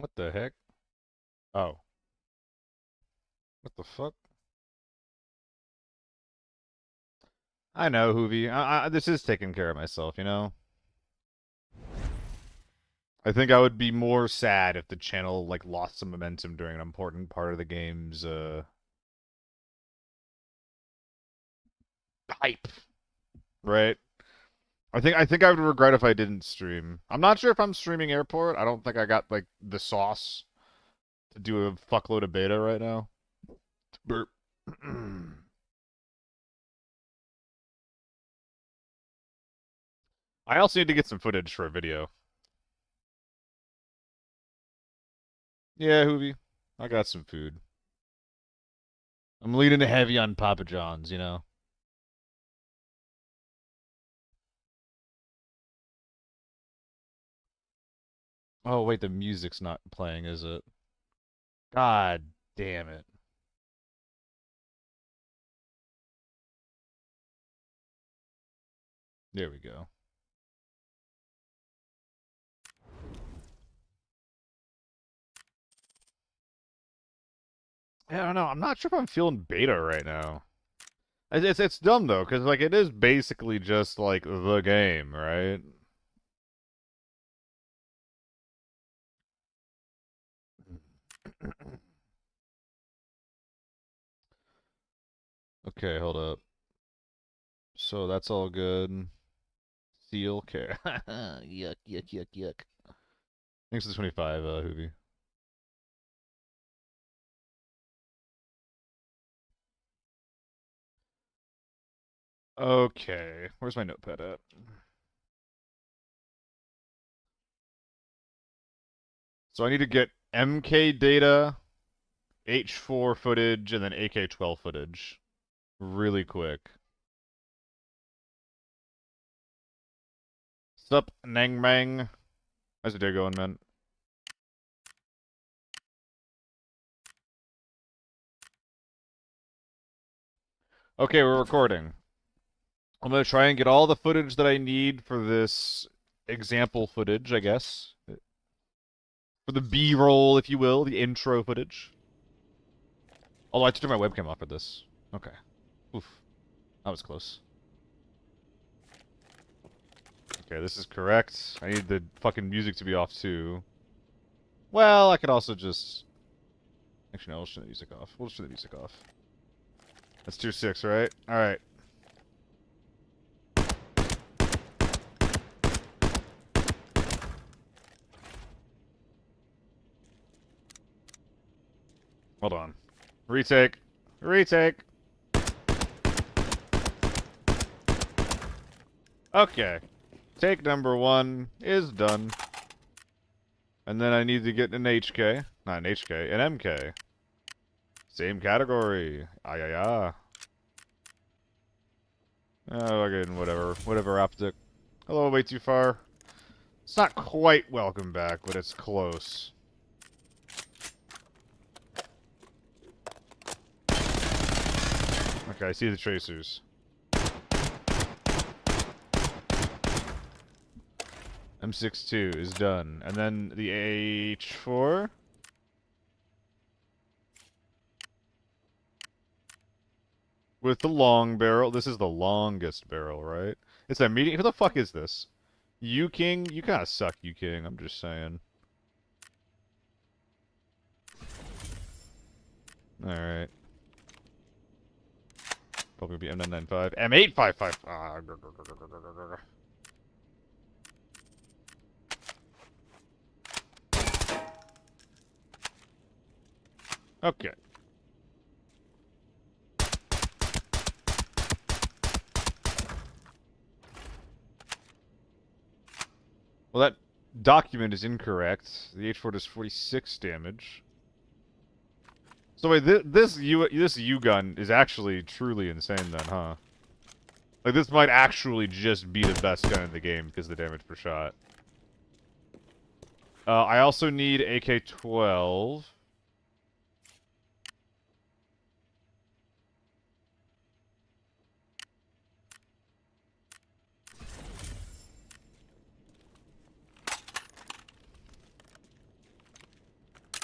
What the heck? Oh. What the fuck? I know, Hoovy. This is taking care of myself, you know? I think I would be more sad if the channel, like, lost some momentum during an important part of the game's, hype. Right? I think I would regret if I didn't stream. I'm not sure if I'm streaming Airport. I don't think I got, like, the sauce to do a fuckload of beta right now. Burp. I also need to get some footage for a video. Yeah, Hoovy. I got some food. I'm leaning heavy on Papa John's, you know? Oh, wait, the music's not playing, is it? God damn it. There we go. Yeah, I don't know. I'm not sure if I'm feeling beta right now. It's dumb though, because like it is basically just like the game, right? Okay, hold up. So that's all good. Seal care. Yuck, yuck, yuck, yuck. Thanks to 25, Hoovy. Okay, where's my notepad at? So I need to get MK data, H4 footage, and then AK-12 footage. Really quick. Sup, Nang Mang? How's your day going, man? Okay, we're recording. I'm gonna try and get all the footage that I need for this example footage, I guess. For the B-roll, if you will, the intro footage. Although I have to turn my webcam off for this. Okay. Oof. That was close. Okay, this is correct. I need the fucking music to be off, too. Well, I could also just... Actually, no, we'll just turn the music off. We'll just turn the music off. That's 2-6, right? Alright. Hold on. Retake. Retake. Okay. Take number 1 is done. And then I need to get an HK. Not an HK, an MK. Same category. Ah, yeah, yeah. Oh, again, whatever. Whatever, optic. Hello, way too far. It's not quite welcome back, but it's close. Okay, I see the tracers. M62 is done. And then the H4. With the long barrel. This is the longest barrel, right? It's a medium. Who the fuck is this? You King? You kind of suck, You King. I'm just saying. Alright. Probably be M995. M855! Ah, grr, grr, grr, grr, grr, grr. Okay. Well, that document is incorrect. The H4 does 46 damage. So wait, this U gun is actually truly insane then, huh? Like, this might actually just be the best gun in the game because of the damage per shot. I also need AK-12.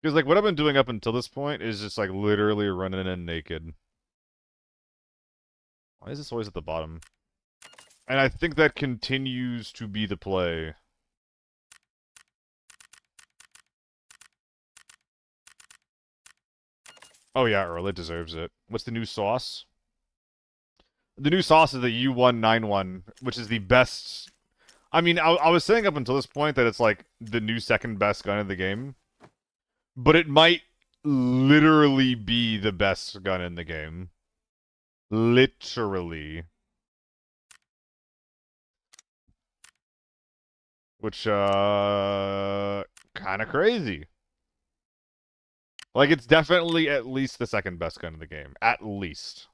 Because, like, what I've been doing up until this point is just, like, literally running in naked. Why is this always at the bottom? And I think that continues to be the play. Oh yeah, Earl, it deserves it. What's the new sauce? The new sauce is the U191, which is the best... I mean, I was saying up until this point that it's, like, the new second best gun in the game. But it might literally be the best gun in the game. Literally. Which, kind of crazy. Like, it's definitely at least the second best gun in the game. At least.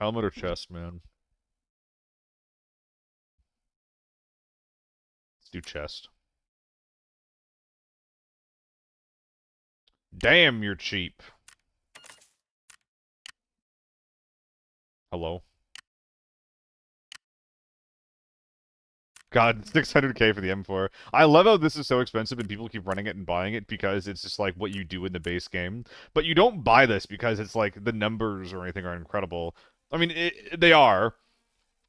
Helmet or chest, man? Let's do chest. Damn, you're cheap. Hello? God, 600k for the M4. I love how this is so expensive and people keep running it and buying it because it's just like what you do in the base game. But you don't buy this because it's like the numbers or anything are incredible. I mean, they are.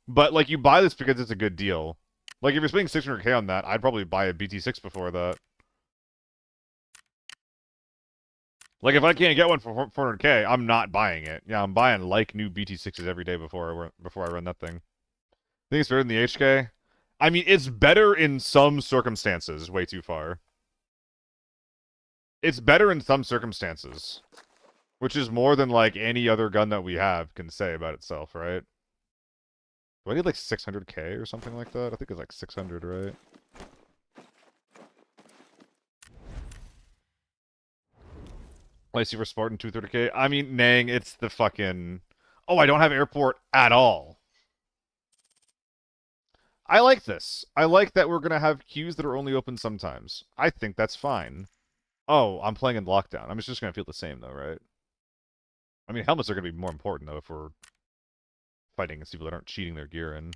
But like you buy this because it's a good deal. Like if you're spending 600k on that, I'd probably buy a BT6 before that. Like if I can't get one for 400k, I'm not buying it. Yeah, I'm buying like new BT6s every day before I run that thing. Think it's better than the HK? I mean, it's better in some circumstances. Way too far. It's better in some circumstances. Which is more than, like, any other gun that we have can say about itself, right? Do I need, like, 600k or something like that? I think it's, like, 600, right? I see for Spartan 230k. I mean, Nang, it's the fucking... Oh, I don't have airport at all. I like this. I like that we're gonna have queues that are only open sometimes. I think that's fine. Oh, I'm playing in lockdown. I'm just gonna feel the same, though, right? I mean, helmets are gonna be more important, though, if we're fighting against people that aren't cheating their gear in.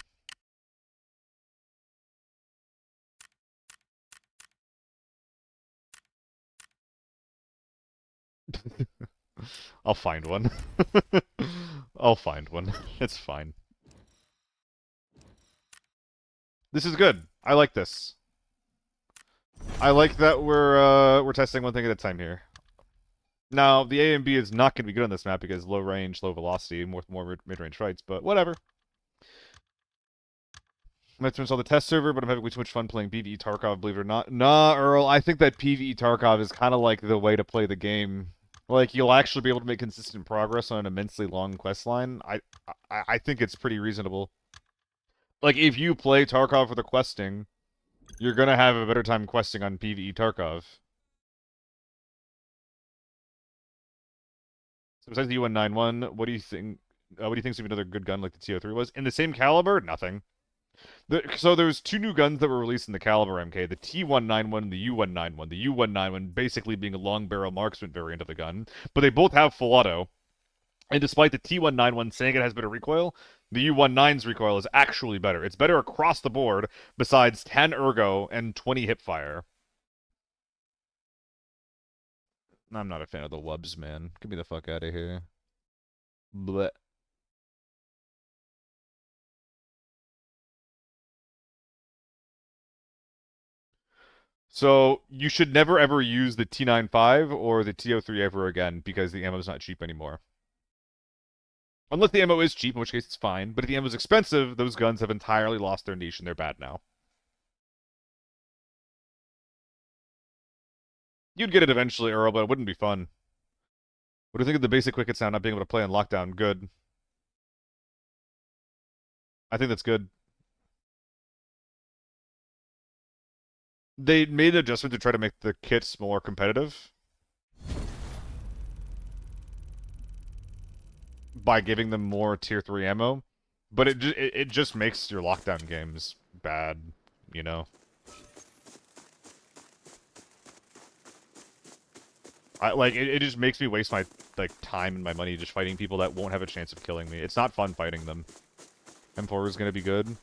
I'll find one. I'll find one. It's fine. This is good. I like this. I like that we're testing one thing at a time here. Now, the A and B is not going to be good on this map because low range, low velocity, more mid-range fights, but whatever. I'm going to install the test server, but I'm having way too much fun playing PvE Tarkov, believe it or not. Nah, Earl, I think that PvE Tarkov is kind of like the way to play the game. Like, you'll actually be able to make consistent progress on an immensely long quest line. I think it's pretty reasonable. Like, if you play Tarkov for the questing, you're gonna have a better time questing on PvE Tarkov. So besides the U191, what do you think? What do you think's another good gun like the TO3 was? In the same caliber, nothing. So there's two new guns that were released in the caliber MK: the T191 and the U191. The U191 basically being a long barrel marksman variant of the gun, but they both have full auto. And despite the T191 saying it has better recoil, the U19's recoil is actually better. It's better across the board, besides 10 ergo and 20 hipfire. I'm not a fan of the wubs, man. Get me the fuck out of here. Blech. So, you should never ever use the T95 or the TO3 ever again, because the ammo's not cheap anymore. Unless the ammo is cheap, in which case it's fine. But if the ammo's expensive, those guns have entirely lost their niche and they're bad now. You'd get it eventually, Earl, but it wouldn't be fun. What do you think of the basic quick hit sound not being able to play on lockdown? Good. I think that's good. They made an adjustment to try to make the kits more competitive by giving them more tier 3 ammo, but it just makes your lockdown games bad, you know? It just makes me waste my, like, time and my money just fighting people that won't have a chance of killing me. It's not fun fighting them. M4 is going to be good.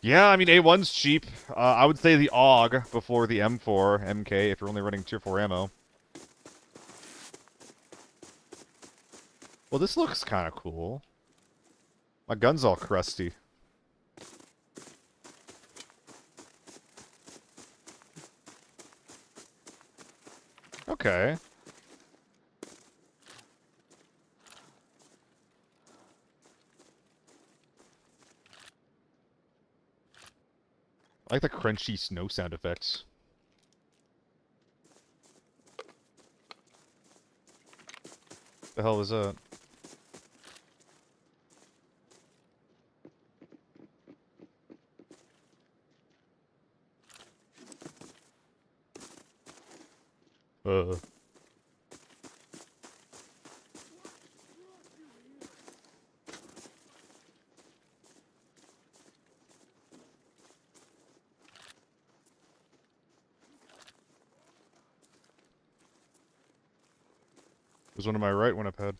Yeah, I mean, A1's cheap. I would say the AUG before the M4, MK, if you're only running tier 4 ammo. Well, this looks kind of cool. My gun's all crusty. Okay. I like the crunchy snow sound effects. The hell was that? Uh. There's one on my right, one up ahead.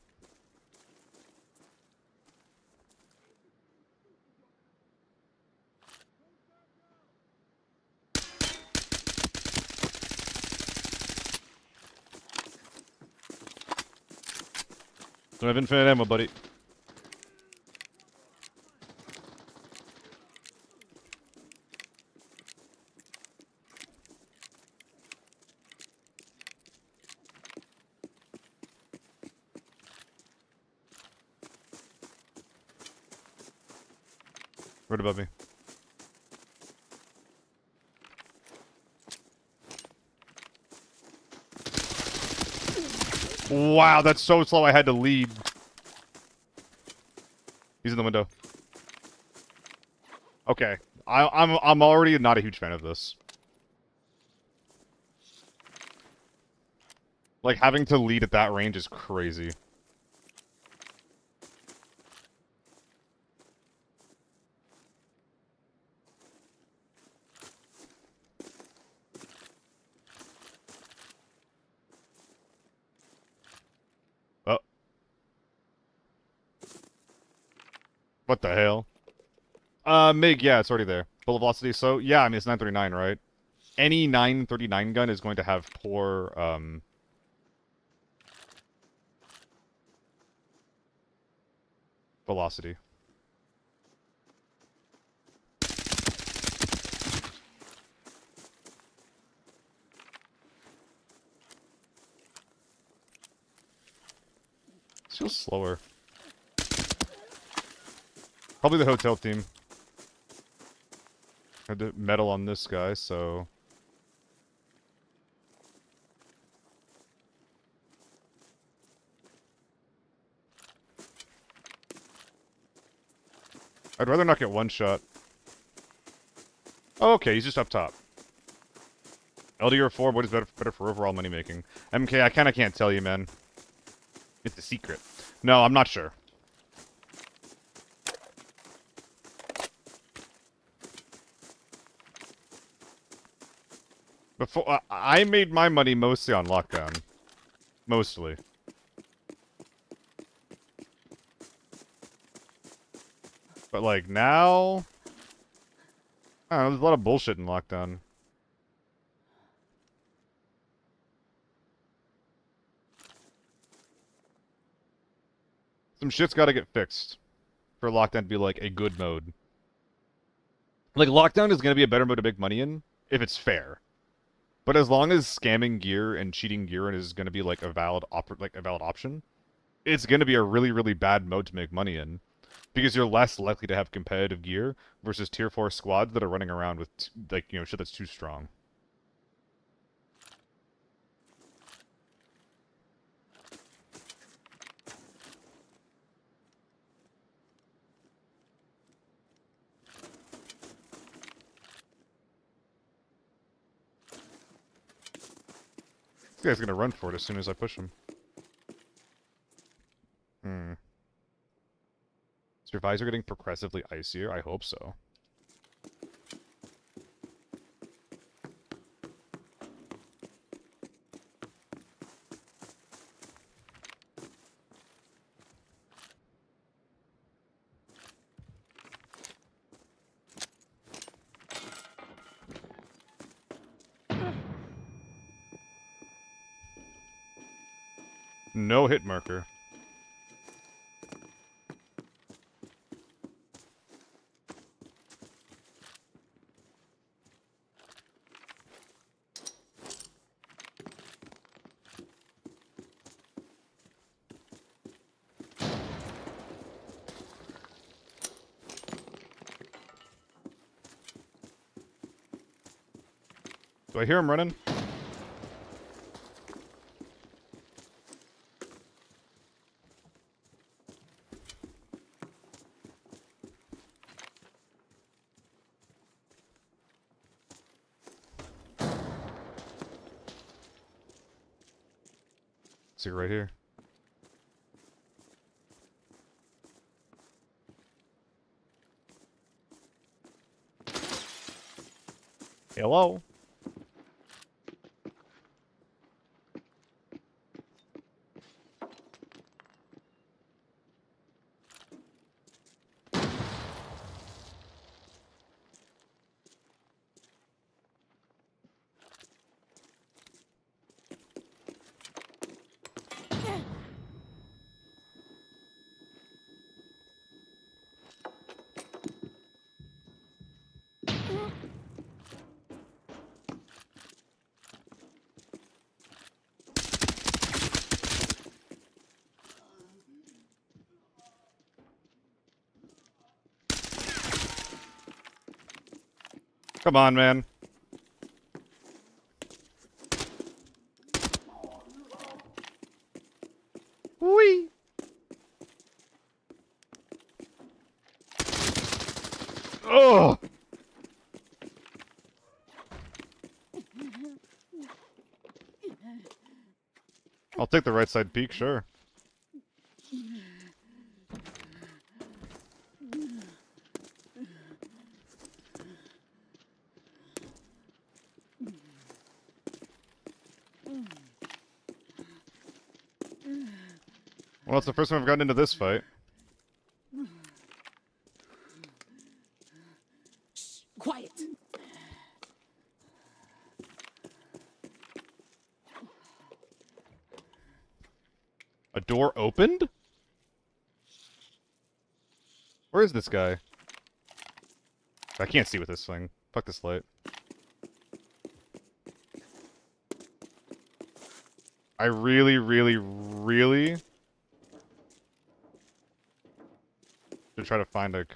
Don't have infinite ammo, buddy. Right above me. Wow, that's so slow. I had to lead. He's in the window. Okay, I'm already not a huge fan of this. Like having to lead at that range is crazy. Oh. What the hell? MiG, yeah, it's already there. Bullet velocity, so yeah, I mean it's 939, right? Any 939 gun is going to have poor velocity. This feels slower. Probably the hotel team. Had to metal on this guy, so... I'd rather not get one shot. Oh, okay, he's just up top. LDR4, what is better for overall money making? MK, I kinda can't tell you, man. It's a secret. No, I'm not sure. Before I made my money mostly on lockdown. Mostly. But like now, I don't know, there's a lot of bullshit in lockdown. Some shit's got to get fixed for lockdown to be like a good mode. Like lockdown is going to be a better mode to make money in if it's fair. But as long as scamming gear and cheating gear is going to be like a valid option, it's going to be a really, really bad mode to make money in. Because you're less likely to have competitive gear versus tier 4 squads that are running around with, like, you know, shit that's too strong. This guy's gonna run for it as soon as I push him. Is your visor getting progressively icier? I hope so. No hit marker. Do I hear him running? See right here. Hello? Come on, man. Whee! Oh! I'll take the right side peek, sure. Well, it's the first time I've gotten into this fight. Quiet. A door opened? Where is this guy? I can't see with this thing. Fuck this light. I really should try to find a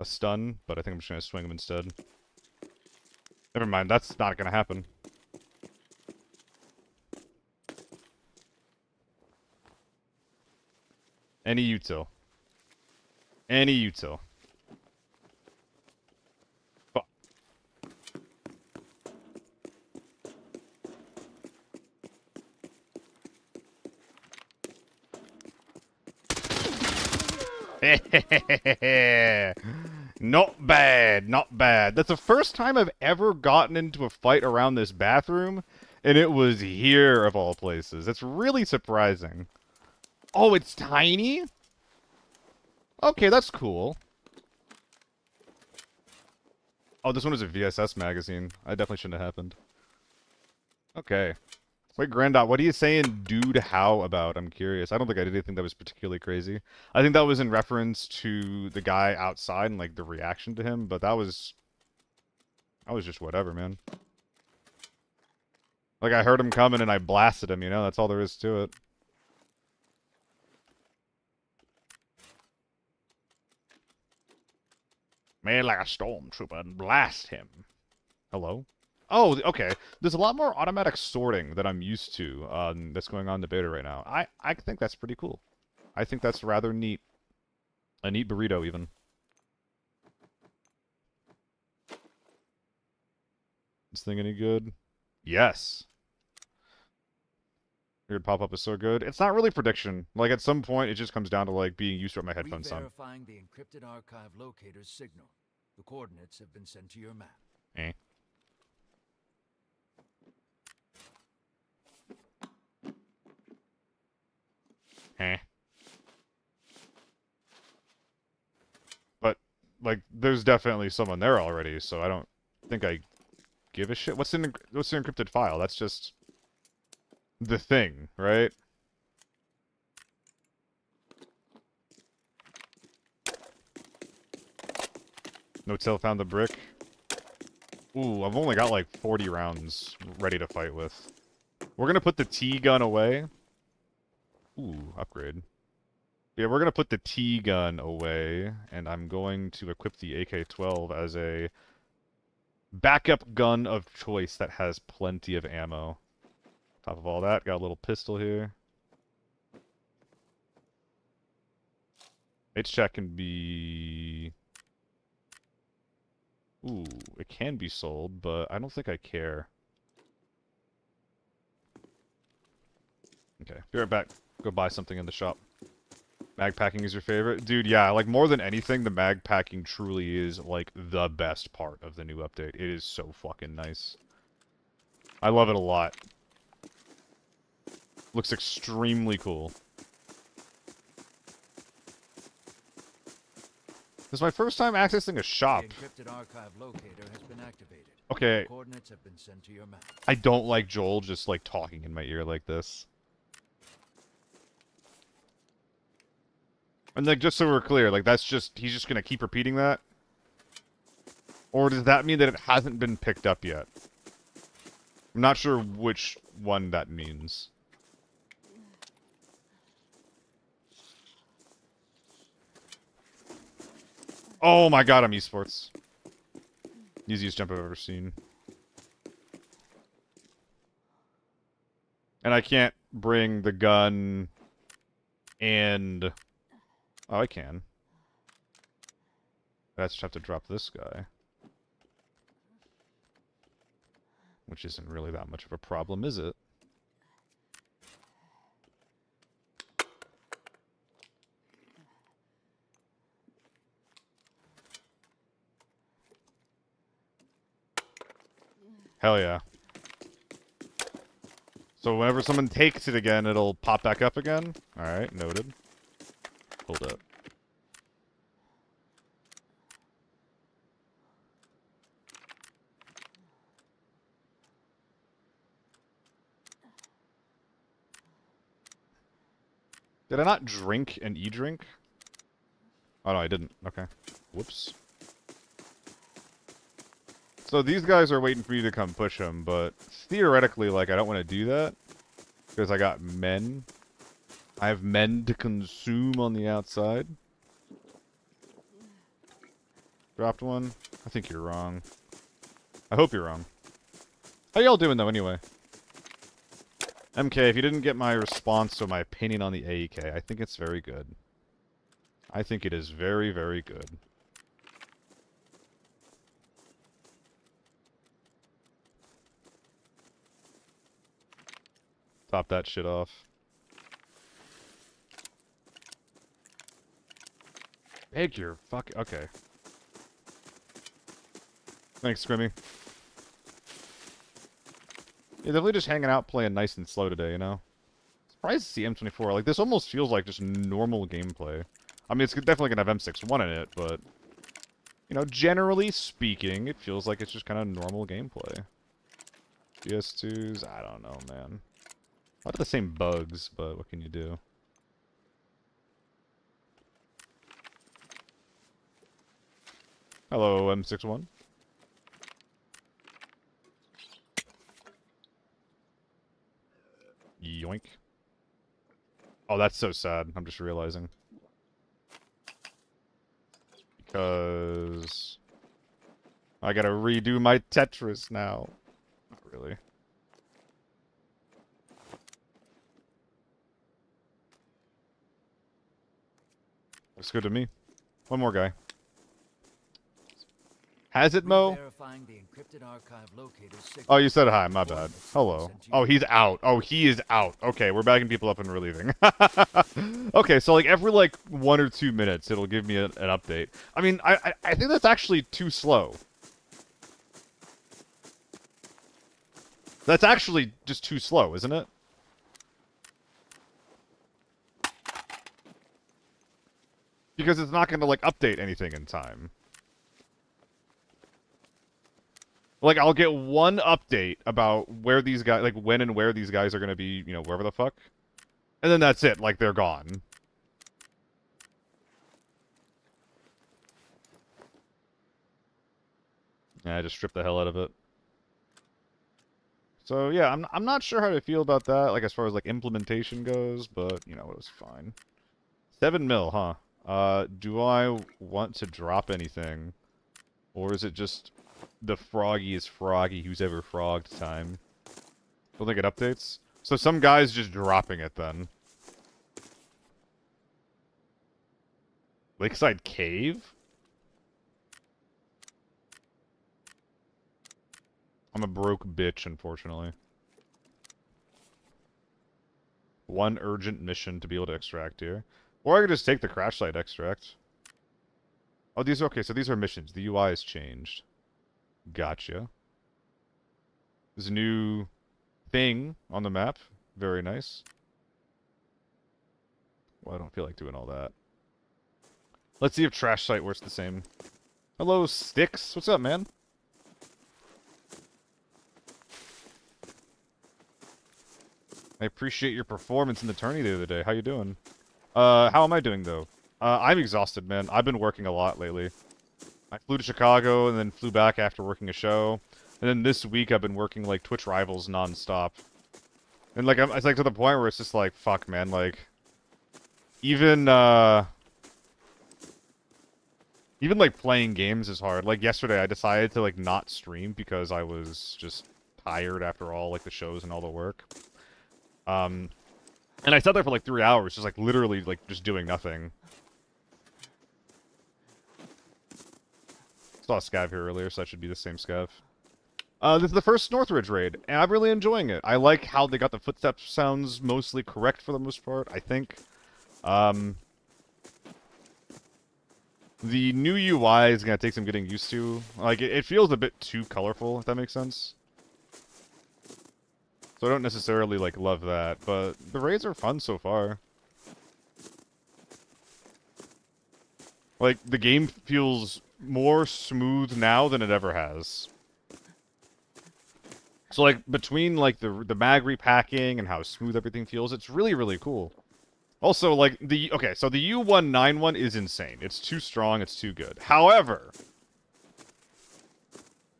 stun, but I think I'm just gonna swing him instead. Never mind, that's not gonna happen. Any util. Any util. Fuck. Not bad, not bad. That's the first time I've ever gotten into a fight around this bathroom, and it was here of all places. That's really surprising. Oh, it's tiny? Okay, that's cool. Oh, this one is a VSS magazine. I definitely shouldn't have happened. Okay. Wait, Grandot, what are you saying dude how about? I'm curious. I don't think I did anything that was particularly crazy. I think that was in reference to the guy outside and, like, the reaction to him, but that was just whatever, man. Like, I heard him coming and I blasted him, you know? That's all there is to it. Made like a stormtrooper and blast him. Hello? Oh, okay. There's a lot more automatic sorting that I'm used to that's going on in the beta right now. I think that's pretty cool. I think that's rather neat. A neat burrito, even. This thing any good? Yes. Weird pop-up is so good. It's not really prediction. Like, at some point, it just comes down to, like, being used to what my headphones sound. Verifying the encrypted archive locator's signal. The coordinates have been sent to your map. Eh. Eh. But, like, there's definitely someone there already, so I don't think I give a shit. What's the encrypted file? That's just... the thing, right? No Till found the brick. Ooh, I've only got like 40 rounds ready to fight with. We're gonna put the T-gun away. Ooh, upgrade. Yeah, we're gonna put the T-gun away, and I'm going to equip the AK-12 as a backup gun of choice that has plenty of ammo. Top of all that, got a little pistol here. H-check can be... Ooh, it can be sold, but I don't think I care. Okay, be right back. Go buy something in the shop. Mag packing is your favorite? Dude, yeah, like more than anything, the mag packing truly is like the best part of the new update. It is so fucking nice. I love it a lot. Looks extremely cool. This is my first time accessing a shop. The encrypted archive locator has been activated. Okay. Coordinates have been sent to your map. I don't like Joel just like talking in my ear like this. And like just so we're clear, like that's just he's just gonna keep repeating that? Or does that mean that it hasn't been picked up yet? I'm not sure which one that means. Oh my god, I'm esports. Easiest jump I've ever seen. And I can't bring the gun and... Oh, I can. I just have to drop this guy. Which isn't really that much of a problem, is it? Hell yeah. So whenever someone takes it again, it'll pop back up again? Alright, noted. Hold up. Did I not drink an e-drink? Oh no, I didn't. Okay. Whoops. So these guys are waiting for you to come push them, but theoretically, like, I don't want to do that. Because I got men. I have men to consume on the outside. Dropped one? I think you're wrong. I hope you're wrong. How y'all doing, though, anyway? MK, if you didn't get my response to my opinion on the AEK, I think it's very good. I think it is very, very good. Top that shit off. Beg your fuck. Okay. Thanks, Scrimmy. Yeah, definitely just hanging out, playing nice and slow today, you know? Surprised to see M24. Like, this almost feels like just normal gameplay. I mean, it's definitely gonna have M61 in it, but... You know, generally speaking, it feels like it's just kind of normal gameplay. PS2s, I don't know, man. A lot of the same bugs, but what can you do? Hello, M61. Yoink. Oh, that's so sad. I'm just realizing. Because... I gotta redo my Tetris now. Not really. Looks good to me. One more guy. Has it, Mo? Verifying the encrypted archive locator's signal. Oh, you said hi. My bad. Hello. Oh, he's out. Oh, he is out. Okay, we're backing people up and we're leaving. Okay, so like every like 1 or 2 minutes, it'll give me an update. I mean, I think that's actually too slow. That's actually just too slow, isn't it? Because it's not going to like update anything in time. Like, I'll get one update about where these guys, like, when and where these guys are gonna be, you know, wherever the fuck. And then that's it, like, they're gone. Yeah, I just stripped the hell out of it. So, yeah, I'm not sure how to feel about that, like, as far as, like, implementation goes, but, you know, it was fine. 7 mil, huh? Do I want to drop anything? Or is it just the froggiest froggy who's ever frogged time? Don't think it updates? So some guy's just dropping it, then. Lakeside Cave? I'm a broke bitch, unfortunately. One urgent mission to be able to extract here. Or I could just take the crash site extract. Oh, these are okay, so these are missions. The UI has changed. Gotcha. There's a new thing on the map. Very nice. Well, I don't feel like doing all that. Let's see if trash site works the same. Hello, Sticks. What's up, man? I appreciate your performance in the tourney the other day. How you doing? How am I doing, though? I'm exhausted, man. I've been working a lot lately. I flew to Chicago and then flew back after working a show. And then this week I've been working, like, Twitch Rivals non-stop. And, like, it's, like, to the point where it's just, like, fuck, man, like... Even, like, playing games is hard. Like, yesterday I decided to, like, not stream because I was just tired after all, like, the shows and all the work. And I sat there for, like, 3 hours, just, like, literally, like, just doing nothing. Saw a scav here earlier, so that should be the same scav. This is the first Northridge raid, and I'm really enjoying it. I like how they got the footsteps sounds mostly correct for the most part, I think. The new UI is gonna take some getting used to. Like, it feels a bit too colorful, if that makes sense. So I don't necessarily, like, love that, but the raids are fun so far. Like, the game feels more smooth now than it ever has. So, like, between, like, the mag repacking and how smooth everything feels, it's really, really cool. Also, like, okay, so the U191 is insane. It's too strong, it's too good. However,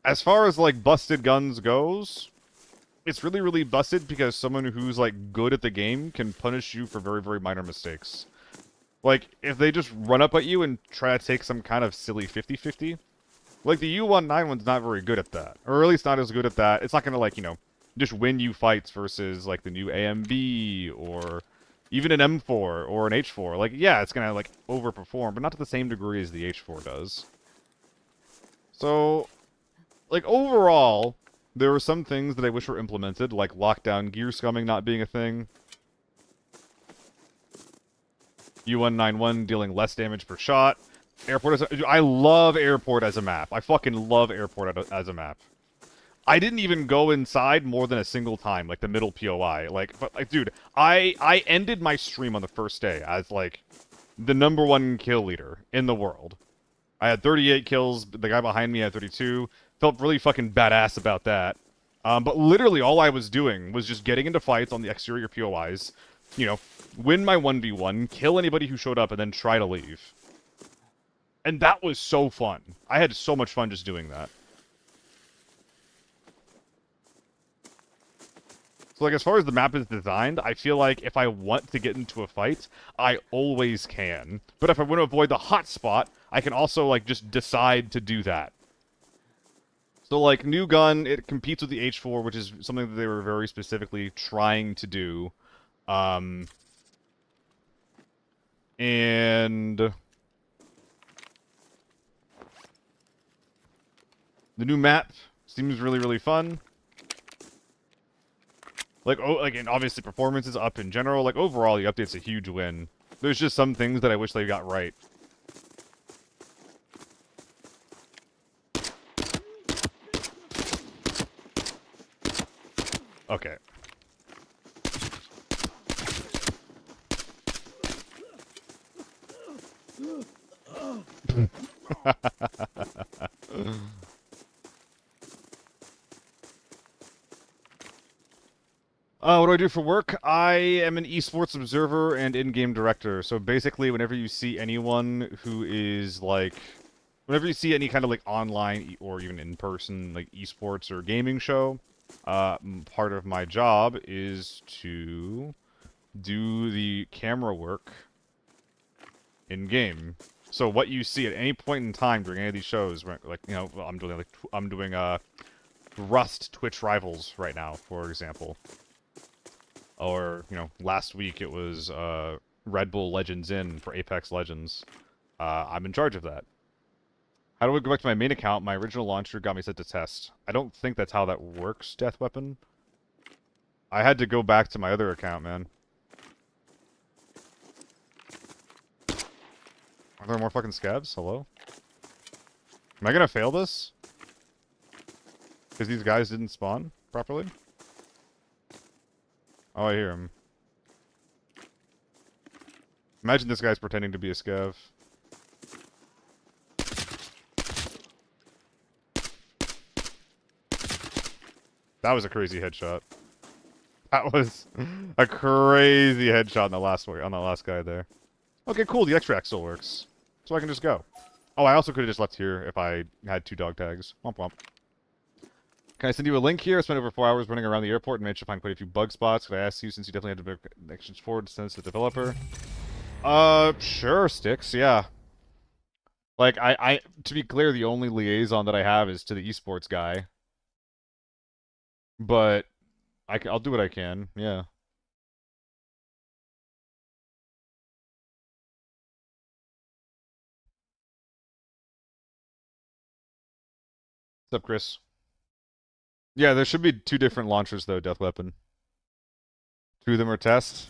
as far as, like, busted guns goes, it's really, really busted because someone who's, like, good at the game can punish you for very, very minor mistakes. Like, if they just run up at you and try to take some kind of silly 50-50, like, the U191's not very good at that. Or at least not as good at that. It's not gonna, like, you know, just win you fights versus, like, the new AMB, or even an M4, or an H4. Like, yeah, it's gonna, like, overperform, but not to the same degree as the H4 does. So, like, overall, there were some things that I wish were implemented, like lockdown gear scumming not being a thing. U191 dealing less damage per shot. Airport as I love Airport as a map. I fucking love Airport as a map. I didn't even go inside more than a single time, like the middle POI. Like, but like, dude, I ended my stream on the first day as like the #1 kill leader in the world. I had 38 kills. The guy behind me had 32. Felt really fucking badass about that. But literally all I was doing was just getting into fights on the exterior POIs. You know, win my 1v1, kill anybody who showed up, and then try to leave. And that was so fun. I had so much fun just doing that. So, like, as far as the map is designed, I feel like if I want to get into a fight, I always can. But if I want to avoid the hotspot, I can also, like, just decide to do that. So, like, new gun, it competes with the H4, which is something that they were very specifically trying to do. And the new map seems really, really fun. Like, oh, like, and obviously performance is up in general. Like, overall, the update's a huge win. There's just some things that I wish they got right. Okay. What do I do for work? I am an esports observer and in-game director. So basically, whenever you see anyone who is like, whenever you see any kind of like online or even in-person like esports or gaming show, part of my job is to do the camera work in-game. So what you see at any point in time during any of these shows, like I'm doing Rust Twitch Rivals right now, for example. Or, last week it was Red Bull Legends In for Apex Legends. I'm in charge of that. How do I go back to my main account? My original launcher got me set to test. I don't think that's how that works, Death Weapon. I had to go back to my other account, man. Are there more fucking scabs? Hello? Am I gonna fail this? Because these guys didn't spawn properly? Oh, I hear him. Imagine this guy's pretending to be a scav. That was a crazy headshot. That was a crazy headshot on the last guy there. Okay, cool. The extract still works, so I can just go. Oh, I also could have just left here if I had 2 dog tags. Womp womp. Can I send you a link here? I spent over 4 hours running around the airport and managed to find quite a few bug spots. Could I ask you, since you definitely had to make connections forward, to send this to the developer? Sure, Sticks, yeah. Like, to be clear, the only liaison that I have is to the esports guy. But, I'll do what I can, yeah. What's up, Chris? Yeah, there should be 2 different launchers, though, Death Weapon. 2 of them are tests.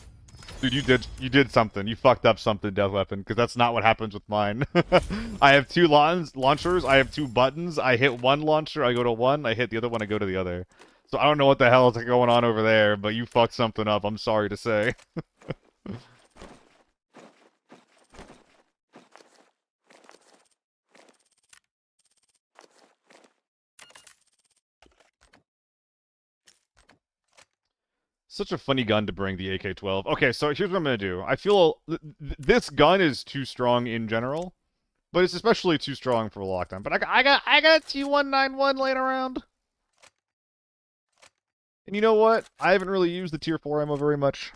Dude, you did something. You fucked up something, Death Weapon, because that's not what happens with mine. I have 2 launchers, I have 2 buttons, I hit one launcher, I go to one, I hit the other one, I go to the other. So I don't know what the hell is going on over there, but you fucked something up, I'm sorry to say. Such a funny gun to bring, the AK-12. Okay, so here's what I'm gonna do. I feel this gun is too strong in general, but it's especially too strong for lockdown. But I got a T191 laying around. And you know what? I haven't really used the Tier 4 ammo very much.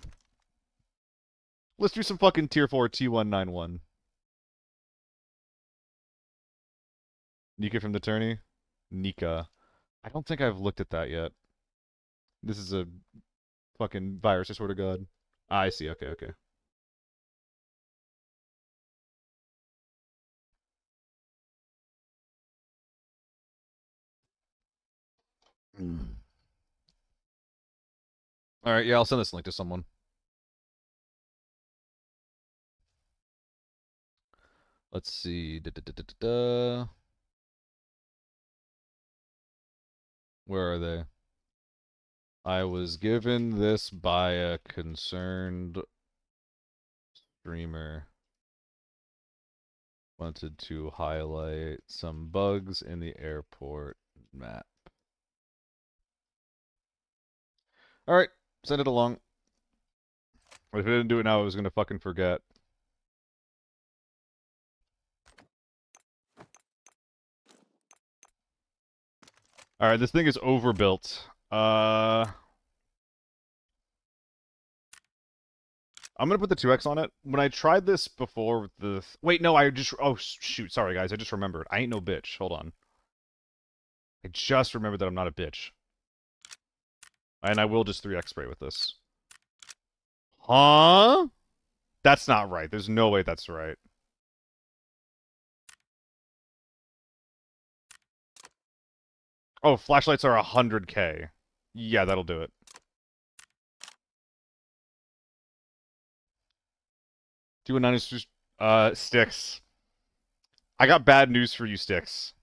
Let's do some fucking Tier 4 T191. Nika from the tourney? Nika. I don't think I've looked at that yet. This is a fucking virus, I swear to God. I see, okay, okay. Alright, yeah, I'll send this link to someone. Let's see. Where are they? I was given this by a concerned streamer. Wanted to highlight some bugs in the airport map. Alright, send it along. If I didn't do it now, I was gonna fucking forget. Alright, this thing is overbuilt. I'm gonna put the 2x on it. When I tried this before with the... Wait, no, oh, shoot, sorry guys, I just remembered. I ain't no bitch. Hold on. I just remembered that I'm not a bitch. And I will just 3x spray with this. Huh? That's not right. There's no way that's right. Oh, flashlights are 100k. Yeah, that'll do it. 219 is just, Sticks. I got bad news for you, Sticks.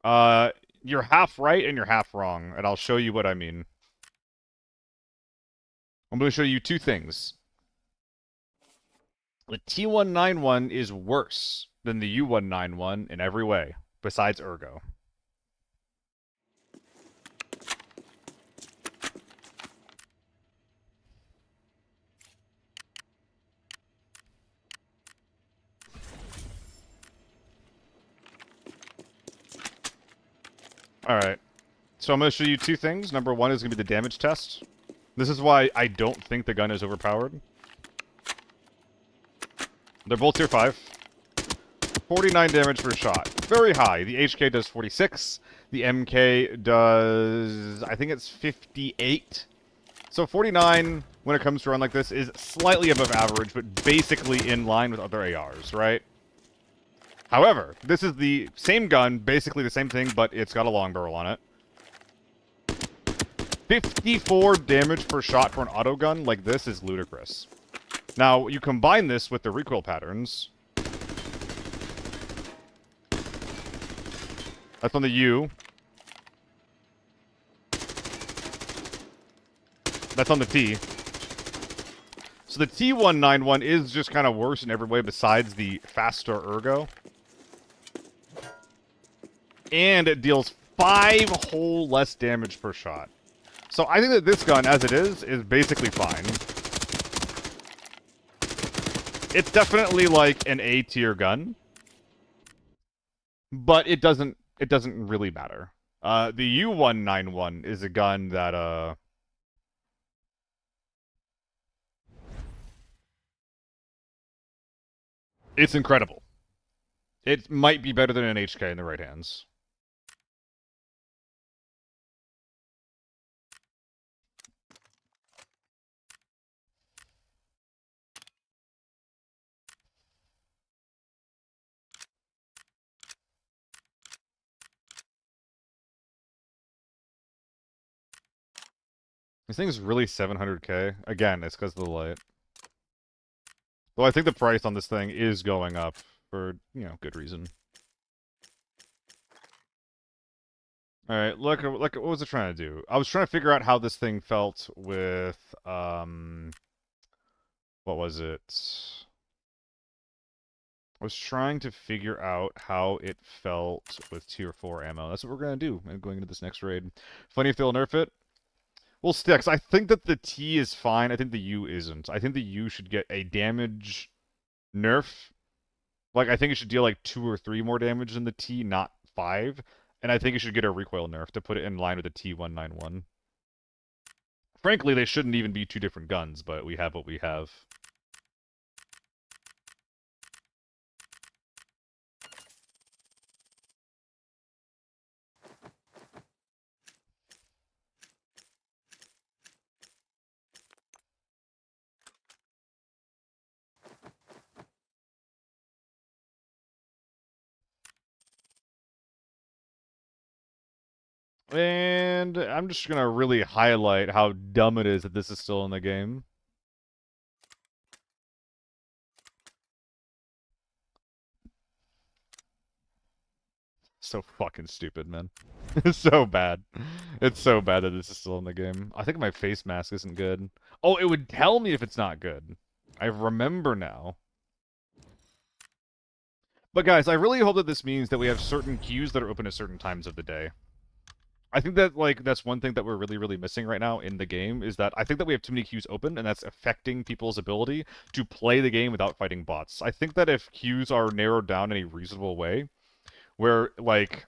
You're half right and you're half wrong, and I'll show you what I mean. I'm going to show you 2 things. The T191 is worse than the U191 in every way, besides ergo. Alright. So I'm going to show you two things. Number one is going to be the damage test. This is why I don't think the gun is overpowered. They're both tier 5. 49 damage per shot. Very high. The HK does 46. The MK does... I think it's 58. So 49, when it comes to a run like this, is slightly above average, but basically in line with other ARs, right? However, this is the same gun, basically the same thing, but it's got a long barrel on it. 54 damage per shot for an auto gun like this is ludicrous. Now, you combine this with the recoil patterns. That's on the U. That's on the T. So the T191 is just kind of worse in every way besides the faster ergo. And it deals 5 whole less damage per shot. So I think that this gun, as it is basically fine. It's definitely like an A-tier gun. But it doesn't really matter. The U191 is a gun that, it's incredible. It might be better than an HK in the right hands. This thing's really 700k. Again, it's because of the light. Though I think the price on this thing is going up for, good reason. Alright, look, what was it trying to do? I was trying to figure out how this thing felt with, what was it? I was trying to figure out how it felt with tier 4 ammo. That's what we're going to do going into this next raid. Funny if they'll nerf it. Well, Sticks, I think that the T is fine. I think the U isn't. I think the U should get a damage nerf. Like, I think it should deal like 2 or 3 more damage than the T, not 5. And I think it should get a recoil nerf to put it in line with the T191. Frankly, they shouldn't even be 2 different guns, but we have what we have. And I'm just going to really highlight how dumb it is that this is still in the game. So fucking stupid, man. It's so bad. It's so bad that this is still in the game. I think my face mask isn't good. Oh, it would tell me if it's not good. I remember now. But guys, I really hope that this means that we have certain queues that are open at certain times of the day. I think that, that's one thing that we're really, really missing right now in the game, is that I think that we have too many queues open, and that's affecting people's ability to play the game without fighting bots. I think that if queues are narrowed down in a reasonable way, where, like...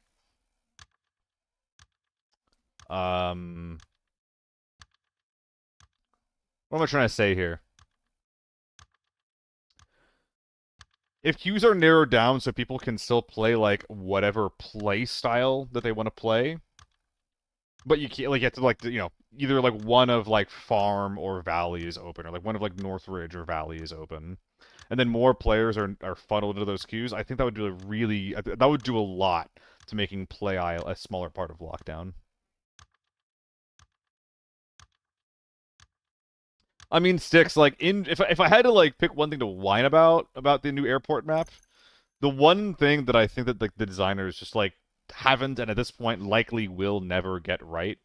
What am I trying to say here? If queues are narrowed down so people can still play, like, whatever play style that they want to play... But you can't, like, you have to, like, either, like, one of, like, Farm or Valley is open, or, like, one of, like, Northridge or Valley is open. And then more players are funneled into those queues. I think that would do that would do a lot to making play aisle a smaller part of Lockdown. I mean, Sticks, like, if I had to, like, pick one thing to whine about the new airport map, the one thing that I think that, like, the designers just, like, haven't, and at this point likely will never get right,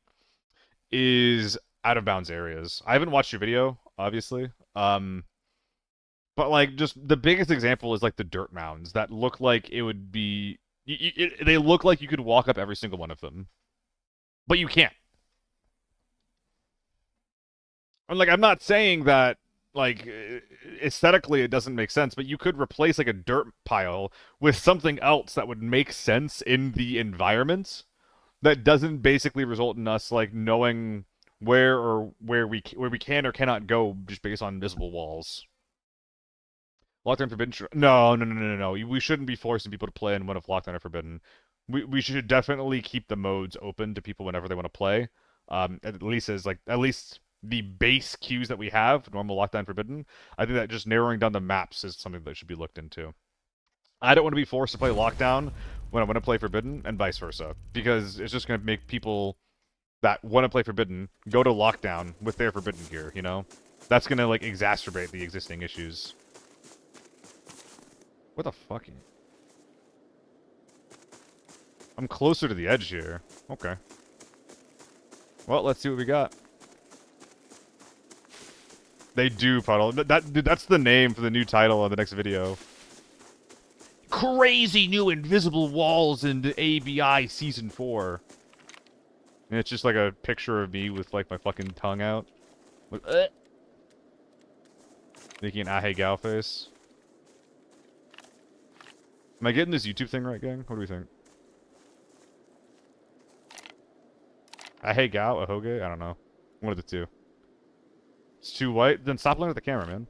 is out of bounds areas. I haven't watched your video, obviously. But, like, just the biggest example is, like, the dirt mounds that look like it would be... they look like you could walk up every single one of them. But you can't. And, like, I'm not saying that, like, aesthetically it doesn't make sense, but you could replace, like, a dirt pile with something else that would make sense in the environment. that doesn't basically result in us like knowing where we can or cannot go just based on invisible walls. Lockdown Forbidden? No. We shouldn't be forcing people to play in one of Lockdown or Forbidden. We should definitely keep the modes open to people whenever they want to play. At least the base queues that we have, normal, Lockdown, Forbidden. I think that just narrowing down the maps is something that should be looked into. I don't want to be forced to play Lockdown when I want to play Forbidden, and vice versa, because it's just going to make people that want to play Forbidden go to Lockdown with their Forbidden gear, you know? That's going to, like, exacerbate the existing issues. What the fuck? I'm closer to the edge here. Okay. Well, let's see what we got. They do, Puddle. Dude, that's the name for the new title of the next video. Crazy new invisible walls in the ABI Season 4. And it's just like a picture of me with like my fucking tongue out. With, making an ahe gal face. Am I getting this YouTube thing right, gang? What do we think? Ahe gal? Ahoge? I don't know. One of the two. It's too white? Then stop looking at the camera, man.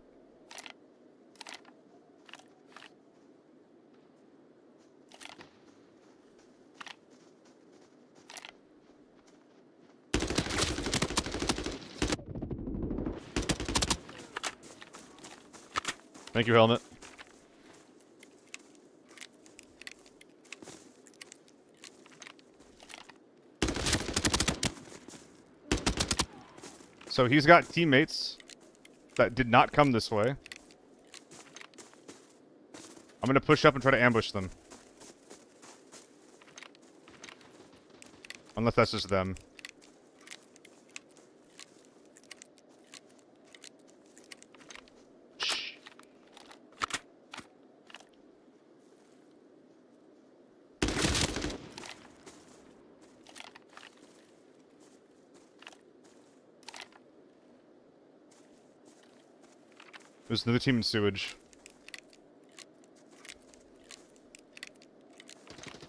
Thank you, helmet. So he's got teammates that did not come this way. I'm gonna push up and try to ambush them. Unless that's just them. There's another team in sewage.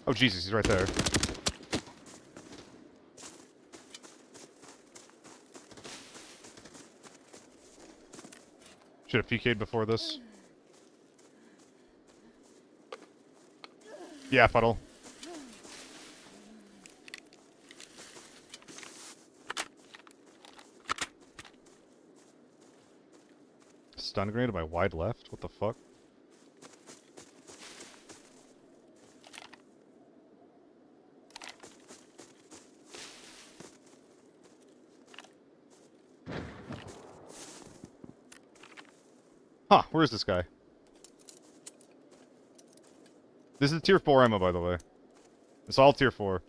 Oh, Jesus, he's right there. Should have PK'd before this. Yeah, Puddle. Stun grenade to my wide left? What the fuck? Huh, where is this guy? This is tier 4 ammo, by the way. It's all tier 4.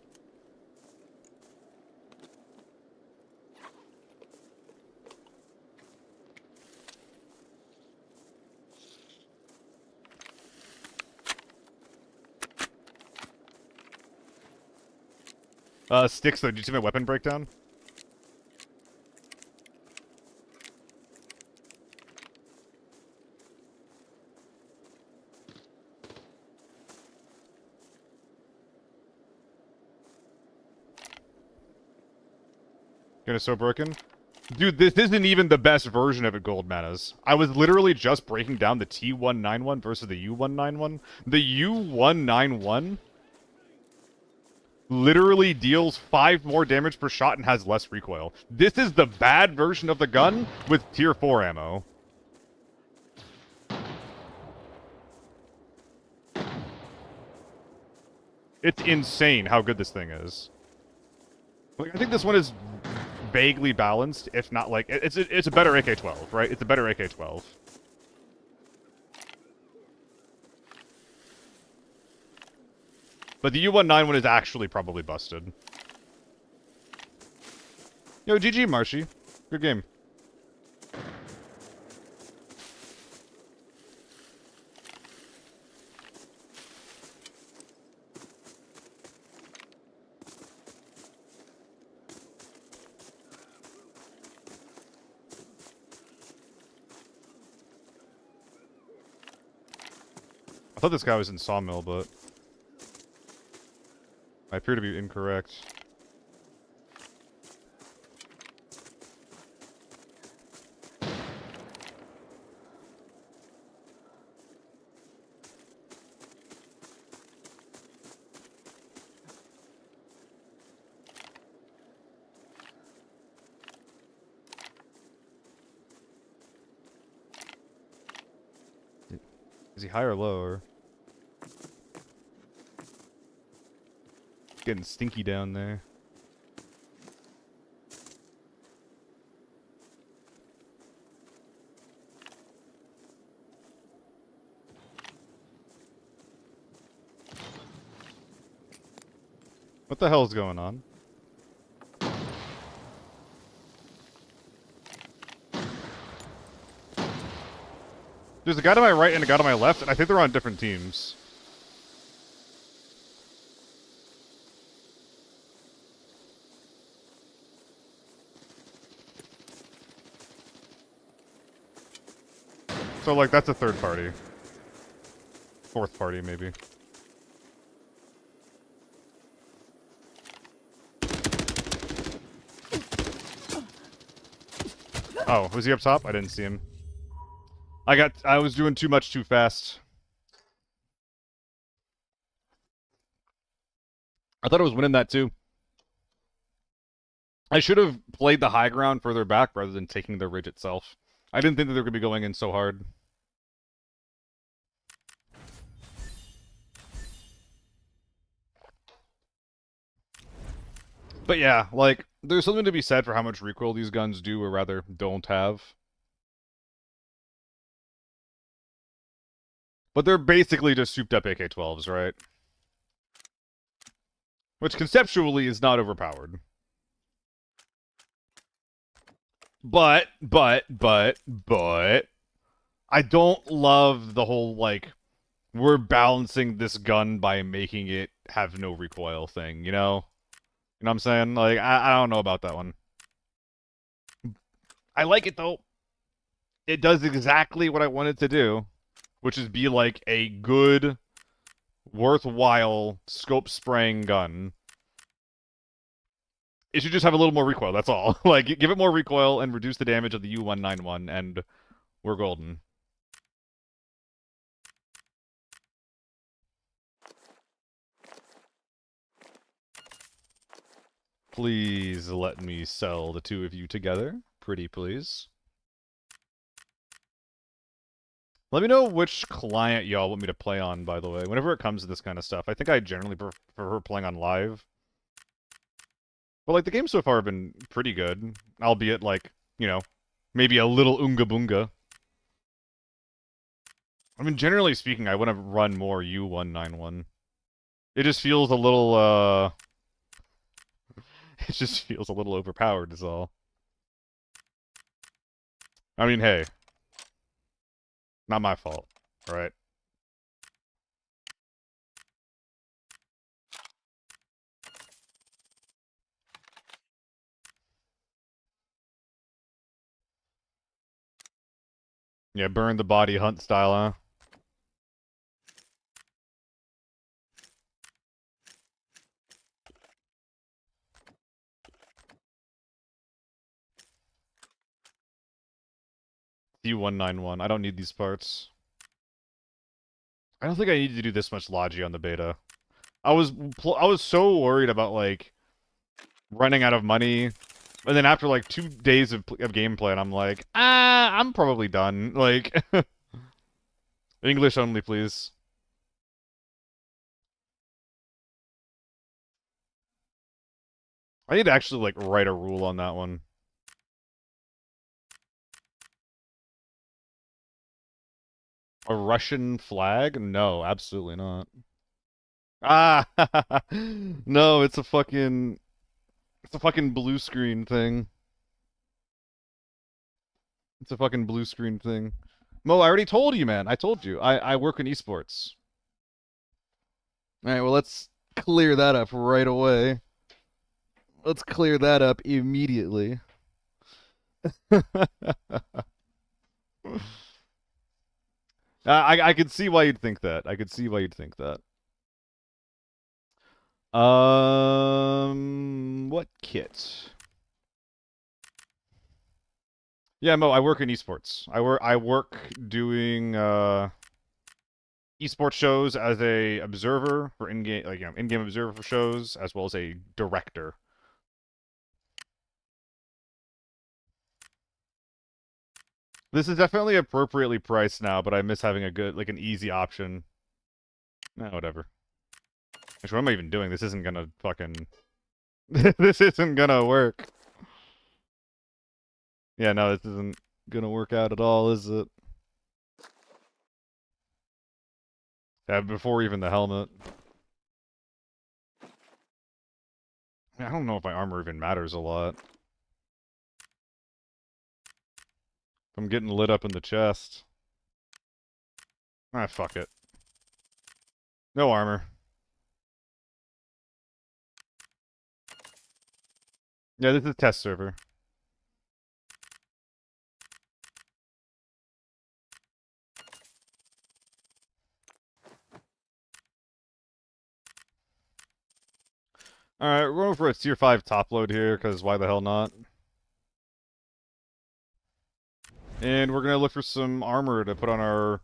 Sticks though, did you see my weapon breakdown? Gonna so broken? Dude, this isn't even the best version of it, Gold Manas. I was literally just breaking down the T191 versus the U191. The U191 literally deals 5 more damage per shot and has less recoil. This is the bad version of the gun with tier 4 ammo. It's insane how good this thing is. Like, I think this one is vaguely balanced, if not like it's a better AK-12, right? It's a better AK-12. But the U191 is actually probably busted. Yo, GG, Marshy. Good game. I thought this guy was in Sawmill, but I appear to be incorrect. Is he high or low? Or... Getting stinky down there. What the hell's going on? There's a guy to my right and a guy to my left, and I think they're on different teams. So, like, that's a third party. Fourth party, maybe. Oh, was he up top? I didn't see him. I was doing too much too fast. I thought I was winning that too. I should have played the high ground further back rather than taking the ridge itself. I didn't think that they were going to be going in so hard. But yeah, like, there's something to be said for how much recoil these guns do, or rather, don't have. But they're basically just souped-up AK-12s, right? Which conceptually is not overpowered. But, I don't love the whole, like, we're balancing this gun by making it have no recoil thing, you know? You know what I'm saying? Like, I don't know about that one. I like it, though. It does exactly what I want it to do, which is be, like, a good, worthwhile scope spraying gun. It should just have a little more recoil, that's all. Like, give it more recoil and reduce the damage of the U191, and we're golden. Please let me sell the two of you together. Pretty please. Let me know which client y'all want me to play on, by the way. Whenever it comes to this kind of stuff, I think I generally prefer playing on live. But, like, the games so far have been pretty good. Albeit, like, you know, maybe a little unga-bunga. I mean, generally speaking, I want to run more U191. It just feels a little, It just feels a little overpowered is all. I mean, hey. Not my fault, right? Yeah, burn the body hunt style, huh? U191. I don't need these parts. I don't think I need to do this much logi on the beta. I was so worried about, like, running out of money. And then after, like, 2 days of gameplay, and I'm like, I'm probably done. Like, English only, please. I need to actually, like, write a rule on that one. A Russian flag? No, absolutely not. Ah! No, it's a fucking blue screen thing. It's a fucking blue screen thing. Mo, I already told you, man. I told you. I work in esports. Alright, well, let's clear that up right away. Let's clear that up immediately. I could see why you'd think that. I could see why you'd think that. What kit? Yeah, Mo, I work in esports. I work doing esports shows as a observer for in-game, like, you know, in-game observer for shows, as well as a director. This is definitely appropriately priced now, but I miss having a good, like, an easy option. Nah, whatever. Actually, what am I even doing? This isn't gonna fucking... This isn't gonna work. Yeah, no, this isn't gonna work out at all, is it? Yeah, before even the helmet. I don't know if my armor even matters a lot. I'm getting lit up in the chest. Ah, fuck it. No armor. Yeah, this is test server. Alright, we're going for a tier 5 top load here, because why the hell not? And we're gonna look for some armor to put on our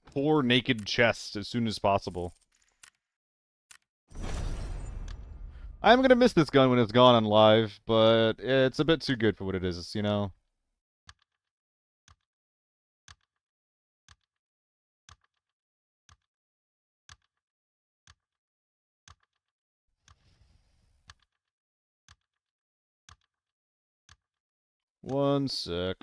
poor naked chest as soon as possible. I'm gonna miss this gun when it's gone on live, but it's a bit too good for what it is, you know? One sec.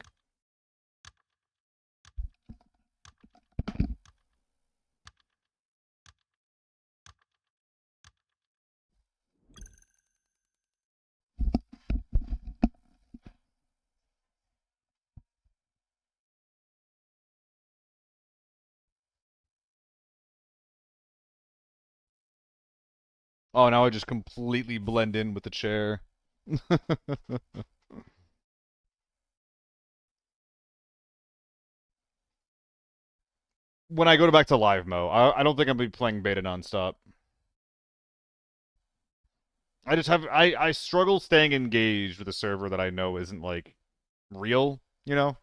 Oh, now I just completely blend in with the chair. When I go back to live mode, I don't think I'm gonna be playing beta nonstop. I just have I struggle staying engaged with a server that I know isn't like real, you know?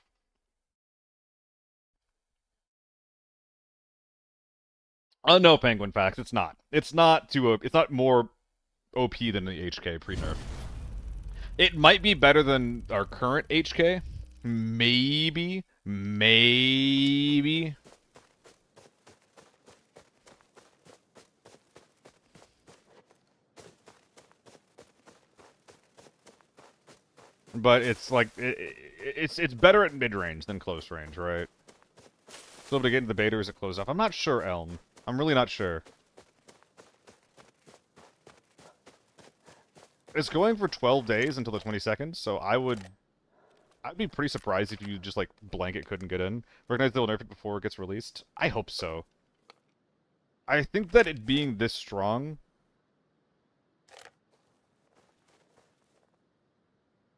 No, Penguin Facts, it's not. It's not it's not more OP than the HK pre-nerf. It might be better than our current HK. Maybe. Maybe. But it's like it's better at mid-range than close range, right? So able to get into the beta or is it closed off? I'm not sure, Elm. I'm really not sure. It's going for 12 days until the 22nd, so I'd be pretty surprised if you just like blanket couldn't get in. Recognize they'll nerf it before it gets released. I hope so. I think that it being this strong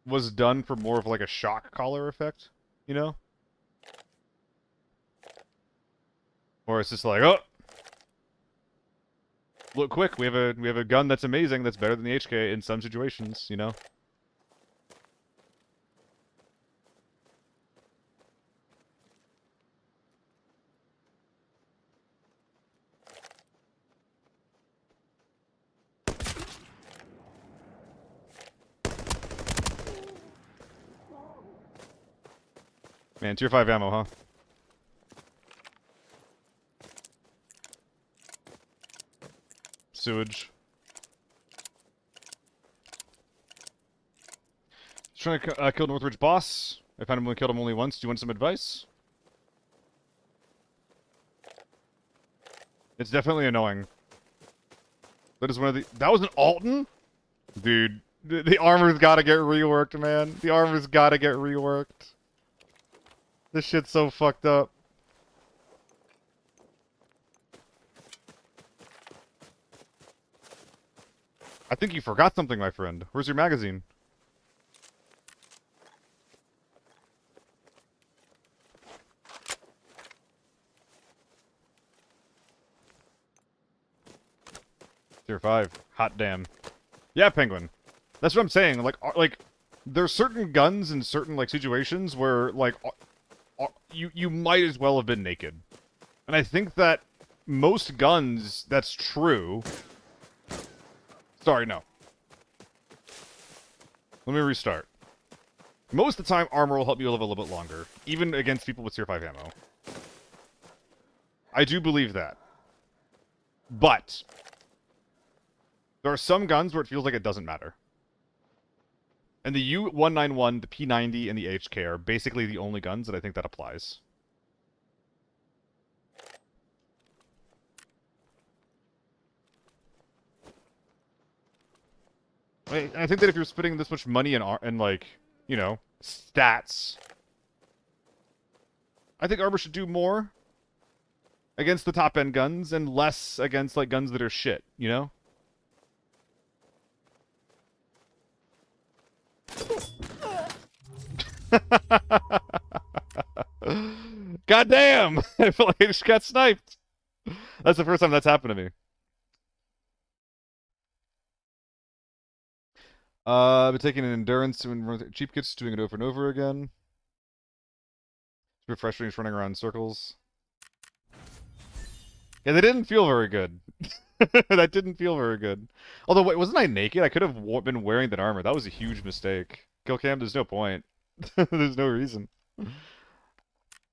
was done for more of like a shock collar effect, you know? Or it's just like, oh, look quick, we have a gun that's amazing, that's better than the HK in some situations, you know? Man, tier 5 ammo, huh? Sewage. Just trying to kill Northridge boss. I found him only killed him only once. Do you want some advice? It's definitely annoying. That is one of the... That was an Alton? Dude, the armor's gotta get reworked, man. The armor's gotta get reworked. This shit's so fucked up. I think you forgot something, my friend. Where's your magazine? Tier 5. Hot damn. Yeah, Penguin. That's what I'm saying. Like, there's certain guns in certain, like, situations where, like, you might as well have been naked. And I think that most guns, that's true. Sorry, no. Let me restart. Most of the time, armor will help you live a little bit longer, even against people with tier 5 ammo. I do believe that. But there are some guns where it feels like it doesn't matter. And the U191, the P90, and the HK are basically the only guns that I think that applies. I think that if you're spending this much money in like, you know, stats, I think armor should do more against the top-end guns and less against, like, guns that are shit, you know? God damn! I feel like I just got sniped. That's the first time that's happened to me. I've been taking an endurance and cheap kits, doing it over and over again. It's a bit frustrating just running around in circles. Yeah, they didn't feel very good. That didn't feel very good. Although, wait, wasn't I naked? I could have been wearing that armor. That was a huge mistake. Kill cam, there's no point. There's no reason.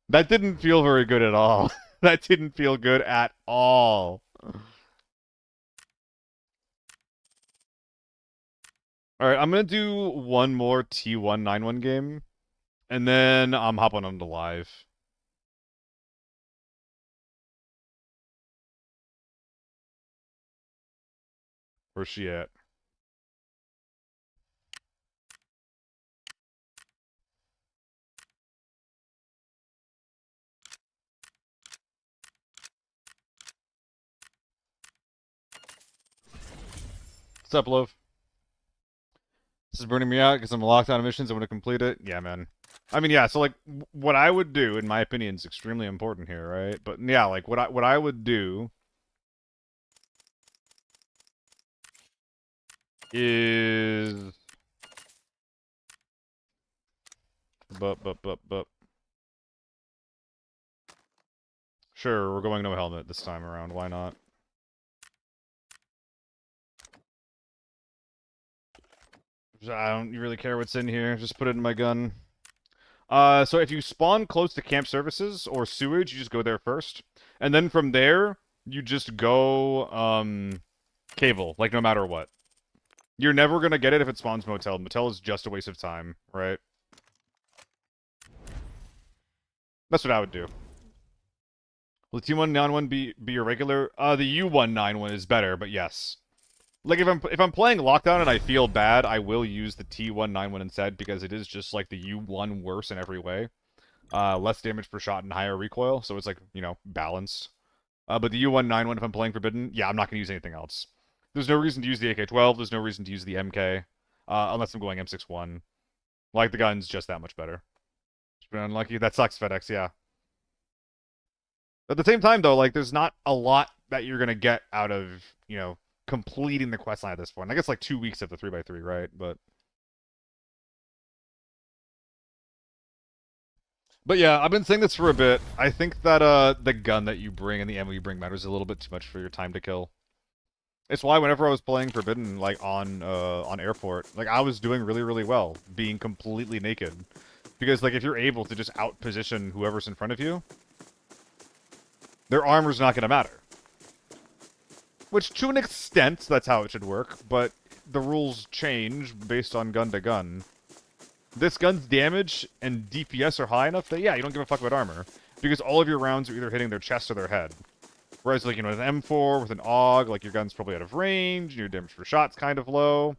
That didn't feel very good at all. That didn't feel good at all. Alright, I'm gonna do one more T191 game, and then I'm hopping on to live. Where's she at? What's up, love? This is burning me out because I'm locked out of missions. I want to complete it. Yeah, man. I mean, yeah. So, like, what I would do, in my opinion, is extremely important here, right? But yeah, like, what I would do is, but. Sure, we're going no helmet this time around. Why not? I don't really care what's in here. Just put it in my gun. So if you spawn close to camp services or sewage, you just go there first. And then from there, you just go, cable, like no matter what. You're never gonna get it if it spawns motel. Motel is just a waste of time, right? That's what I would do. Will the T191 be your regular? The U191 is better, but yes. Like if I'm playing Lockdown and I feel bad, I will use the T191 instead because it is just like the U1 worse in every way. Less damage per shot and higher recoil, so it's like, you know, balanced. But the U191, if I'm playing Forbidden, yeah, I'm not gonna use anything else. There's no reason to use the AK-12. There's no reason to use the MK, unless I'm going M61. Like the gun's just that much better. It's been unlucky. That sucks, FedEx. Yeah. At the same time, though, like there's not a lot that you're gonna get out of, you know, completing the questline at this point. I guess like 2 weeks of the 3x3, right? But yeah, I've been saying this for a bit. I think that the gun that you bring and the ammo you bring matters a little bit too much for your time to kill. It's why whenever I was playing Forbidden, like on Airport, like I was doing really, really well, being completely naked. Because like if you're able to just outposition whoever's in front of you, their armor's not gonna matter. Which, to an extent, that's how it should work, but the rules change based on gun to gun. This gun's damage and DPS are high enough that, yeah, you don't give a fuck about armor. Because all of your rounds are either hitting their chest or their head. Whereas, like, you know, with an M4, with an AUG, like, your gun's probably out of range, and your damage per shot's kind of low.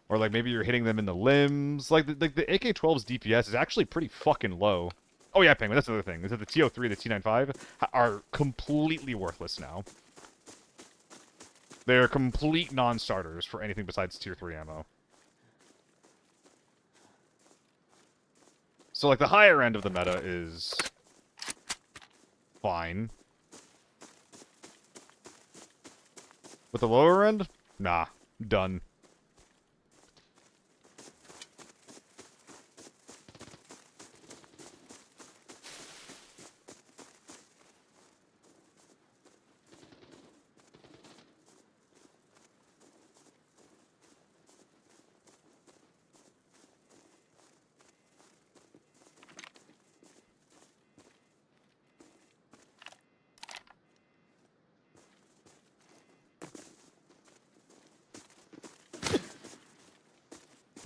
Or, like, maybe you're hitting them in the limbs. Like, the AK-12's DPS is actually pretty fucking low. Oh, yeah, Penguin, that's another thing. Is that the TO3 and the T95 are completely worthless now. They're complete non-starters for anything besides tier 3 ammo. So, like, the higher end of the meta is fine. But the lower end? Nah. Done.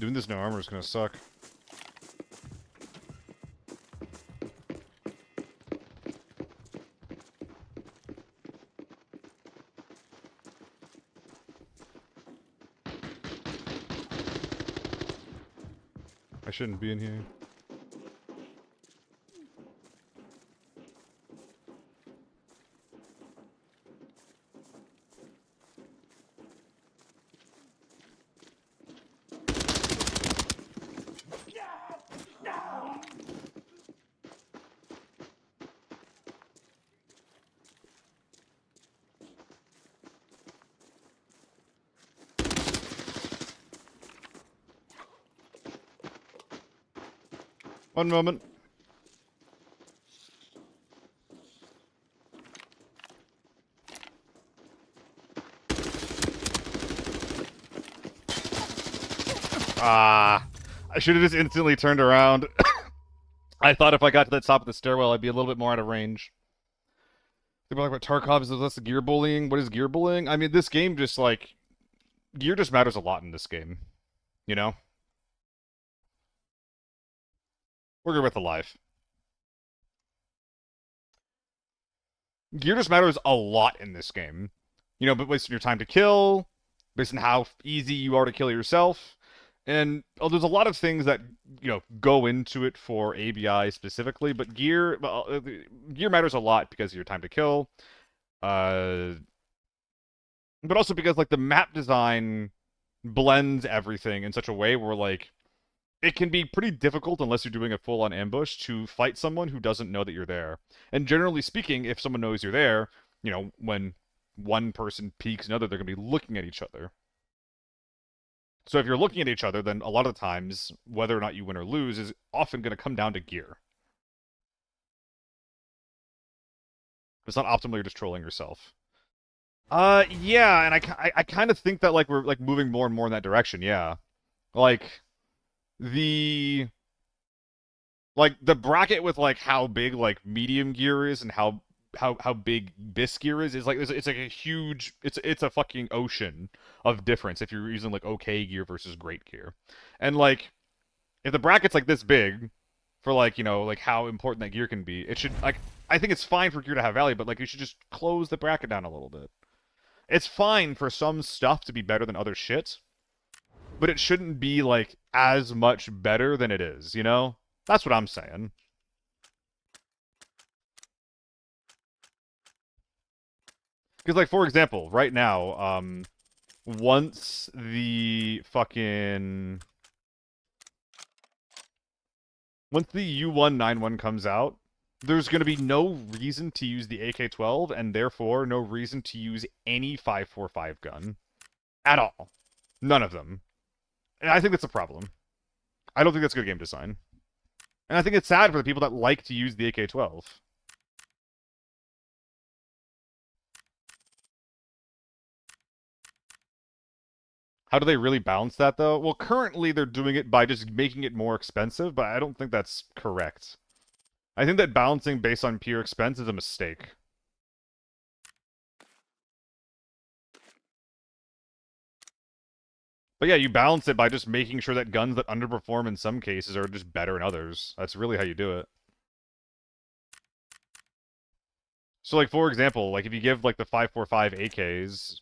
Doing this no armor is gonna suck. I shouldn't be in here. One moment. Ah, I should have just instantly turned around. I thought if I got to the top of the stairwell, I'd be a little bit more out of range. People talk about Tarkov, is this gear bullying? What is gear bullying? I mean, this game just, like... Gear just matters a lot in this game. You know? We're good with the life. Gear just matters a lot in this game. You know, but based on your time to kill, based on how easy you are to kill yourself, and there's a lot of things that, you know, go into it for ABI specifically, but gear matters a lot because of your time to kill, but also because, like, the map design blends everything in such a way where, like, it can be pretty difficult unless you're doing a full-on ambush to fight someone who doesn't know that you're there. And generally speaking, if someone knows you're there, you know, when one person peeks another, they're going to be looking at each other. So if you're looking at each other, then a lot of the times, whether or not you win or lose is often going to come down to gear. It's not optimally, you're just trolling yourself. Yeah, and I kind of think that, like, we're, like, moving more and more in that direction, yeah. Like, the bracket with, like, how big, like, medium gear is and how big bis gear is like, it's like a huge, it's a fucking ocean of difference if you're using, like, okay gear versus great gear. And, like, if the bracket's, like, this big for, like, you know, like, how important that gear can be, it should, like, I think it's fine for gear to have value, but, like, you should just close the bracket down a little bit. It's fine for some stuff to be better than other shit, but it shouldn't be, like, as much better than it is, you know? That's what I'm saying. Because, like, for example, right now, once the fucking... Once the U191 comes out, there's going to be no reason to use the AK-12, and therefore no reason to use any 5.45 gun. At all. None of them. And I think that's a problem. I don't think that's good game design. And I think it's sad for the people that like to use the AK-12. How do they really balance that, though? Well, currently they're doing it by just making it more expensive, but I don't think that's correct. I think that balancing based on pure expense is a mistake. But yeah, you balance it by just making sure that guns that underperform in some cases are just better in others. That's really how you do it. So, like, for example, like, if you give, like, the 5.45 AKs...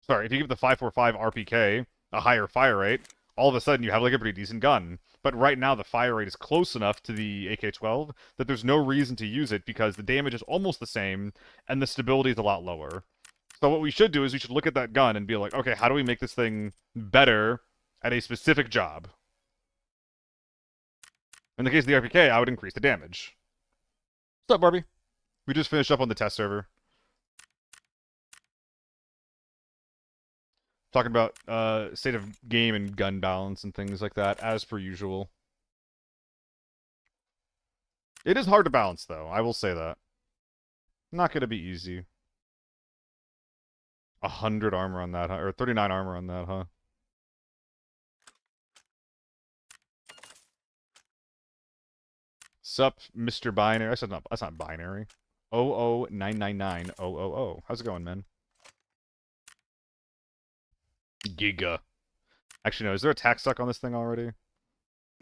Sorry, if you give the 5.45 RPK a higher fire rate, all of a sudden you have, like, a pretty decent gun. But right now the fire rate is close enough to the AK-12 that there's no reason to use it because the damage is almost the same and the stability is a lot lower. So what we should do is we should look at that gun and be like, okay, how do we make this thing better at a specific job? In the case of the RPK, I would increase the damage. What's up, Barbie? We just finished up on the test server. Talking about state of game and gun balance and things like that, as per usual. It is hard to balance, though. I will say that. Not going to be easy. 100 armor on that, huh? Or 39 armor on that, huh? Sup, Mr. Binary. That's not binary. 00999 000. How's it going, man? Giga. Actually, no. Is there a tax stock on this thing already?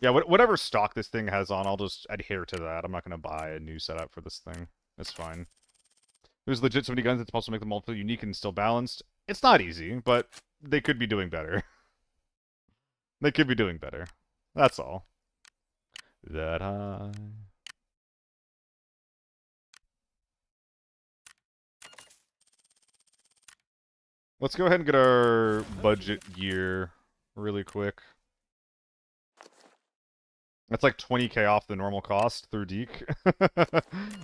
Yeah, whatever stock this thing has on, I'll just adhere to that. I'm not going to buy a new setup for this thing. It's fine. There's legit so many guns, it's possible to make them multiple unique and still balanced. It's not easy, but they could be doing better. They could be doing better. That's all. That high. Let's go ahead and get our budget gear really quick. That's like 20k off the normal cost through Deke.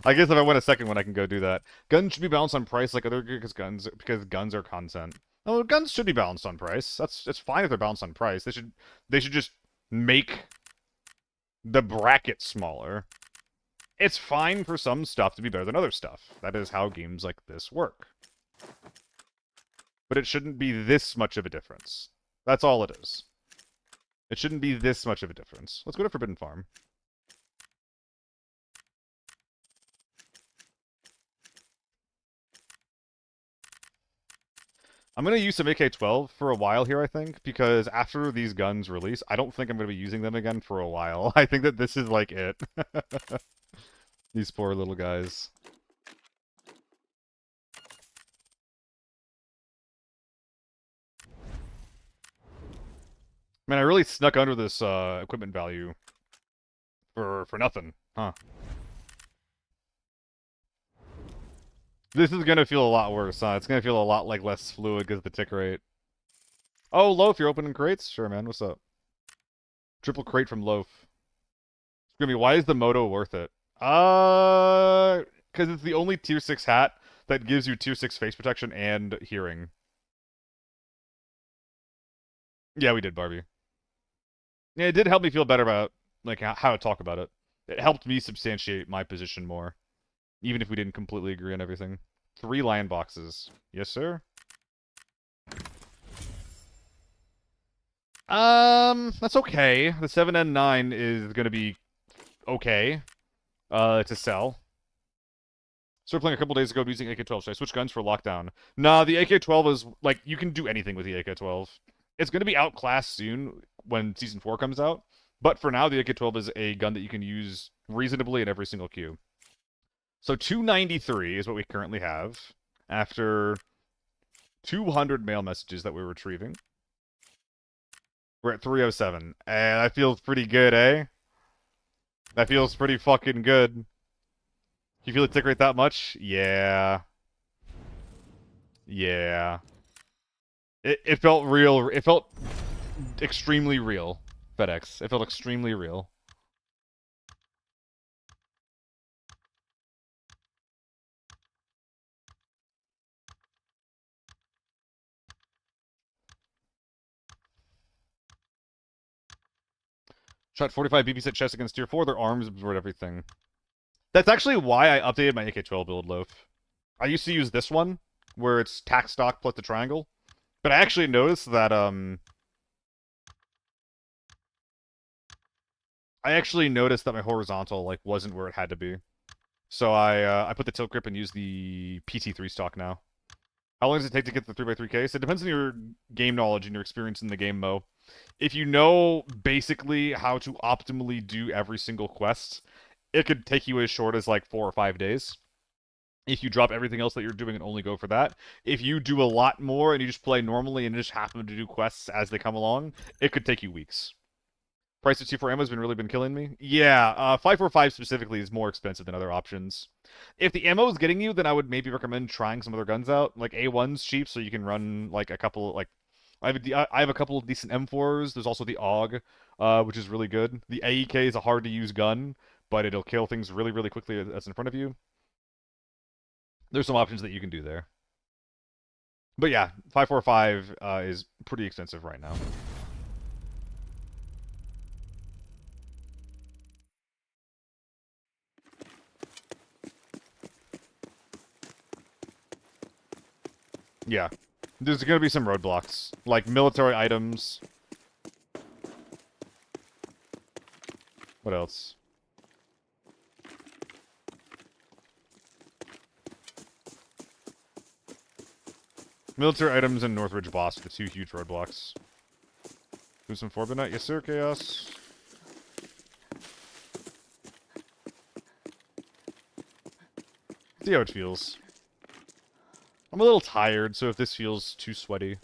I guess if I win a second one, I can go do that. Guns should be balanced on price like other gear because guns are content. Oh, guns should be balanced on price. It's fine if they're balanced on price. They should just make the bracket smaller. It's fine for some stuff to be better than other stuff. That is how games like this work. But it shouldn't be this much of a difference. That's all it is. It shouldn't be this much of a difference. Let's go to Forbidden Farm. I'm going to use some AK-12 for a while here, I think, because after these guns release, I don't think I'm going to be using them again for a while. I think that this is, like, it. These poor little guys. Man, I really snuck under this equipment value for nothing, huh? This is gonna feel a lot worse, huh? It's gonna feel a lot like less fluid because of the tick rate. Oh, Loaf, you're opening crates? Sure, man. What's up? Triple crate from Loaf. Screw me, why is the Moto worth it? Because it's the only tier 6 hat that gives you tier 6 face protection and hearing. Yeah, we did, Barbie. Yeah, it did help me feel better about like how to talk about it. It helped me substantiate my position more, even if we didn't completely agree on everything. 3 lion boxes. Yes, sir? That's okay. The 7N9 is gonna be okay, to sell. Started playing a couple days ago using AK-12. Should I switch guns for lockdown? Nah, the AK-12 is, like, you can do anything with the AK-12. It's gonna be outclassed soon when Season 4 comes out, but for now, the AK-12 is a gun that you can use reasonably in every single queue. So 293 is what we currently have, after 200 mail messages that we're retrieving. We're at 307. And that feels pretty good, eh? That feels pretty fucking good. You feel the tick rate that much? Yeah. Yeah. It felt real. It felt extremely real, FedEx. It felt extremely real. Shot 45 BB set chest against tier 4. Their arms absorb everything. That's actually why I updated my AK-12 build, Loaf. I used to use this one, where it's tack stock plus the triangle. But I actually noticed that, my horizontal, like, wasn't where it had to be. So I put the tilt grip and used the PT3 stock now. How long does it take to get the 3x3 case? It depends on your game knowledge and your experience in the game, Mo. If you know basically how to optimally do every single quest, it could take you as short as like 4 or 5 days. If you drop everything else that you're doing and only go for that. If you do a lot more and you just play normally and just happen to do quests as they come along, it could take you weeks. Price of T4 ammo has really been killing me. Yeah, 545 specifically is more expensive than other options. If the ammo is getting you, then I would maybe recommend trying some other guns out. Like A1's cheap, so you can run like a couple like I have a couple of decent M4s. There's also the AUG, which is really good. The AEK is a hard to use gun, but it'll kill things really, really quickly that's in front of you. There's some options that you can do there. But yeah, 545 is pretty expensive right now. Yeah. There's going to be some roadblocks, like military items. What else? Military items and Northridge Boss are the 2 huge roadblocks. Do some Forbinite? Yes, sir, Chaos. See how it feels. I'm a little tired, so if this feels too sweaty,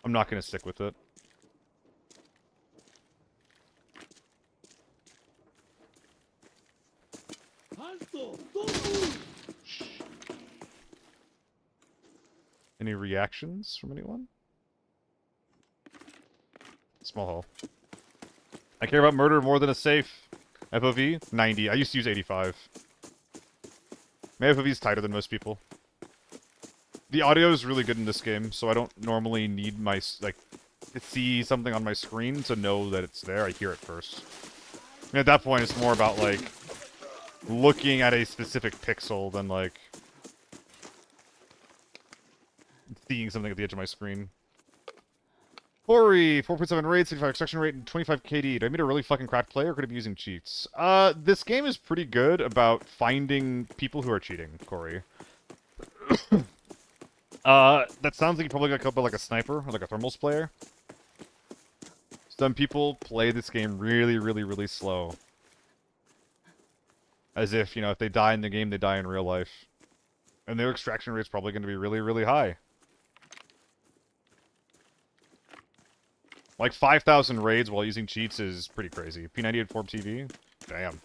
I'm not going to stick with it. Any reactions from anyone? Small hole. I care about murder more than a safe. FOV? 90. I used to use 85. My FOV is tighter than most people. The audio is really good in this game, so I don't normally need my, like, to see something on my screen to know that it's there. I hear it first. And at that point, it's more about, like, looking at a specific pixel than, like, seeing something at the edge of my screen. Ori, 4.7 rate, 65 extraction rate, and 25 KD. Did I meet a really fucking cracked player, or could I be using cheats? This game is pretty good about finding people who are cheating, Corey. That sounds like you probably got killed by, like, a sniper, or, like, a thermals player. Some people play this game really, really, really slow. As if, you know, if they die in the game, they die in real life. And their extraction rate's probably going to be really, really high. Like, 5,000 raids while using cheats is pretty crazy. P98 Forb TV? Damn.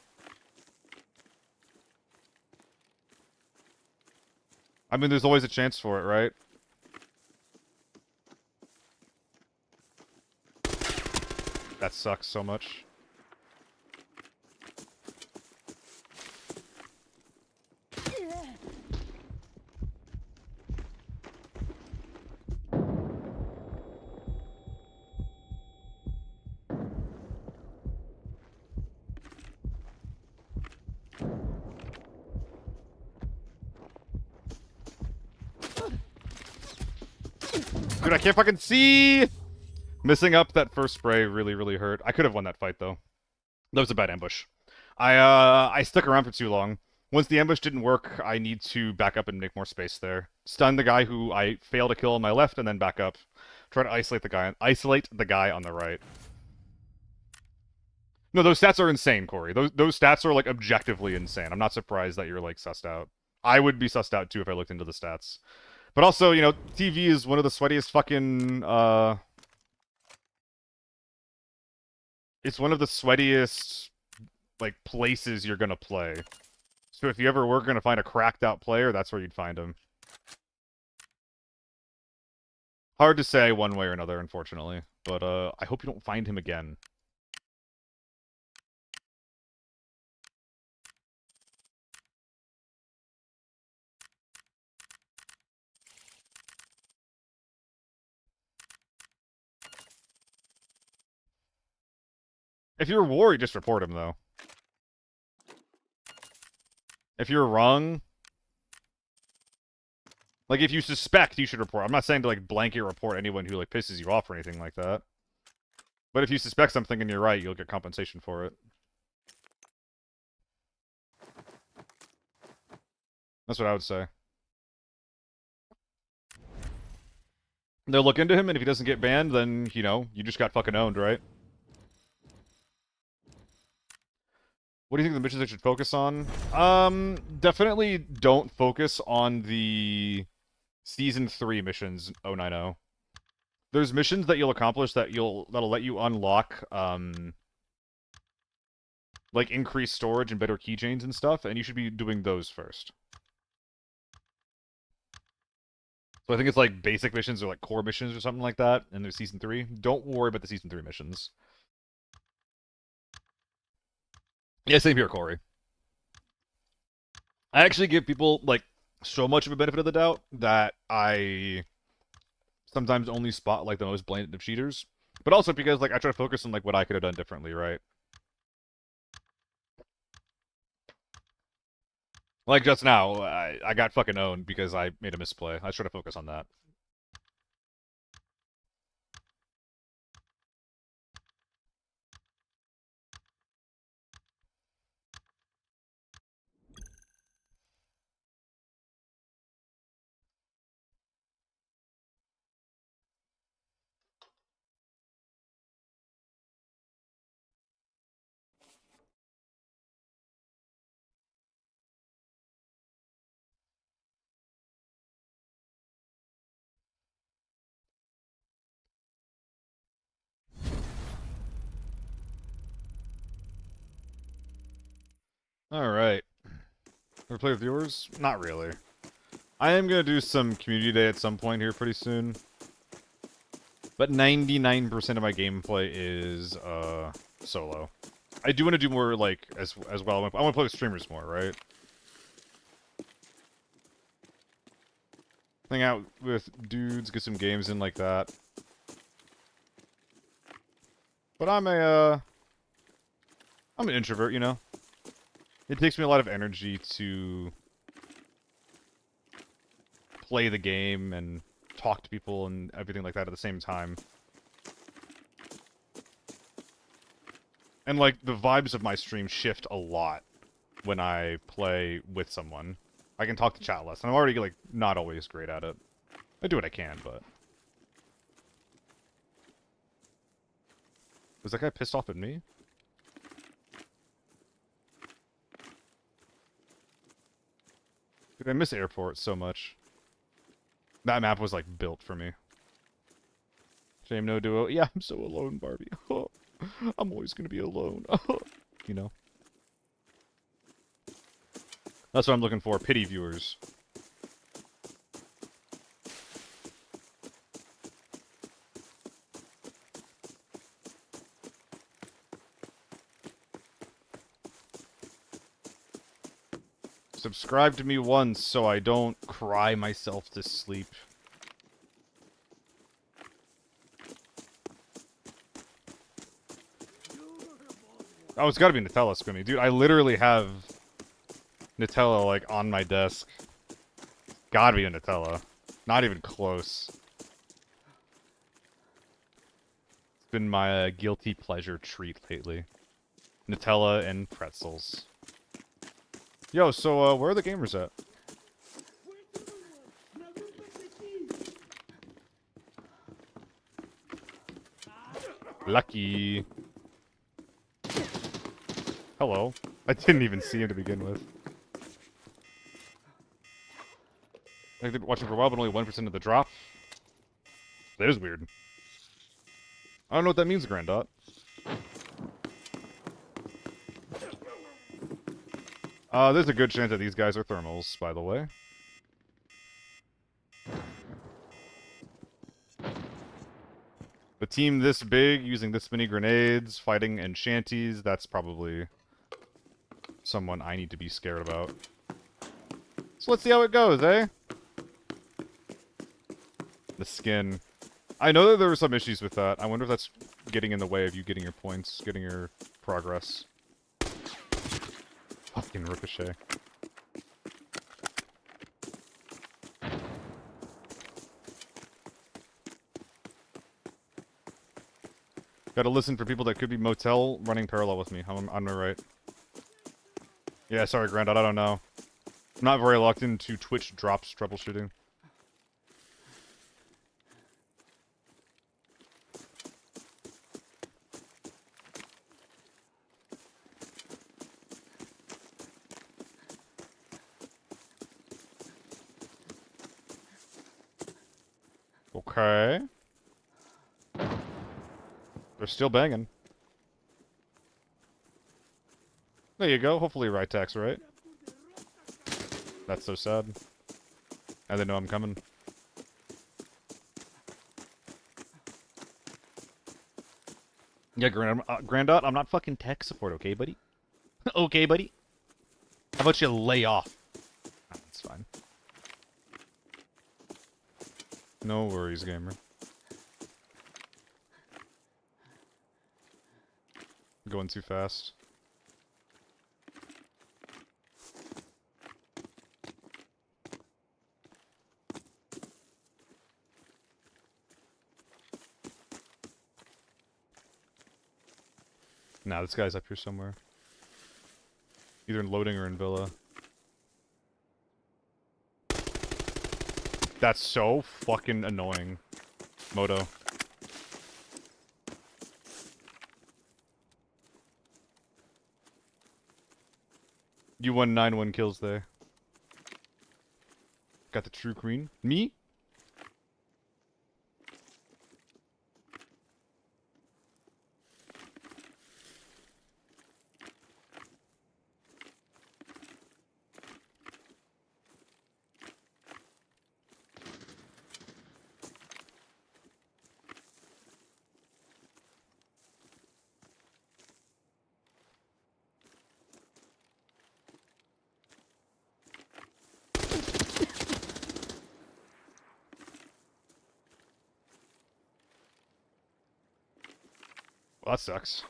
I mean, there's always a chance for it, right? That sucks so much. Dude, I can't fucking see! Missing up that first spray really, really hurt. I could have won that fight, though. That was a bad ambush. I stuck around for too long. Once the ambush didn't work, I need to back up and make more space there. Stun the guy who I failed to kill on my left, and then back up. Try to isolate the guy on the right. No, those stats are insane, Corey. Those stats are, like, objectively insane. I'm not surprised that you're, like, sussed out. I would be sussed out, too, if I looked into the stats. But also, you know, TV is one of the sweatiest fucking, it's one of the sweatiest, like, places you're gonna play. So if you ever were gonna find a cracked out player, that's where you'd find him. Hard to say one way or another, unfortunately. But, I hope you don't find him again. If you're a war, you just report him, though. If you're wrong... Like, if you suspect, you should report. I'm not saying to, like, blanket report anyone who, like, pisses you off or anything like that. But if you suspect something and you're right, you'll get compensation for it. That's what I would say. They'll look into him, and if he doesn't get banned, then, you know, you just got fucking owned, right? What do you think the missions I should focus on? Definitely don't focus on the Season 3 missions, 090. There's missions that you'll accomplish that'll let you unlock, like, increased storage and better keychains and stuff, and you should be doing those first. So I think it's like basic missions or like core missions or something like that, and there's Season 3. Don't worry about the Season 3 missions. Yeah, same here, Corey. I actually give people, like, so much of a benefit of the doubt that I sometimes only spot, like, the most blatant of cheaters. But also because, like, I try to focus on, like, what I could have done differently, right? Like, just now, I got fucking owned because I made a misplay. I try to focus on that. Alright. Wanna play with viewers? Not really. I am gonna do some community day at some point here pretty soon. But 99% of my gameplay is, solo. I do want to do more, like, as well. I want to play with streamers more, right? Hang out with dudes, get some games in like that. But I'm an introvert, you know? It takes me a lot of energy to play the game and talk to people and everything like that at the same time. And, like, the vibes of my stream shift a lot when I play with someone. I can talk to chat less, and I'm already, like, not always great at it. I do what I can, but... Was that guy pissed off at me? Dude, I miss airports so much. That map was, like, built for me. Shame no duo. Yeah, I'm so alone, Barbie. I'm always gonna be alone. You know? That's what I'm looking for. Pity viewers. Subscribe to me once so I don't cry myself to sleep. Oh, it's gotta be Nutella, Squimmy. Dude, I literally have Nutella, like, on my desk. Gotta be a Nutella. Not even close. It's been my guilty pleasure treat lately. Nutella and pretzels. Yo, so, where are the gamers at? Lucky. Hello. I didn't even see him to begin with. I've been watching for a while, but only 1% of the drop. That is weird. I don't know what that means, Grandot. There's a good chance that these guys are thermals, by the way. The team this big, using this many grenades, fighting in shanties, that's probably someone I need to be scared about. So let's see how it goes, eh? The skin. I know that there were some issues with that. I wonder if that's getting in the way of you getting your points, getting your progress. Fucking Ricochet. Gotta listen for people that could be motel running parallel with me. I'm on my right. Yeah, sorry, Grandad, I don't know. I'm not very locked into Twitch drops troubleshooting. Okay. They're still banging. There you go. Hopefully right tax, right? That's so sad. And they know I'm coming. Yeah, Grandot, I'm not fucking tech support, okay, buddy? Okay, buddy? How about you lay off? Oh, that's fine. No worries, gamer. Going too fast. Nah, this guy's up here somewhere. Either in loading or in villa. That's so fucking annoying. Moto. You won 9-1 kills there. Got the true queen. Me? Well, that sucks.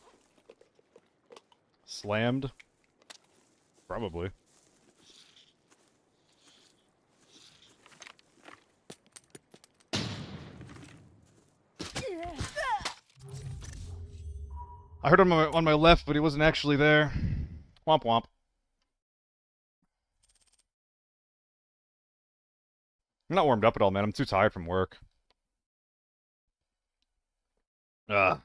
Slammed? Probably. I heard him on my left, but he wasn't actually there. Womp womp. I'm not warmed up at all, man. I'm too tired from work. Ugh.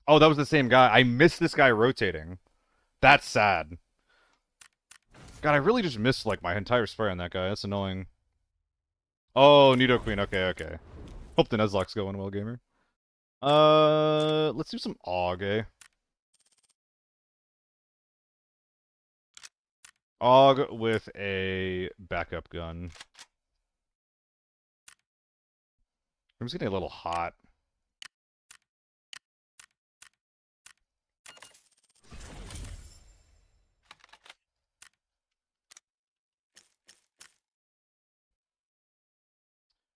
Oh, that was the same guy. I missed this guy rotating. That's sad. God, I really just missed, like, my entire spray on that guy. That's annoying. Oh, Nido Queen. Okay, okay. Hope the Nuzlocke's going well, gamer. Let's do some AUG, eh? AUG with a backup gun. I'm just getting a little hot.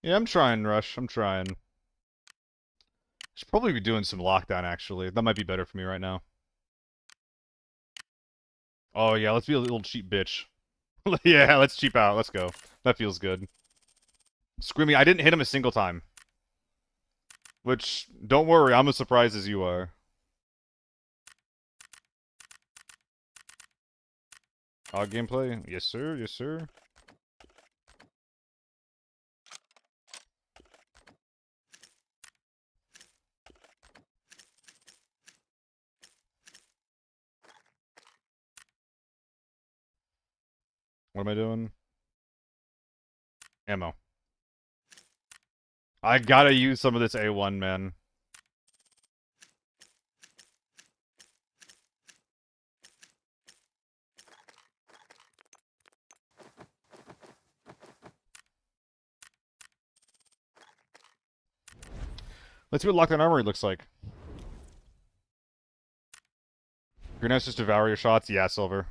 Yeah, I'm trying, Rush. I'm trying. Should probably be doing some lockdown, actually. That might be better for me right now. Oh, yeah, let's be a little cheap bitch. Yeah, let's cheap out. Let's go. That feels good. Screaming, I didn't hit him a single time. Which, don't worry, I'm as surprised as you are. Gameplay? Yes, sir. Yes, sir. What am I doing? Ammo. I gotta use some of this A1, man. Let's see what Lockdown Armory looks like. You're nice just devour your shots? Yeah, Silver.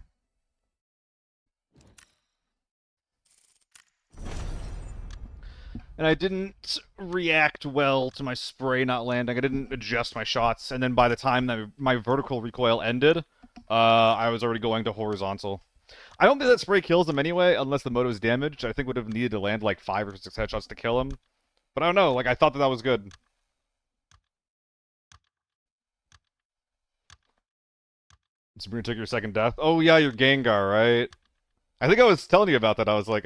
And I didn't react well to my spray not landing. I didn't adjust my shots, and then by the time that my vertical recoil ended, I was already going to horizontal. I don't think that spray kills him anyway, unless the moto is damaged. I think would have needed to land like 5 or 6 headshots to kill him. But I don't know, like, I thought that was good. It's going to take your second death. Oh yeah, you're Gengar, right? I think I was telling you about that. I was like,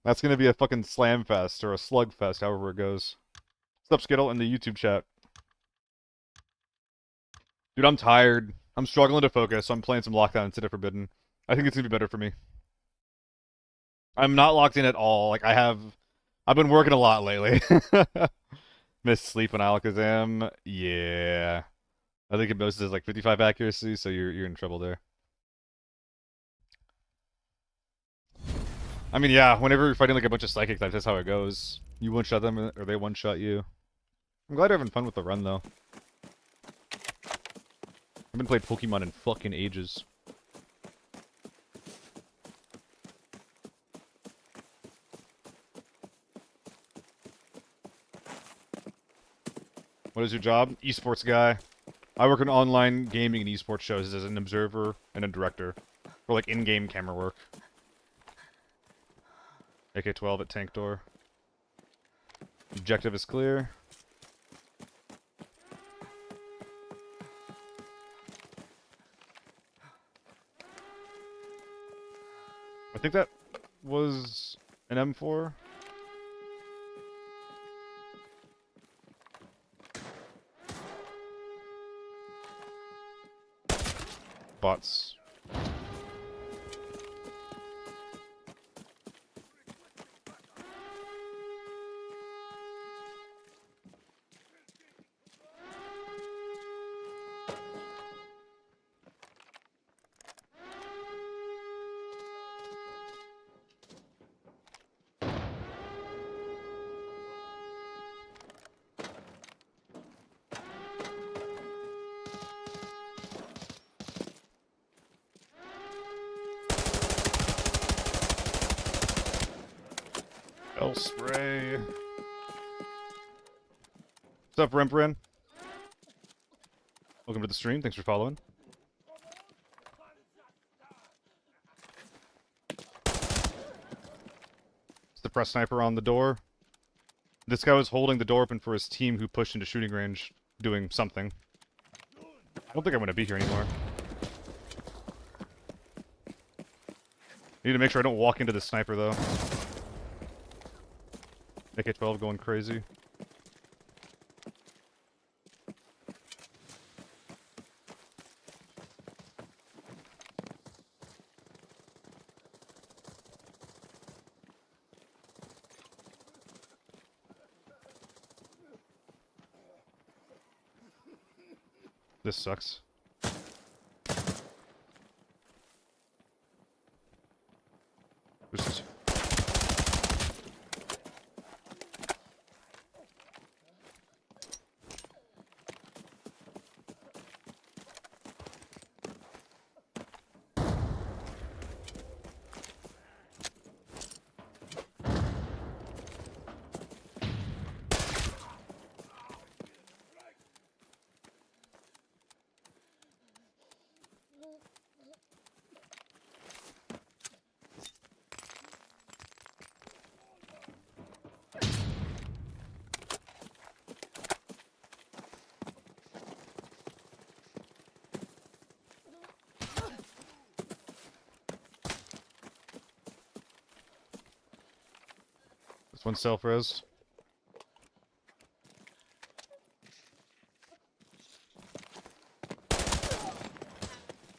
That's gonna be a fucking slam fest, or a slug fest, however it goes. What's up, Skittle, in the YouTube chat? Dude, I'm tired. I'm struggling to focus, so I'm playing some Lockdown instead of Forbidden. I think it's gonna be better for me. I'm not locked in at all. Like, I've been working a lot lately. Missed sleep on Alakazam. Yeah. I think it boasts like 55 accuracy, so you're in trouble there. I mean, yeah, whenever you're fighting like a bunch of psychic types, that's how it goes. You one-shot them, or they one-shot you. I'm glad you're having fun with the run, though. I haven't played Pokemon in fucking ages. What is your job? Esports guy. I work in online gaming and esports shows as an observer and a director. For like in-game camera work. AK-12 at tank door. Objective is clear. I think that was an M4. Bots. Spray. What's up, Remprin? Welcome to the stream. Thanks for following. It's the press sniper on the door. This guy was holding the door open for his team who pushed into shooting range, doing something. I don't think I'm going to be here anymore. I need to make sure I don't walk into the sniper, though. AK-12 going crazy. This sucks. Just... This one's self-res.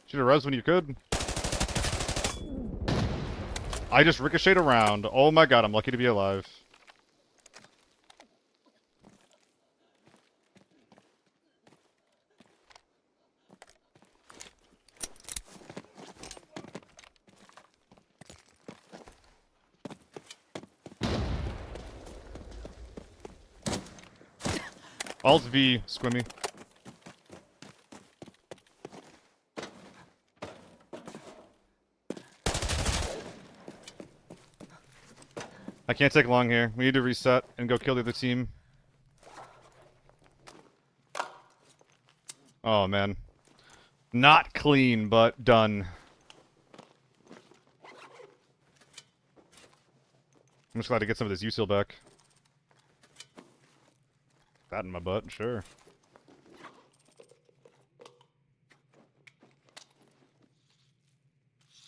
Should've res when you could. I just ricocheted around. Oh my god, I'm lucky to be alive. Alt V, Squimmy. I can't take long here. We need to reset and go kill the other team. Oh man. Not clean, but done. I'm just glad to get some of this U-Seal back. That in my butt, sure.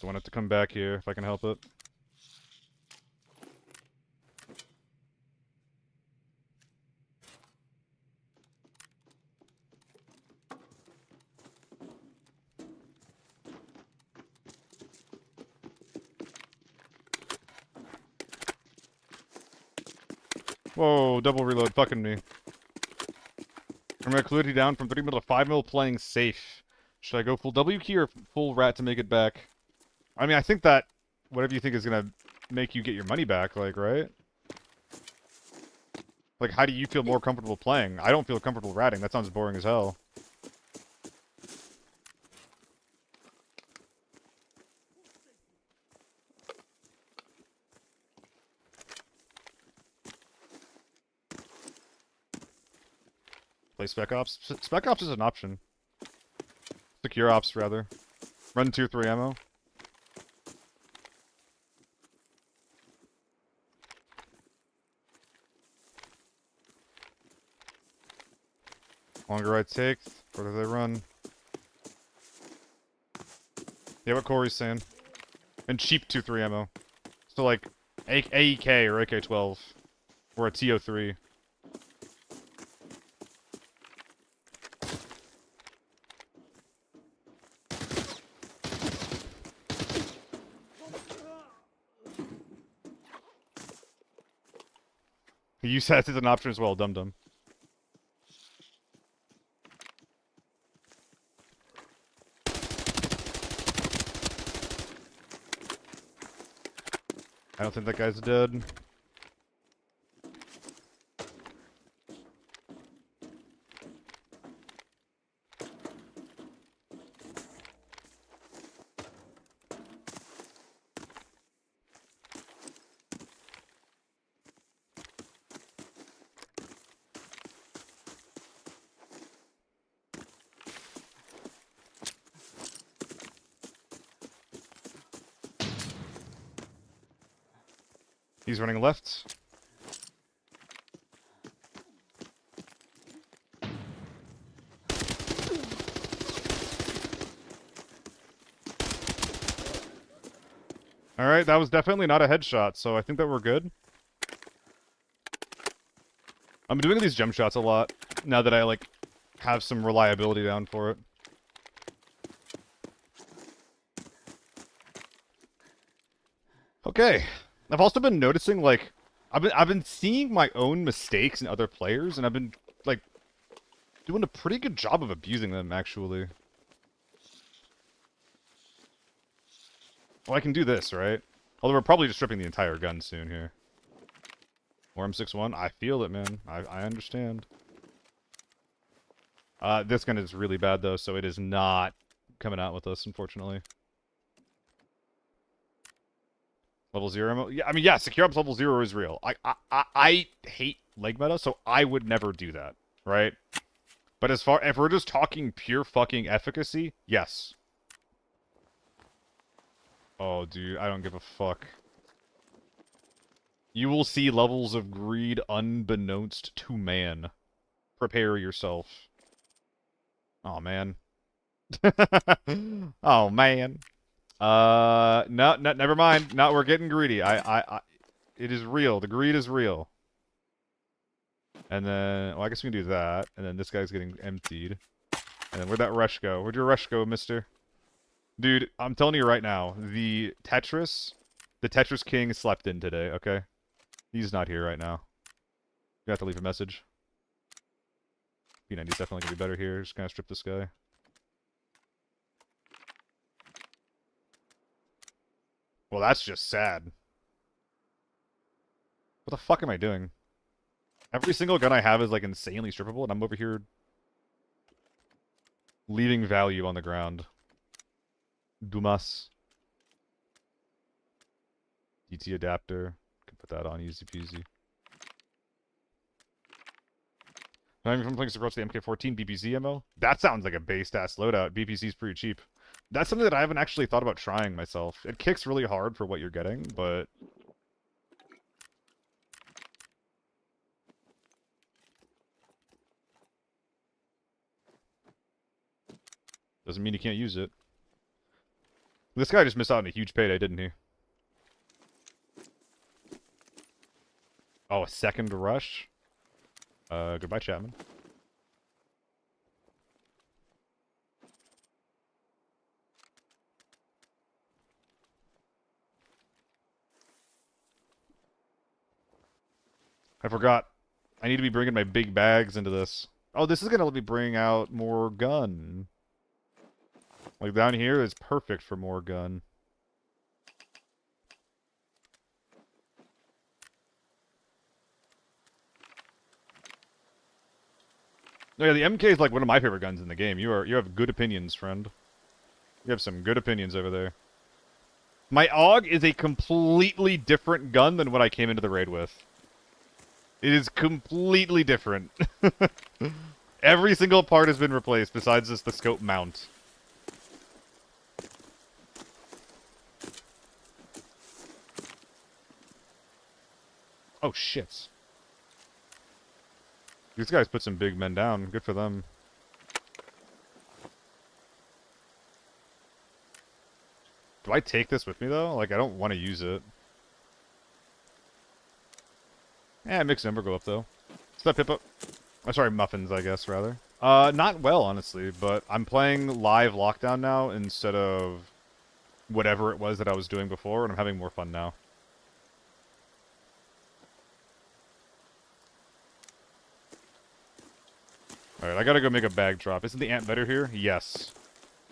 Don't want it to come back here if I can help it. Whoa, double reload fucking me. I'm gonna clue down from 3 mil to 5 mil playing safe. Should I go full W key or full rat to make it back? I mean, I think that whatever you think is gonna make you get your money back, like, right? Like, how do you feel more comfortable playing? I don't feel comfortable ratting. That sounds boring as hell. Play Spec Ops? Spec Ops is an option. Secure Ops, rather. Run 2-3 ammo. Longer I take, further they run. Yeah, what Corey's saying. And cheap 2-3 ammo. So like, AEK or AK-12. Or a TO3. You said it's an option as well, dum-dum. I don't think that guy's dead. He's running left. Alright, that was definitely not a headshot, so I think that we're good. I'm doing these jump shots a lot, now that I, like, have some reliability down for it. Okay. I've also been noticing, like, I've been seeing my own mistakes in other players, and I've been, like, doing a pretty good job of abusing them, actually. Well, I can do this, right? Although we're probably just stripping the entire gun soon here. Or M61, I feel it, man. I understand. This gun is really bad, though, so it is not coming out with us, unfortunately. Level 0 ammo? Yeah, I mean, yeah, secure ops level 0 is real. I hate leg meta, so I would never do that, right? But if we're just talking pure fucking efficacy, yes. Oh, dude, I don't give a fuck. You will see levels of greed unbeknownst to man. Prepare yourself. Oh, man. Oh, man. No, never mind. No, we're getting greedy. It is real. The greed is real. And then, well, I guess we can do that. And then this guy's getting emptied. And then where'd that rush go? Where'd your rush go, mister? Dude, I'm telling you right now, the Tetris King slept in today, okay? He's not here right now. You have to leave a message. P90's definitely gonna be better here. Just gonna strip this guy. Well, that's just sad. What the fuck am I doing? Every single gun I have is, like, insanely strippable, and I'm over here leaving value on the ground. Dumas. DT adapter. Can put that on easy peasy. I'm from playing across the MK14 BPZ ammo. That sounds like a based-ass loadout. BPZ's pretty cheap. That's something that I haven't actually thought about trying myself. It kicks really hard for what you're getting, but... doesn't mean you can't use it. This guy just missed out on a huge payday, didn't he? Oh, a second rush? Goodbye, Chapman. I forgot. I need to be bringing my big bags into this. Oh, this is gonna let me bring out more gun. Like, down here is perfect for more gun. Oh, yeah, the MK is like one of my favorite guns in the game. You have good opinions, friend. You have some good opinions over there. My AUG is a completely different gun than what I came into the raid with. It is completely different. Every single part has been replaced besides just the scope mount. Oh, shit. These guys put some big men down. Good for them. Do I take this with me, though? Like, I don't want to use it. Eh, mixed number go up, though. What's that, Pippa? Oh, sorry, muffins, I guess, rather. Not well, honestly, but I'm playing live lockdown now instead of whatever it was that I was doing before, and I'm having more fun now. Alright, I gotta go make a bag drop. Isn't the ant better here? Yes.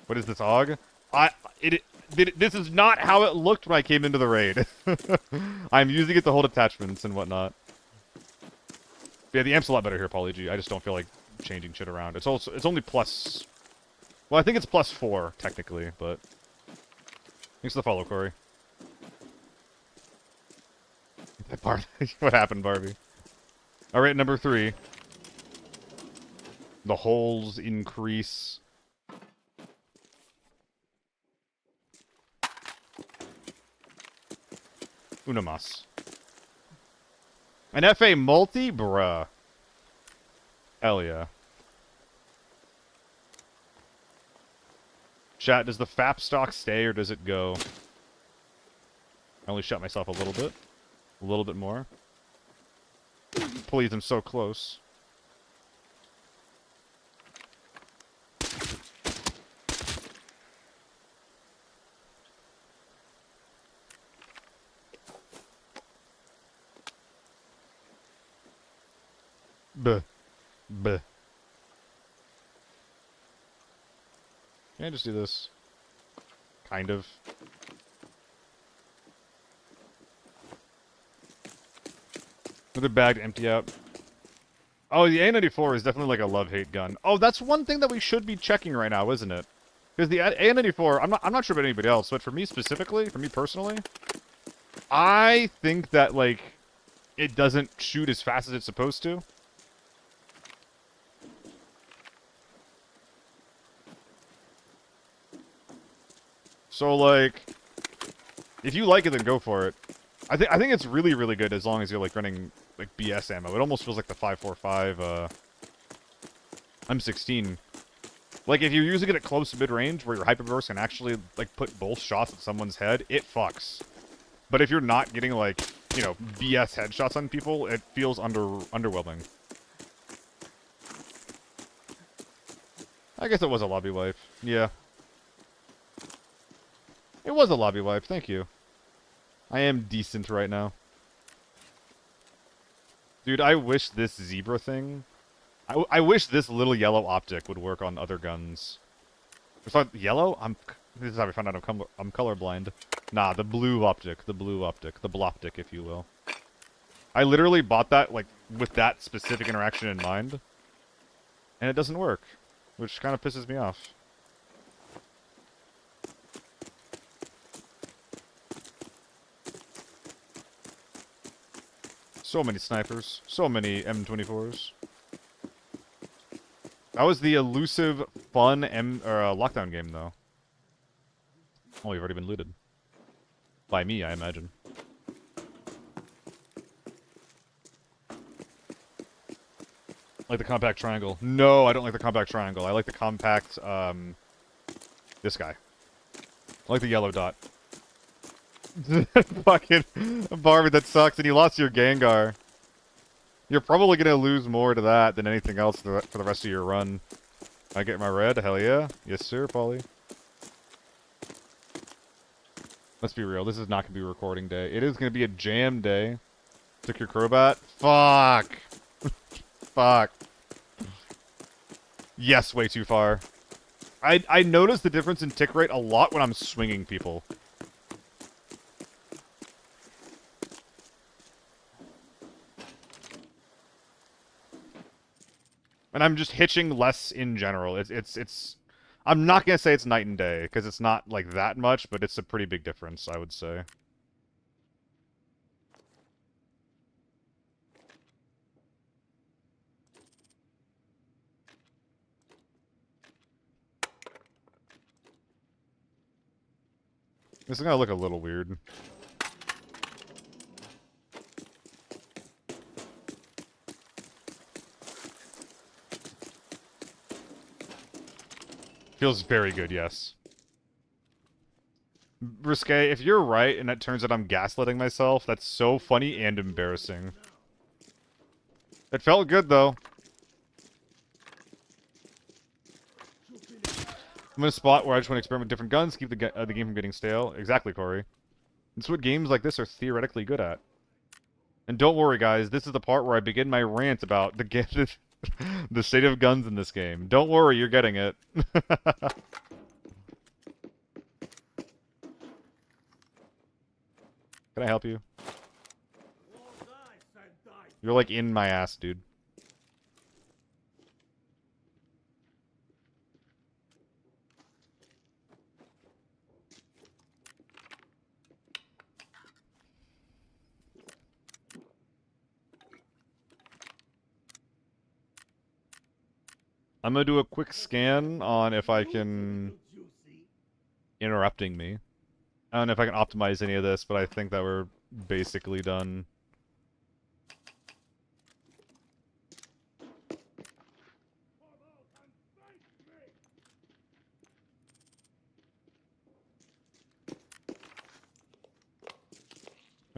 What is this, AUG? This is not how it looked when I came into the raid. I'm using it to hold attachments and whatnot. Yeah, the amp's a lot better here, Poly G. I just don't feel like changing shit around. It's only plus... well, I think it's +4, technically, but... thanks for the follow, Corey. What happened, Barbie? Alright, number 3. The holes increase. Una más. An FA multi? Bruh. Hell yeah. Chat, does the FAP stock stay or does it go? I only shot myself a little bit. A little bit more. Please, I'm so close. Buh. Buh. Can I just do this? Kind of. Another bag to empty out. Oh, the A94 is definitely like a love-hate gun. Oh, that's one thing that we should be checking right now, isn't it? Because the A94, I'm not sure about anybody else, but for me specifically, for me personally, I think that, like, it doesn't shoot as fast as it's supposed to. So, like, if you like it, then go for it. I think it's really, really good as long as you're, like, running, like, BS ammo. It almost feels like the 5.45, M16. Like, if you're using it at close mid-range, where your hyperburst can actually, like, put both shots at someone's head, it fucks. But if you're not getting, like, you know, BS headshots on people, it feels underwhelming. I guess it was a lobby wipe. Yeah. It was a lobby wipe, thank you. I am decent right now. Dude, I wish this zebra thing... I wish this little yellow optic would work on other guns. It's not yellow? This is how I found out I'm colorblind. Nah, the blue optic. The blue optic. The bloptic, if you will. I literally bought that, like, with that specific interaction in mind. And it doesn't work. Which kind of pisses me off. So many snipers. So many M24s. That was the elusive, fun lockdown game, though. Oh, you've already been looted. By me, I imagine. Like the compact triangle. No, I don't like the compact triangle. I like the compact, this guy. I like the yellow dot. Fucking Barbie, that sucks. And you lost your Gengar. You're probably gonna lose more to that than anything else for the rest of your run. I get my red? Hell yeah. Yes, sir, Polly. Let's be real. This is not gonna be recording day. It is gonna be a jam day. Took your Crobat? Fuck. Fuck. Yes, way too far. I notice the difference in tick rate a lot when I'm swinging people. And I'm just hitching less in general. It's I'm not gonna say it's night and day, because it's not like that much, but it's a pretty big difference, I would say. This is gonna look a little weird. Feels very good, yes. Risque, if you're right and it turns out I'm gaslighting myself, that's so funny and embarrassing. It felt good, though. I'm in a spot where I just want to experiment with different guns, keep the game from getting stale. Exactly, Corey. It's what games like this are theoretically good at. And don't worry, guys, this is the part where I begin my rant about the state of guns in this game. Don't worry, you're getting it. Can I help you? You're like in my ass, dude. I'm gonna do a quick scan on if I can... interrupting me. I don't know if I can optimize any of this, but I think that we're basically done.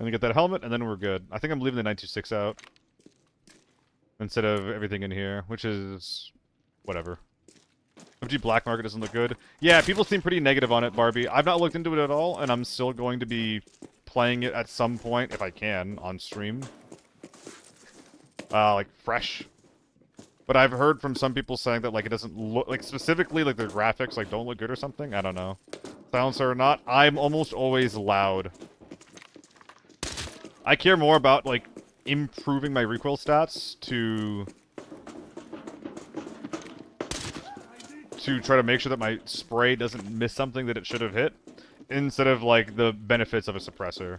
And then get that helmet, and then we're good. I think I'm leaving the 926 out. Instead of everything in here, which is... whatever. PUBG Black Market doesn't look good. Yeah, people seem pretty negative on it, Barbie. I've not looked into it at all, and I'm still going to be playing it at some point, if I can, on stream. Like, fresh. But I've heard from some people saying that, like, it doesn't look... like, specifically, like, the graphics, like, don't look good or something. I don't know. Silencer or not, I'm almost always loud. I care more about, like, improving my recoil stats to try to make sure that my spray doesn't miss something that it should have hit, instead of, like, the benefits of a suppressor.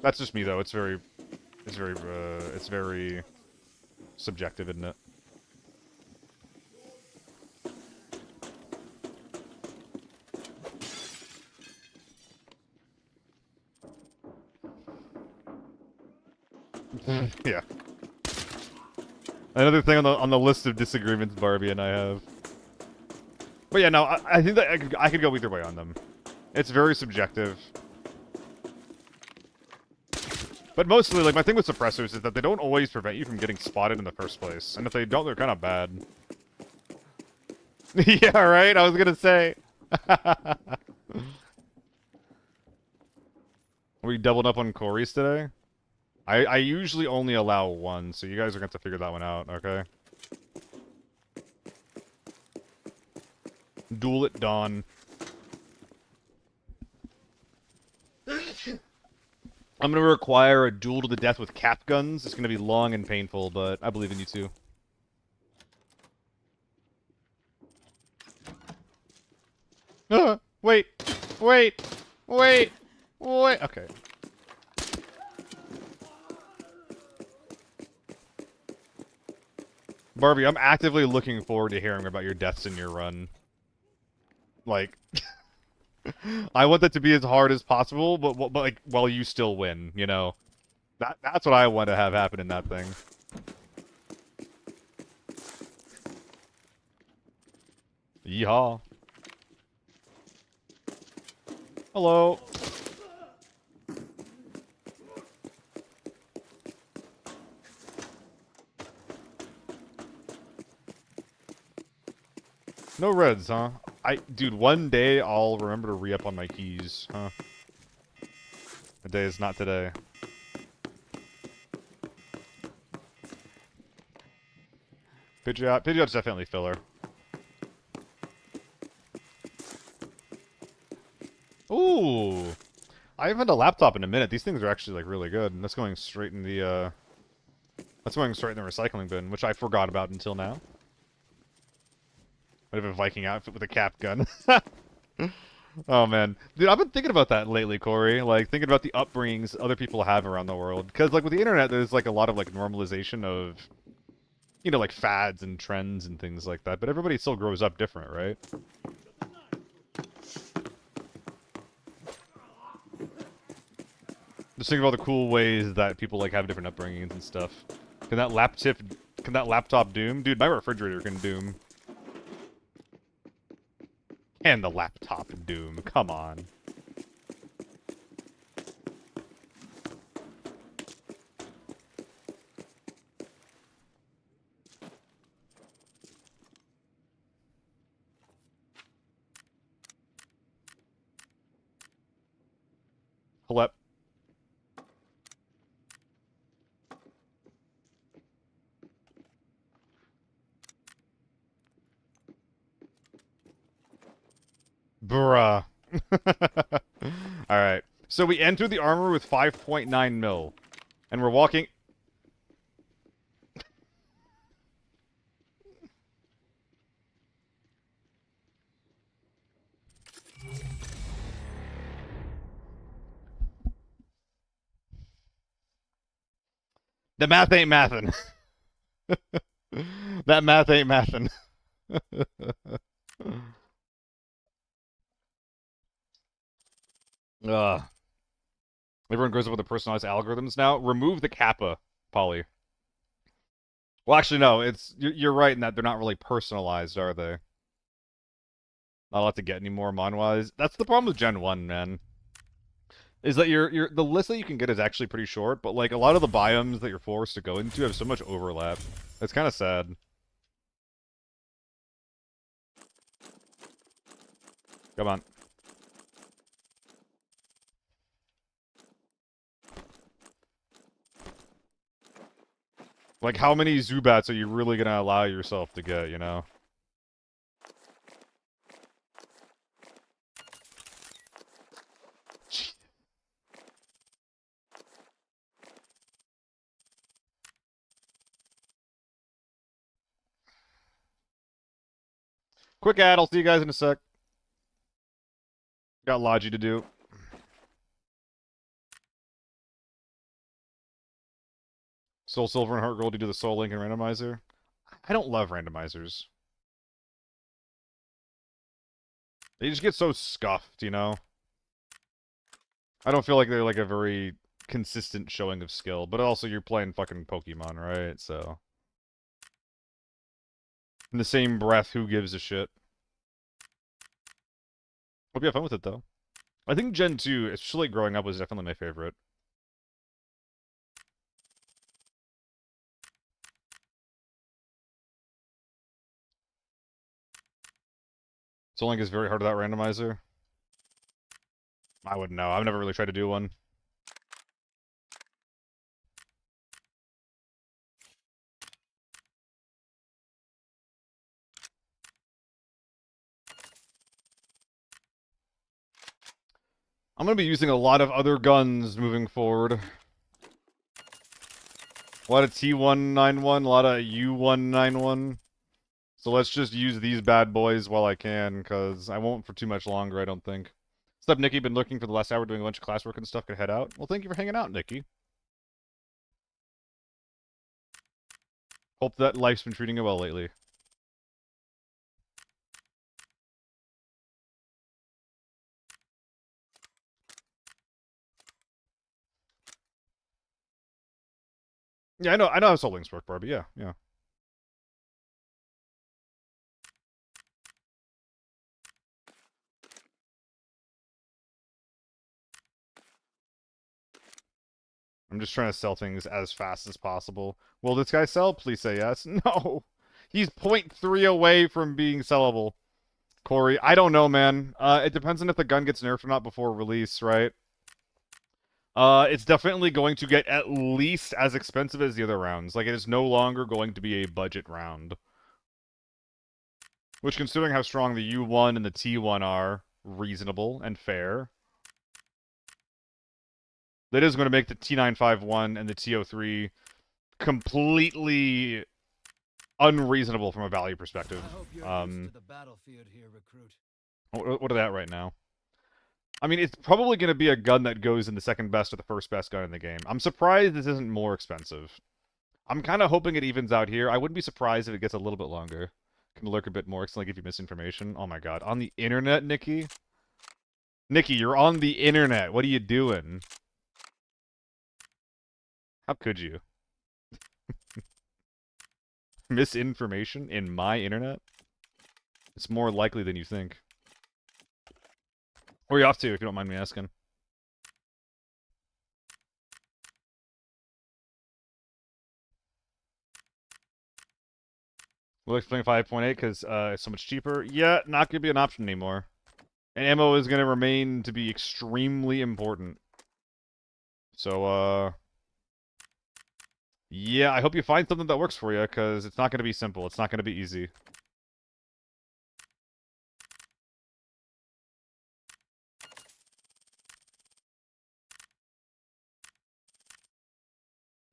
That's just me, though. It's very subjective, isn't it? Yeah. Another thing on the list of disagreements Barbie and I have. But yeah, no, I think that I could go either way on them. It's very subjective. But mostly, like, my thing with suppressors is that they don't always prevent you from getting spotted in the first place. And if they don't, they're kind of bad. Yeah, right? I was gonna say. Are we doubled up on Corey's today? I usually only allow one, so you guys are going to have to figure that one out, okay? Duel at dawn. I'm going to require a duel to the death with cap guns. It's going to be long and painful, but I believe in you too. Wait. Okay. Barbie, I'm actively looking forward to hearing about your deaths in your run. Like, I want that to be as hard as possible, but like, while you still win, you know? That's what I want to have happen in that thing. Yeehaw. Hello. No reds, huh? Dude, one day I'll remember to re-up on my keys, huh? The day is not today. Pidgeot's definitely filler. Ooh! I haven't had a laptop in a minute. These things are actually, like, really good. And that's going straight in the, that's going straight in the recycling bin, which I forgot about until now. I have a Viking outfit with a cap gun. Oh, man. Dude, I've been thinking about that lately, Corey. Like, thinking about the upbringings other people have around the world. Because, like, with the internet, there's, like, a lot of, like, normalization of, you know, like, fads and trends and things like that. But everybody still grows up different, right? Just think of all the cool ways that people, like, have different upbringings and stuff. Can that laptop doom? Dude, my refrigerator can doom. And the laptop doom. Come on. Hello. Bruh. Alright. So we enter the armor with 5.9 mil. And we're walking... The math ain't mathin'. That math ain't mathin'. Ugh. Everyone grows up with the personalized algorithms now. Remove the kappa, Polly. Well, actually, no. You're right in that they're not really personalized, are they? Not a lot to get anymore, mon-wise. That's the problem with Gen 1, man. is that the list that you can get is actually pretty short, but like a lot of the biomes that you're forced to go into have so much overlap. It's kind of sad. Come on. Like, how many Zubats are you really gonna allow yourself to get, you know? Quick ad, I'll see you guys in a sec. Got Logi to do. Soul Silver and Heart Gold, you do the Soul Link and Randomizer. I don't love randomizers. They just get so scuffed, you know? I don't feel like they're like a very consistent showing of skill, but also you're playing fucking Pokemon, right? So... in the same breath, who gives a shit? Hope you have fun with it, though. I think Gen 2, especially growing up, was definitely my favorite. Soul Link is very hard without randomizer. I wouldn't know. I've never really tried to do one. I'm going to be using a lot of other guns moving forward. A lot of T191, a lot of U191. So let's just use these bad boys while I can, because I won't for too much longer, I don't think. What's up, Nikki? Been looking for the last hour, doing a bunch of classwork and stuff. Could head out. Well, thank you for hanging out, Nikki. Hope that life's been treating you well lately. Yeah, I know how Soul Links work, Barbie. Yeah, yeah. I'm just trying to sell things as fast as possible. Will this guy sell? Please say yes. No! He's 0.3 away from being sellable. Corey, I don't know, man. It depends on if the gun gets nerfed or not before release, right? It's definitely going to get at least as expensive as the other rounds. Like, it is no longer going to be a budget round. Which, considering how strong the U1 and the T1 are, reasonable and fair. That is going to make the T951 and the TO3 completely unreasonable from a value perspective. I hope you're used to the battlefield here, recruit. What are they at right now? I mean, it's probably going to be a gun that goes in the second best or the first best gun in the game. I'm surprised this isn't more expensive. I'm kind of hoping it evens out here. I wouldn't be surprised if it gets a little bit longer. Can lurk a bit more, accidentally give you misinformation. Oh my god. On the internet, Nikki? Nikki, you're on the internet. What are you doing? How could you? Misinformation in my internet? It's more likely than you think. Where are you off to, if you don't mind me asking? We'll explain 5.8 because it's so much cheaper. Yeah, not going to be an option anymore. And ammo is going to remain to be extremely important. So, yeah, I hope you find something that works for you, because it's not going to be simple. It's not going to be easy.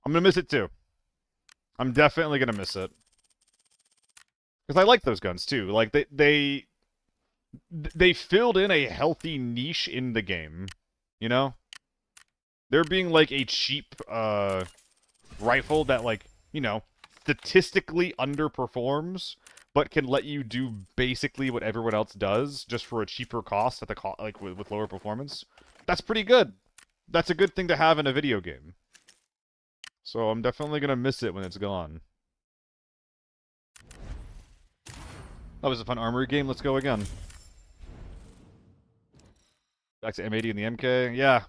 I'm going to miss it, too. I'm definitely going to miss it. Because I like those guns, too. Like, they filled in a healthy niche in the game. You know? They're being, like, a cheap, rifle that, like, you know, statistically underperforms, but can let you do basically what everyone else does, just for a cheaper cost at the like with lower performance. That's pretty good. That's a good thing to have in a video game. So I'm definitely gonna miss it when it's gone. That was a fun armory game. Let's go again. Back to M80 and the MK. Yeah.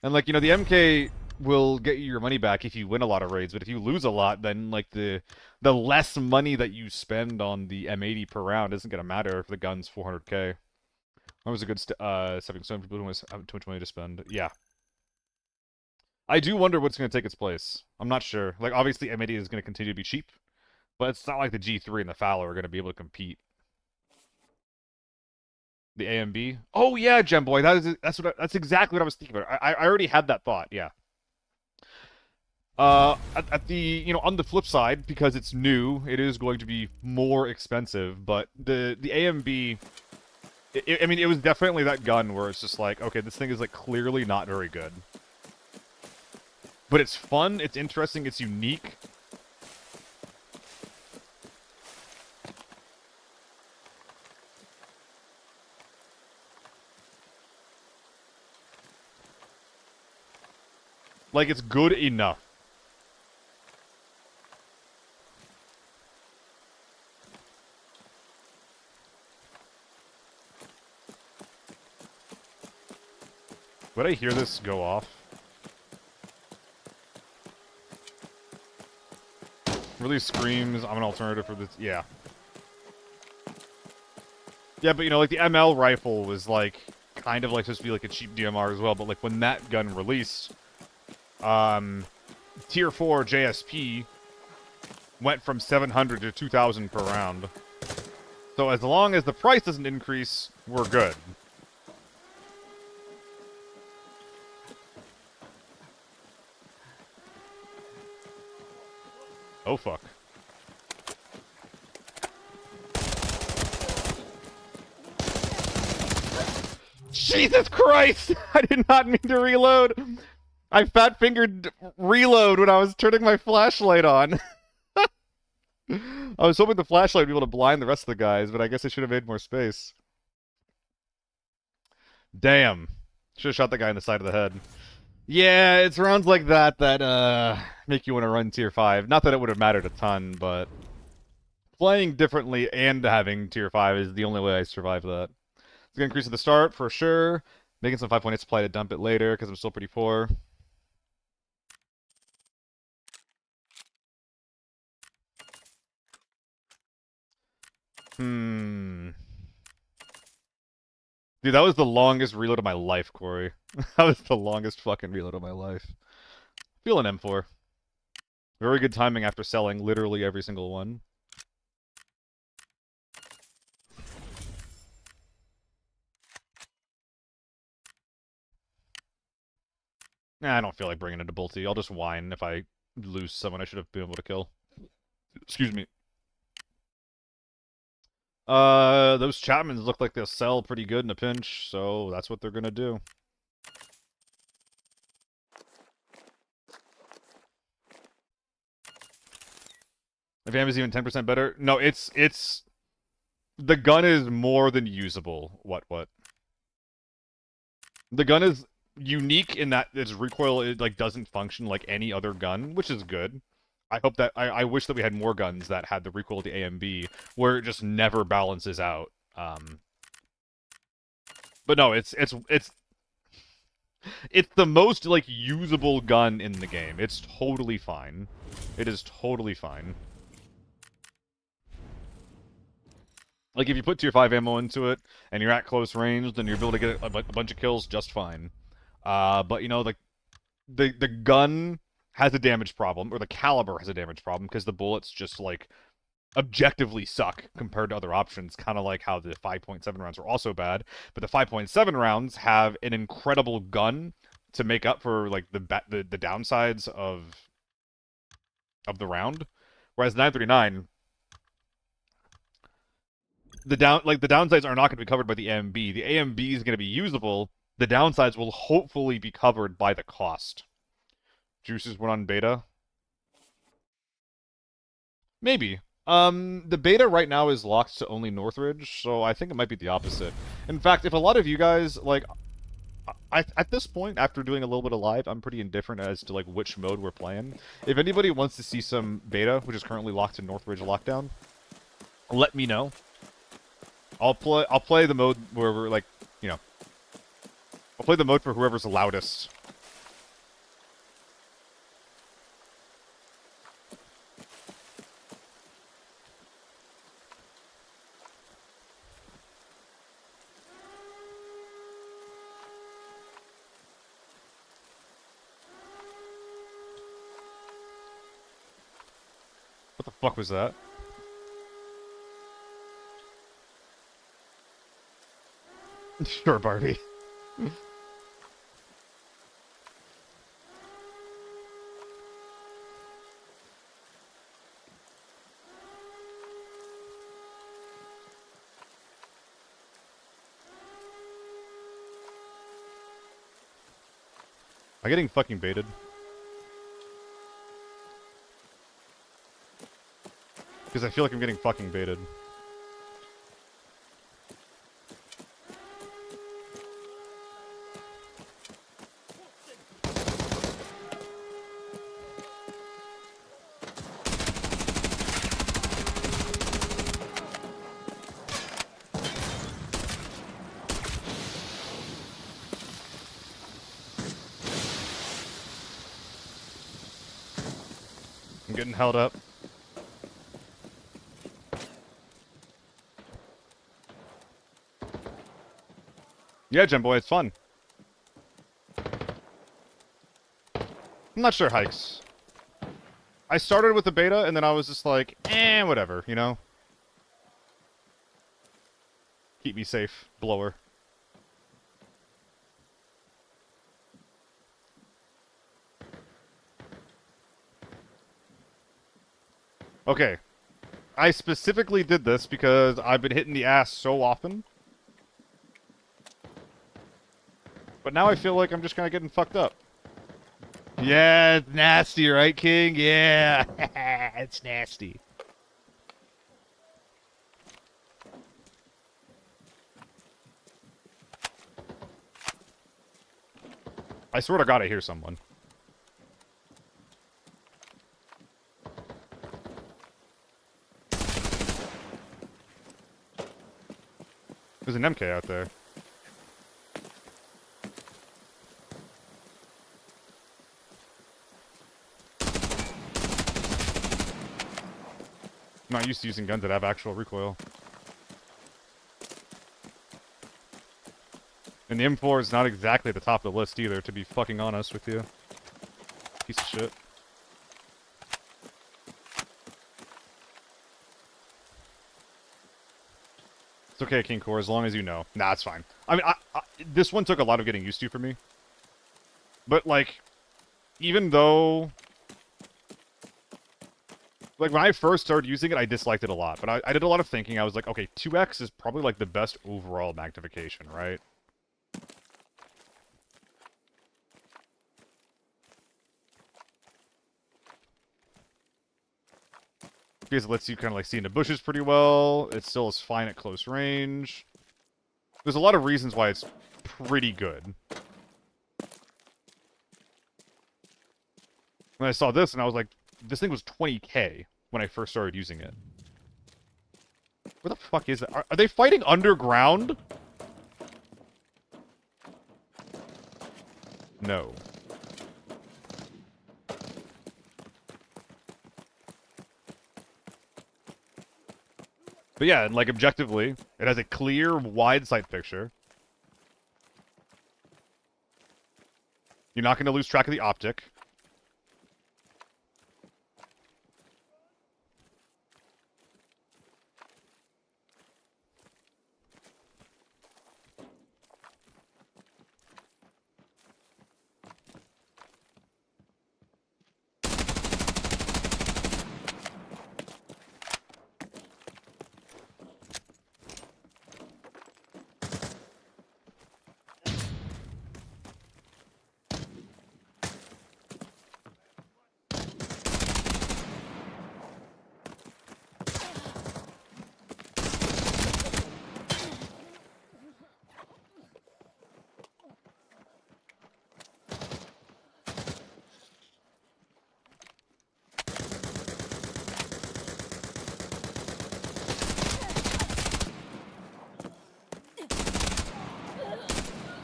And like, you know, the MK will get you your money back if you win a lot of raids, but if you lose a lot, then like the less money that you spend on the M80 per round isn't gonna matter if the gun's 400k. That was a good stepping stone for people who have too much money to spend. Yeah. I do wonder what's gonna take its place. I'm not sure. Like, obviously M80 is gonna continue to be cheap, but it's not like the G3 and the Fowler are gonna be able to compete. The AMB? Oh yeah, Gemboy, that's exactly what I was thinking about. I already had that thought, yeah. At the, you know, on the flip side, because it's new, it is going to be more expensive, but the AMB, I mean, it was definitely that gun where it's just like, okay, this thing is, like, clearly not very good. But it's fun, it's interesting, it's unique. Like, it's good enough. Would I hear this go off? Really screams, I'm an alternative for this. Yeah. Yeah, but you know, like the ML rifle was like, kind of like supposed to be like a cheap DMR as well, but like when that gun released, Tier 4 JSP went from 700 to 2,000 per round. So as long as the price doesn't increase, we're good. Oh, fuck. Jesus Christ! I did not mean to reload! I fat-fingered reload when I was turning my flashlight on. I was hoping the flashlight would be able to blind the rest of the guys, but I guess I should have made more space. Damn. Should have shot that guy in the side of the head. Yeah, it's rounds like that that, make you want to run Tier 5. Not that it would have mattered a ton, but playing differently and having Tier 5 is the only way I survive that. It's going to increase at the start, for sure. Making some 5.8 supply to dump it later, because I'm still pretty poor. Dude, that was the longest reload of my life, Corey. That was the longest fucking reload of my life. Feeling M4. Very good timing after selling literally every single one. Nah, I don't feel like bringing it to Bolty. I'll just whine if I lose someone I should have been able to kill. Excuse me. Those Chapmans look like they'll sell pretty good in a pinch, so that's what they're gonna do. If AM is even 10% better? No, it's... The gun is more than usable. What? The gun is unique in that its recoil, it, like, doesn't function like any other gun, which is good. I hope that... I wish that we had more guns that had the recoil of the AMB, where it just never balances out. But no, it's the most, like, usable gun in the game. It's totally fine. It is totally fine. Like, if you put Tier 5 ammo into it, and you're at close range, then you're able to get a bunch of kills just fine. But, you know, like, the gun has a damage problem, or the caliber has a damage problem, because the bullets just, like, objectively suck compared to other options, kind of like how the 5.7 rounds are also bad, but the 5.7 rounds have an incredible gun to make up for, like, the downsides of the round, whereas 939, the downsides are not going to be covered by the AMB. The AMB is going to be usable. The downsides will hopefully be covered by the cost. Juices went on beta? Maybe. The beta right now is locked to only Northridge, so I think it might be the opposite. In fact, if a lot of you guys, like, at this point, after doing a little bit of live, I'm pretty indifferent as to, like, which mode we're playing. If anybody wants to see some beta, which is currently locked to Northridge lockdown, let me know. I'll play the mode where we're, like, you know, I'll play the mode for whoever's the loudest. fuck was that? Sure, Barbie. Am I getting fucking baited? Because I feel like I'm getting fucking baited. I'm getting held up. Yeah, Gem Boy, it's fun. I'm not sure hikes. I started with the beta, and then I was just like, whatever, you know? Keep me safe, blower. Okay. I specifically did this because I've been hitting the ass so often. But now I feel like I'm just kind of getting fucked up. Yeah, it's nasty, right, King? Yeah, it's nasty. I swear to God I hear someone. There's an MK out there. I'm not used to using guns that have actual recoil. And the M4 is not exactly at the top of the list either, to be fucking honest with you. Piece of shit. It's okay, King Core, as long as you know. Nah, it's fine. I mean, this one took a lot of getting used to for me. But, like, even though... Like, when I first started using it, I disliked it a lot. But I did a lot of thinking. I was like, okay, 2x is probably, like, the best overall magnification, right? Because it lets you kind of, like, see into bushes pretty well. It still is fine at close range. There's a lot of reasons why it's pretty good. When I saw this, and I was like, this thing was 20k when I first started using it. Where the fuck is it? Are they fighting underground? No. But yeah, and like objectively, it has a clear, wide sight picture. You're not going to lose track of the optic.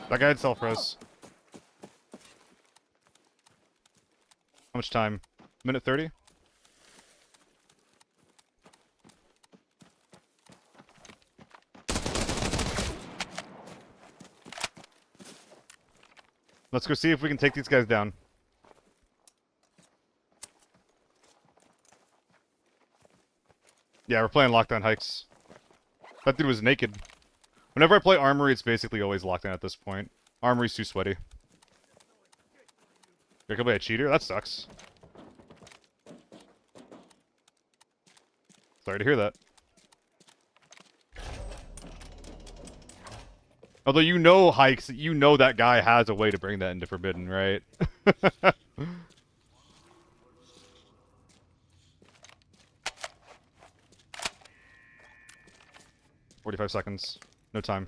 That guy had self-res. How much time? Minute 30? Let's go see if we can take these guys down. Yeah, we're playing lockdown hikes. That dude was naked. Whenever I play Armory, it's basically always lockdown at this point. Armory's too sweaty. You're gonna play a cheater? That sucks. Sorry to hear that. Although you know hikes, you know that guy has a way to bring that into Forbidden, right? 45 seconds. No time.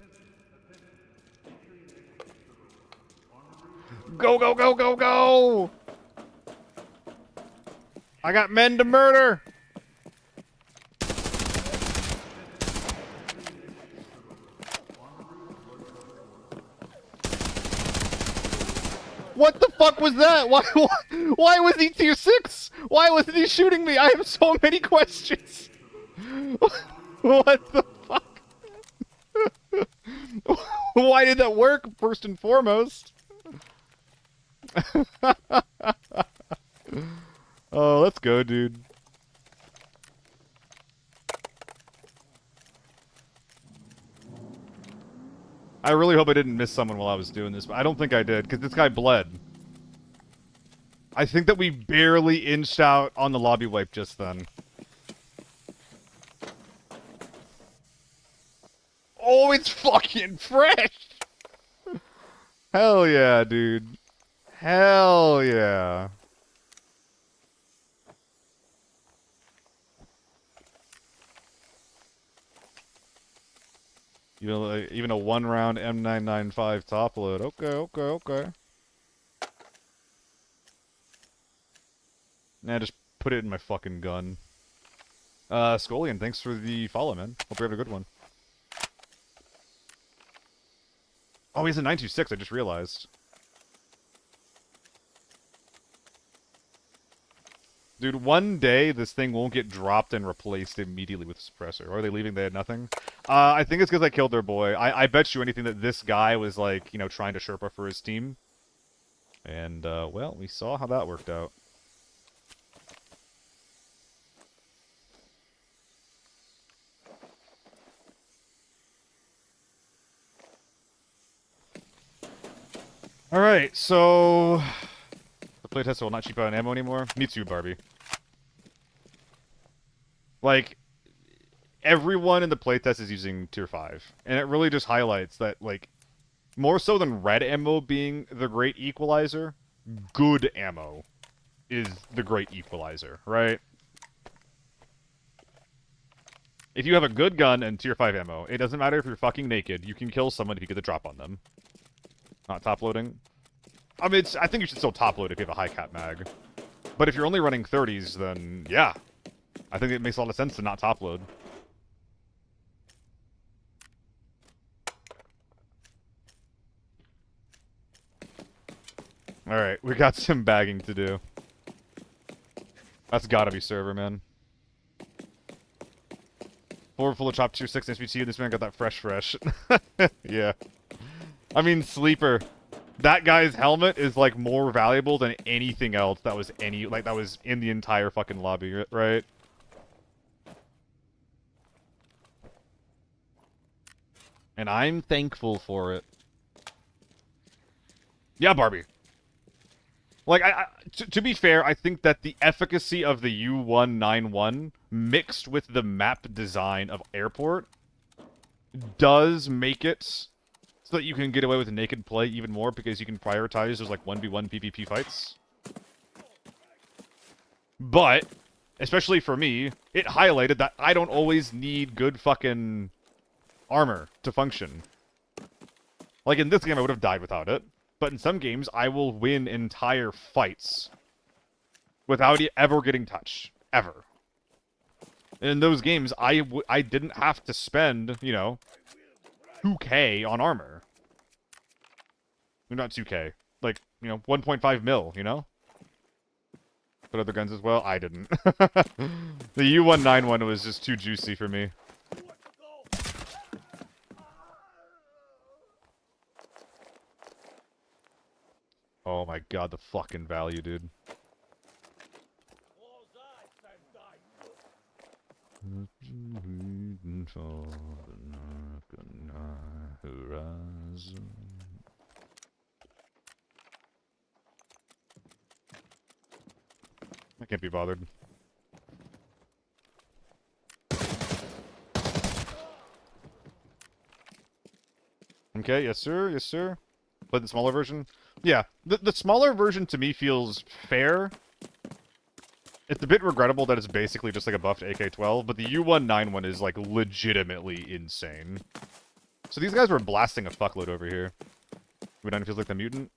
Go, go, go, go, go! I got men to murder! What the fuck was that? Why was he tier 6? Why wasn't he shooting me? I have so many questions. What the fuck? Why did that work, first and foremost? Oh, let's go, dude. I really hope I didn't miss someone while I was doing this, but I don't think I did, because this guy bled. I think that we barely inched out on the lobby wipe just then. Oh, it's fucking fresh! Hell yeah, dude. Hell yeah. You know, like, even a one-round M995 top load. Okay, okay, okay. Nah, just put it in my fucking gun. Scolian, thanks for the follow, man. Hope you have a good one. Oh, he's a 926, I just realized. Dude, one day this thing won't get dropped and replaced immediately with a suppressor. Or are they leaving? They had nothing? I think it's because I killed their boy. I bet you anything that this guy was, like, you know, trying to Sherpa for his team. And, well, we saw how that worked out. Alright, so... The playtester will not cheap out on ammo anymore? Me too, Barbie. Like, everyone in the playtest is using tier 5. And it really just highlights that, like, more so than red ammo being the great equalizer, good ammo is the great equalizer, right? If you have a good gun and tier 5 ammo, it doesn't matter if you're fucking naked, you can kill someone if you get the drop on them. Not top loading. I mean, I think you should still top load if you have a high cap mag. But if you're only running 30s, then yeah. I think it makes a lot of sense to not top load. Alright, we got some bagging to do. That's gotta be server, man. Floor full of top tier 6 SPT, this man got that fresh. Yeah. I mean, Sleeper. That guy's helmet is, like, more valuable than anything else that was that was in the entire fucking lobby, right? And I'm thankful for it. Yeah, Barbie. Like, to be fair, I think that the efficacy of the U191 mixed with the map design of Airport does make it so that you can get away with naked play even more because you can prioritize those, like, 1v1 PvP fights. But, especially for me, it highlighted that I don't always need good fucking armor to function. Like, in this game, I would have died without it. But in some games, I will win entire fights without ever getting touched. Ever. And in those games, I didn't have to spend, you know, 2k on armor. Not 2k. Like, you know, 1.5 mil, you know? But other guns as well? I didn't. The U191 was just too juicy for me. Oh my god, the fucking value, dude. I can't be bothered. Okay, yes sir, yes sir. But the smaller version? Yeah, the smaller version to me feels fair. It's a bit regrettable that it's basically just like a buffed AK-12, but the U191 is like legitimately insane. So these guys were blasting a fuckload over here. It feels like the mutant.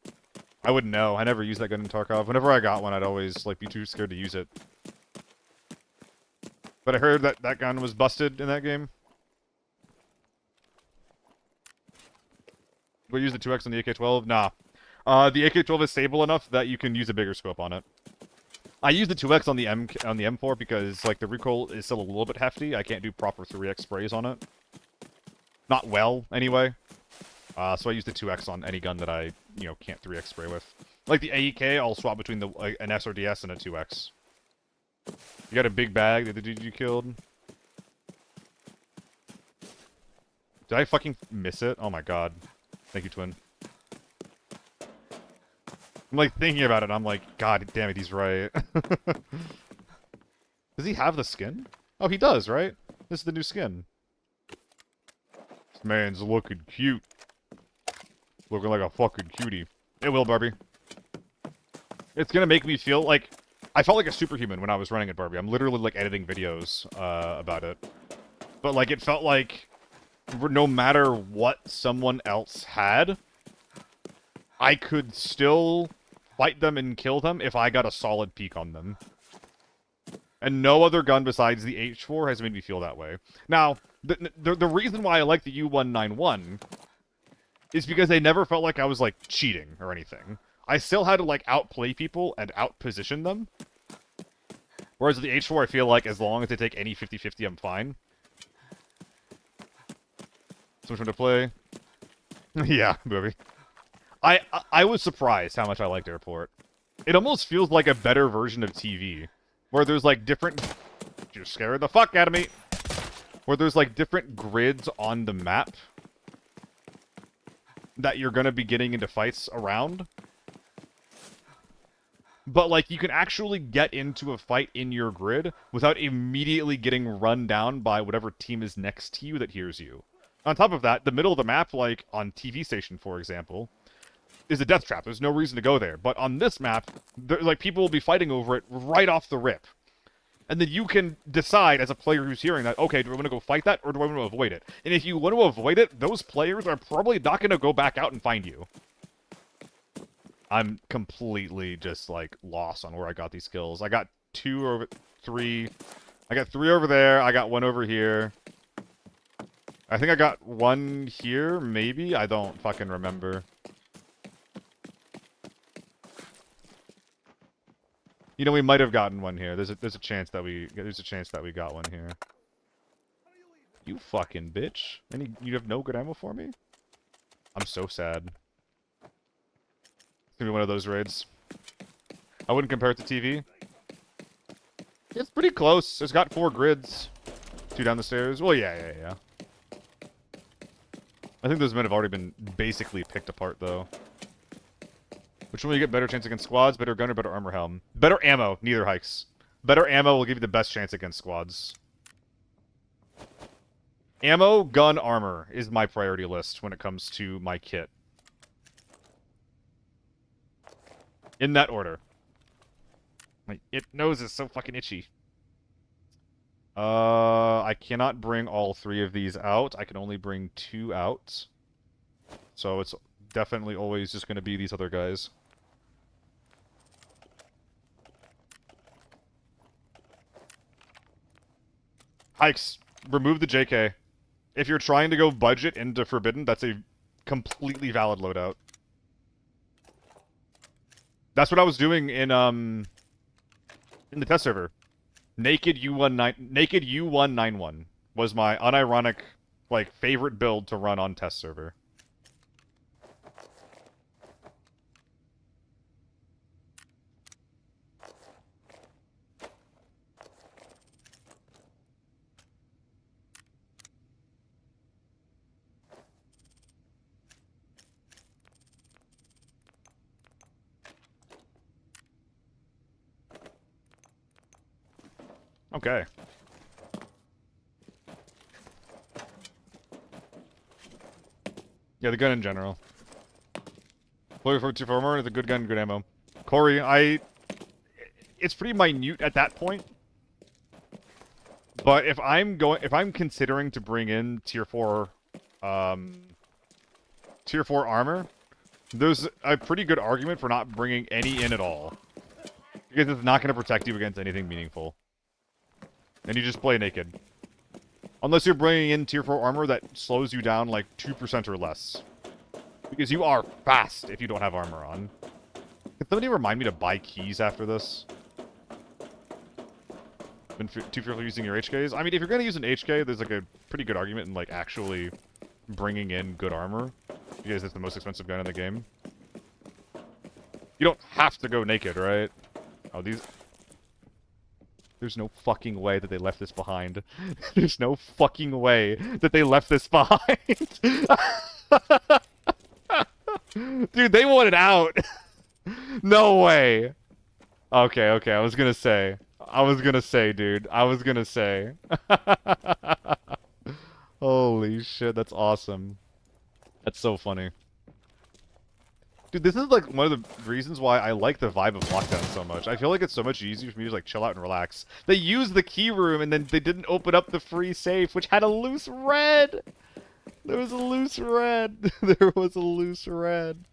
I wouldn't know. I never used that gun in Tarkov. Whenever I got one, I'd always like be too scared to use it. But I heard that that gun was busted in that game. We use the 2x on the AK-12? Nah. The AK-12 is stable enough that you can use a bigger scope on it. I use the 2x on the M4 because like the recoil is still a little bit hefty. I can't do proper 3x sprays on it. Not well, anyway. So I use the 2x on any gun that I, can't 3x spray with. Like the AEK, I'll swap between an SRDS and a 2x. You got a big bag that the dude you killed? Did I fucking miss it? Oh my god. Thank you, Twin. I'm like thinking about it, and I'm like, god damn it, he's right. Does he have the skin? Oh, he does, right? This is the new skin. This man's looking cute. Looking like a fucking cutie. It will, Barbie. It's gonna make me feel like... I felt like a superhuman when I was running at Barbie. I'm literally, like, editing videos about it. But, like, it felt like no matter what someone else had, I could still fight them and kill them if I got a solid peek on them. And no other gun besides the H4 has made me feel that way. Now, the reason why I like the U191 is because I never felt like I was, like, cheating or anything. I still had to, like, outplay people and outposition them. Whereas with the H4, I feel like as long as they take any 50-50, I'm fine. So much fun to play. Yeah, movie. I was surprised how much I liked Airport. It almost feels like a better version of TV. Where there's, like, different... You're scaring the fuck out of me! Where there's, like, different grids on the map that you're gonna be getting into fights around. But, like, you can actually get into a fight in your grid without immediately getting run down by whatever team is next to you that hears you. On top of that, the middle of the map, like, on TV Station, for example, is a death trap. There's no reason to go there. But on this map, like, people will be fighting over it right off the rip. And then you can decide, as a player who's hearing that, okay, do I want to go fight that, or do I want to avoid it? And if you want to avoid it, those players are probably not going to go back out and find you. I'm completely just, like, lost on where I got these kills. I got 2 over 3. I got 3 over there. I got 1 over here. I think I got 1 here, maybe? I don't fucking remember. You know, we might have gotten 1 here. There's a chance that we got 1 here. You fucking bitch. You have no good ammo for me? I'm so sad. It's gonna be one of those raids. I wouldn't compare it to TV. It's pretty close. It's got 4 grids. 2 down the stairs. Well, yeah. I think those men have already been basically picked apart, though. Which one will you get better chance against squads? Better gun or better armor helm? Better ammo. Neither hikes. Better ammo will give you the best chance against squads. Ammo, gun, armor is my priority list when it comes to my kit. In that order. My nose is so fucking itchy. I cannot bring all 3 of these out. I can only bring 2 out. So it's definitely always just going to be these other guys. Hikes. Remove the JK. If you're trying to go budget into Forbidden, that's a completely valid loadout. That's what I was doing in the test server. Naked U191 was my unironic, like, favorite build to run on test server. Okay. Yeah, the gun in general. Player for 2 armor is a good gun, good ammo. Corey, it's pretty minute at that point. But if I'm considering to bring in tier 4 armor, there's a pretty good argument for not bringing any in at all. Because it's not going to protect you against anything meaningful. And you just play naked. Unless you're bringing in tier 4 armor that slows you down like 2% or less. Because you are fast if you don't have armor on. Can somebody remind me to buy keys after this? Been too fearful using your HKs? I mean, if you're going to use an HK, there's like a pretty good argument in like actually bringing in good armor. Because it's the most expensive gun in the game. You don't have to go naked, right? Oh, these... There's no fucking way that they left this behind. There's no fucking way that they left this behind. Dude, they want it out. No way. Okay, okay, I was gonna say, dude. I was gonna say. Holy shit, that's awesome. That's so funny. Dude, this is like one of the reasons why I like the vibe of Lockdown so much. I feel like it's so much easier for me to like chill out and relax. They used the key room and then they didn't open up the free safe, which had a loose red. There was a loose red. There was a loose red.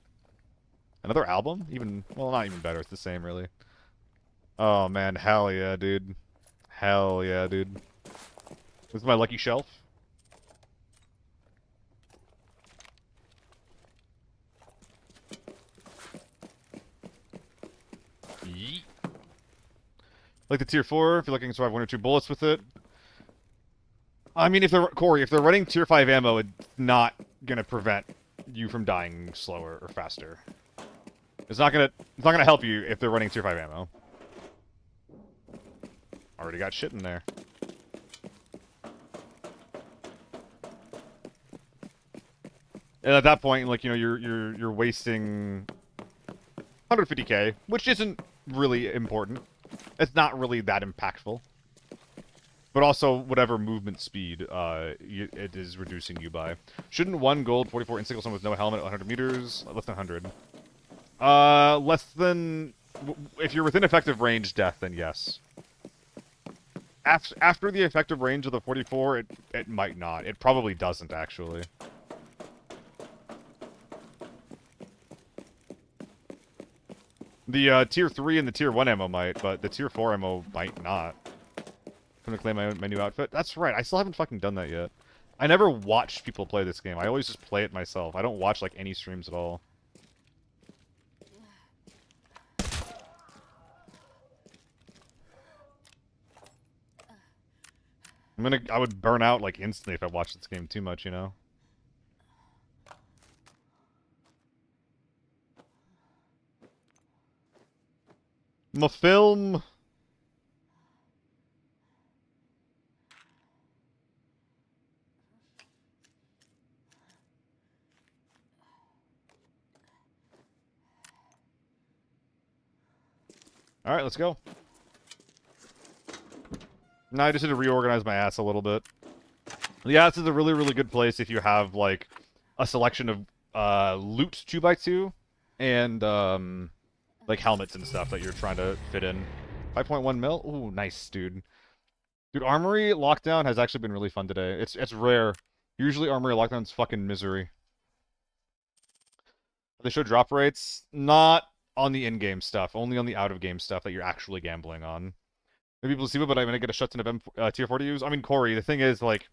Another album? Even, well, not even better. It's the same, really. Oh, man. Hell yeah, dude. Hell yeah, dude. This is my lucky shelf. Yeet. Like the tier 4, if you're looking to survive 1 or 2 bullets with it. I mean, if they're, Corey, if they're running tier 5 ammo, it's not gonna prevent you from dying slower or faster. It's not gonna help you if they're running tier 5 ammo. Already got shit in there. And at that point, like, you know, you're wasting 150k, which isn't really important. It's not really that impactful. But also, whatever movement speed it is reducing you by. Shouldn't 1 gold 44 insta kill someone with no helmet at 100 meters? Less than 100. Less than... If you're within effective range death, then yes. After the effective range of the 44, it might not. It probably doesn't, actually. The tier 3 and the tier 1 ammo might, but the tier 4 ammo might not. I'm gonna claim my new outfit. That's right, I still haven't fucking done that yet. I never watched people play this game. I always just play it myself. I don't watch, like, any streams at all. I would burn out, like, instantly if I watched this game too much, you know? My film... Alright, let's go. Now I just need to reorganize my ass a little bit. Yeah, this is a really, really good place if you have, like, a selection of loot 2x2 and, like, helmets and stuff that you're trying to fit in. 5.1 mil? Ooh, nice, dude. Dude, Armory Lockdown has actually been really fun today. It's rare. Usually Armory Lockdown's fucking misery. They show drop rates? Not on the in-game stuff. Only on the out-of-game stuff that you're actually gambling on. Maybe placebo, but I'm gonna get a shut ton of tier 4 to use. I mean, Corey, the thing is, like,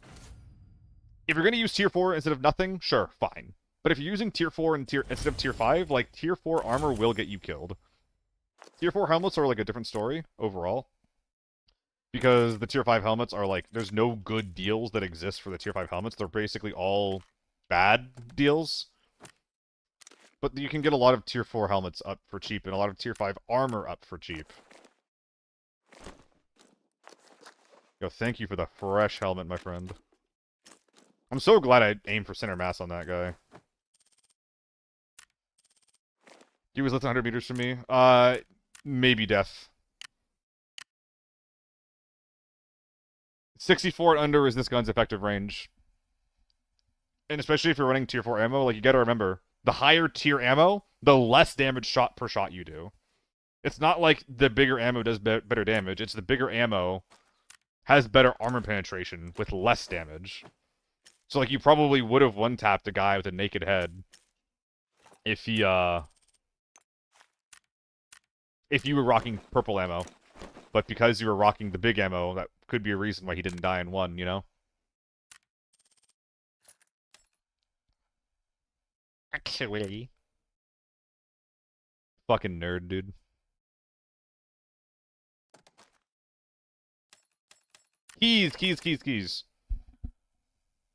if you're gonna use tier 4 instead of nothing, sure, fine. But if you're using tier 4 instead of tier 5, like, tier 4 armor will get you killed. Tier 4 helmets are, like, a different story, overall. Because the tier 5 helmets are, like, there's no good deals that exist for the tier 5 helmets. They're basically all bad deals. But you can get a lot of tier 4 helmets up for cheap, and a lot of tier 5 armor up for cheap. Yo, thank you for the fresh helmet, my friend. I'm so glad I aimed for center mass on that guy. He was less than 100 meters from me. Maybe death. 64 and under is this gun's effective range. And especially if you're running tier 4 ammo, like, you gotta remember, the higher tier ammo, the less damage shot per shot you do. It's not like the bigger ammo does better damage, it's the bigger ammo has better armor penetration with less damage. So, like, you probably would have one-tapped a guy with a naked head if he, if you were rocking purple ammo. But because you were rocking the big ammo, that could be a reason why he didn't die in one, you know? Actually. Fucking nerd, dude. Keys, keys, keys, keys.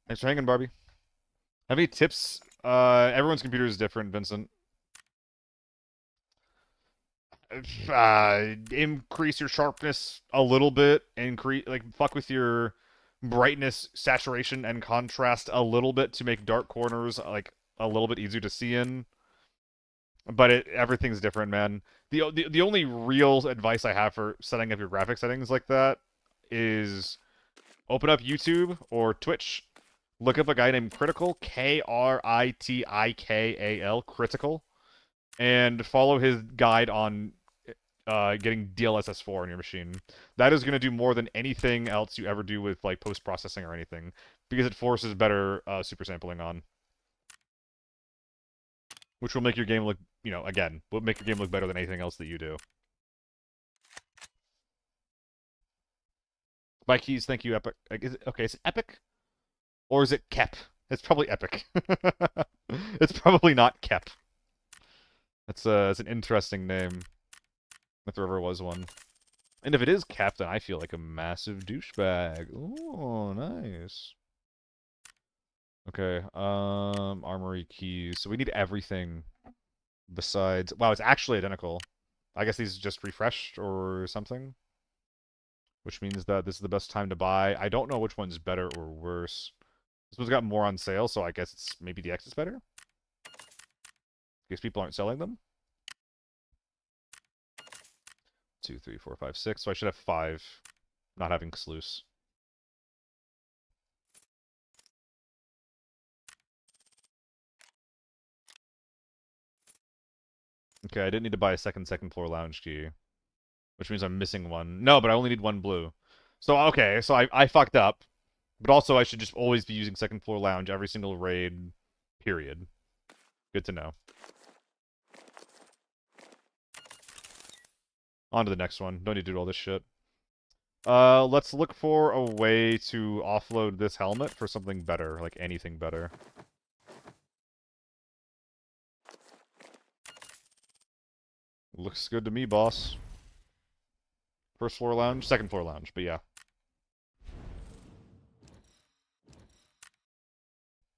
Thanks for hanging, Barbie. Have any tips? Everyone's computer is different, Vincent. Increase your sharpness a little bit. Fuck with your brightness, saturation, and contrast a little bit to make dark corners, like, a little bit easier to see in. But everything's different, man. The only real advice I have for setting up your graphic settings like that is open up YouTube or Twitch. Look up a guy named Critical, Kritikal, Critical, and follow his guide on getting DLSS4 on your machine. That is going to do more than anything else you ever do with, like, post-processing or anything, because it forces better super sampling on. Which will make your game look, you know, again, will make your game look better than anything else that you do. By keys, thank you, Epic. Okay, is it Epic? Or is it Kep? It's probably Epic. It's probably not Kep. It's an interesting name. If there ever was one. And if it is Kep, then I feel like a massive douchebag. Oh, nice. Okay, armory keys. So we need everything besides... Wow, it's actually identical. I guess these just refreshed or something. Which means that this is the best time to buy. I don't know which one's better or worse. This one's got more on sale, so I guess it's maybe the X is better? Because people aren't selling them? 2, 3, 4, 5, 6. So I should have 5. Not having sluice. Okay, I didn't need to buy a second floor lounge key. Which means I'm missing one. No, but I only need one blue. So, okay, so I fucked up. But also, I should just always be using second floor lounge every single raid. Period. Good to know. On to the next one. Don't need to do all this shit. Let's look for a way to offload this helmet for something better. Like, anything better. Looks good to me, boss. First floor lounge, second floor lounge, but yeah.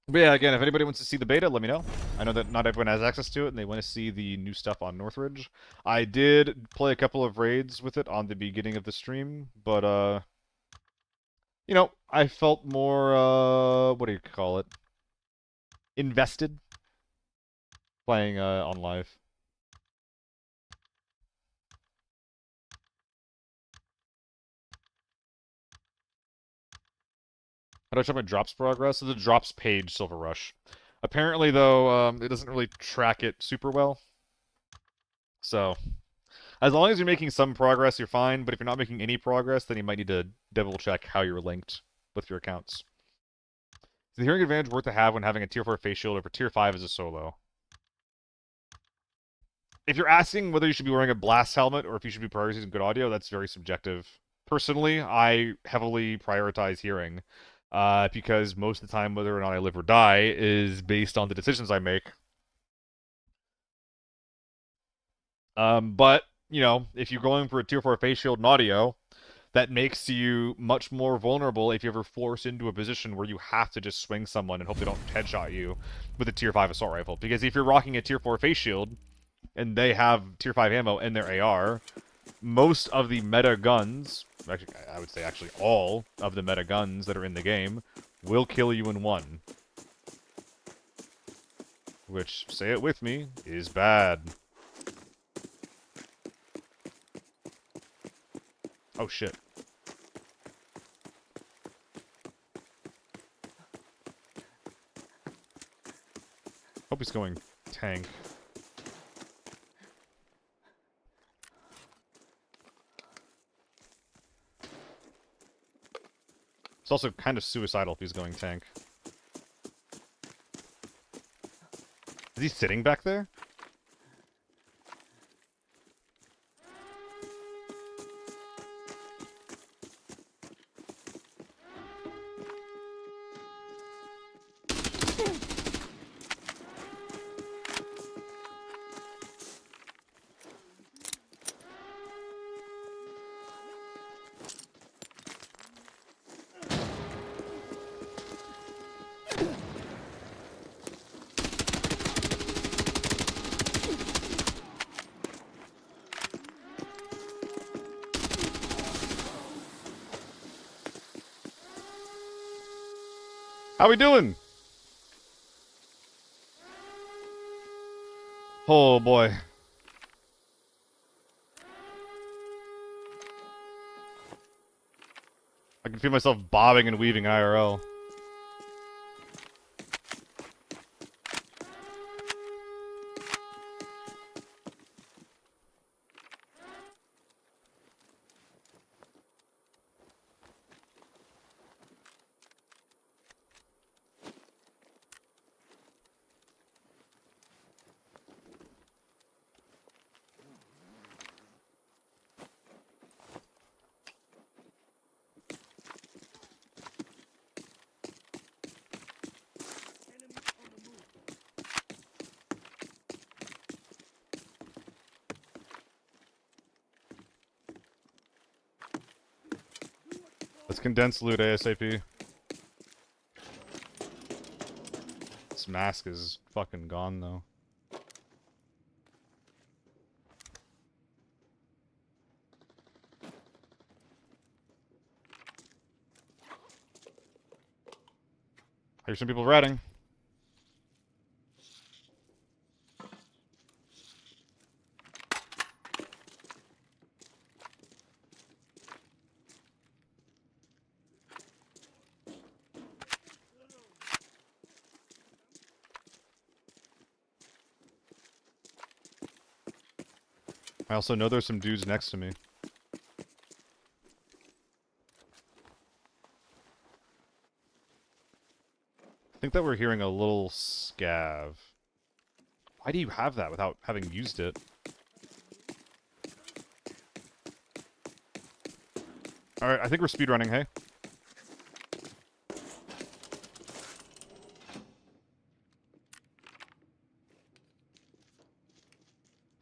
But yeah, again, if anybody wants to see the beta, let me know. I know that not everyone has access to it, and they want to see the new stuff on Northridge. I did play a couple of raids with it on the beginning of the stream, but, you know, I felt more, what do you call it? Invested playing, on live. How do I check my drops progress? So the drops page, Silver Rush. Apparently, though, it doesn't really track it super well. So, as long as you're making some progress, you're fine. But if you're not making any progress, then you might need to double check how you're linked with your accounts. Is the hearing advantage worth to have when having a tier 4 face shield over tier 5 as a solo? If you're asking whether you should be wearing a blast helmet or if you should be prioritizing good audio, that's very subjective. Personally, I heavily prioritize hearing. Because most of the time, whether or not I live or die is based on the decisions I make. But, you know, if you're going for a tier 4 face shield and audio, that makes you much more vulnerable if you ever force into a position where you have to just swing someone and hope they don't headshot you with a tier 5 assault rifle. Because if you're rocking a tier 4 face shield, and they have tier 5 ammo in their AR, most of the meta guns, actually, I would say actually all of the meta guns that are in the game, will kill you in one. Which, say it with me, is bad. Oh shit. Hope he's going tank. It's also kind of suicidal if he's going tank. Is he sitting back there? How we doing? Oh boy. I can feel myself bobbing and weaving IRL. Let's condense loot ASAP. This mask is fucking gone though. I hear some people ratting. I also know there's some dudes next to me. I think that we're hearing a little scav. Why do you have that without having used it? Alright, I think we're speedrunning, hey?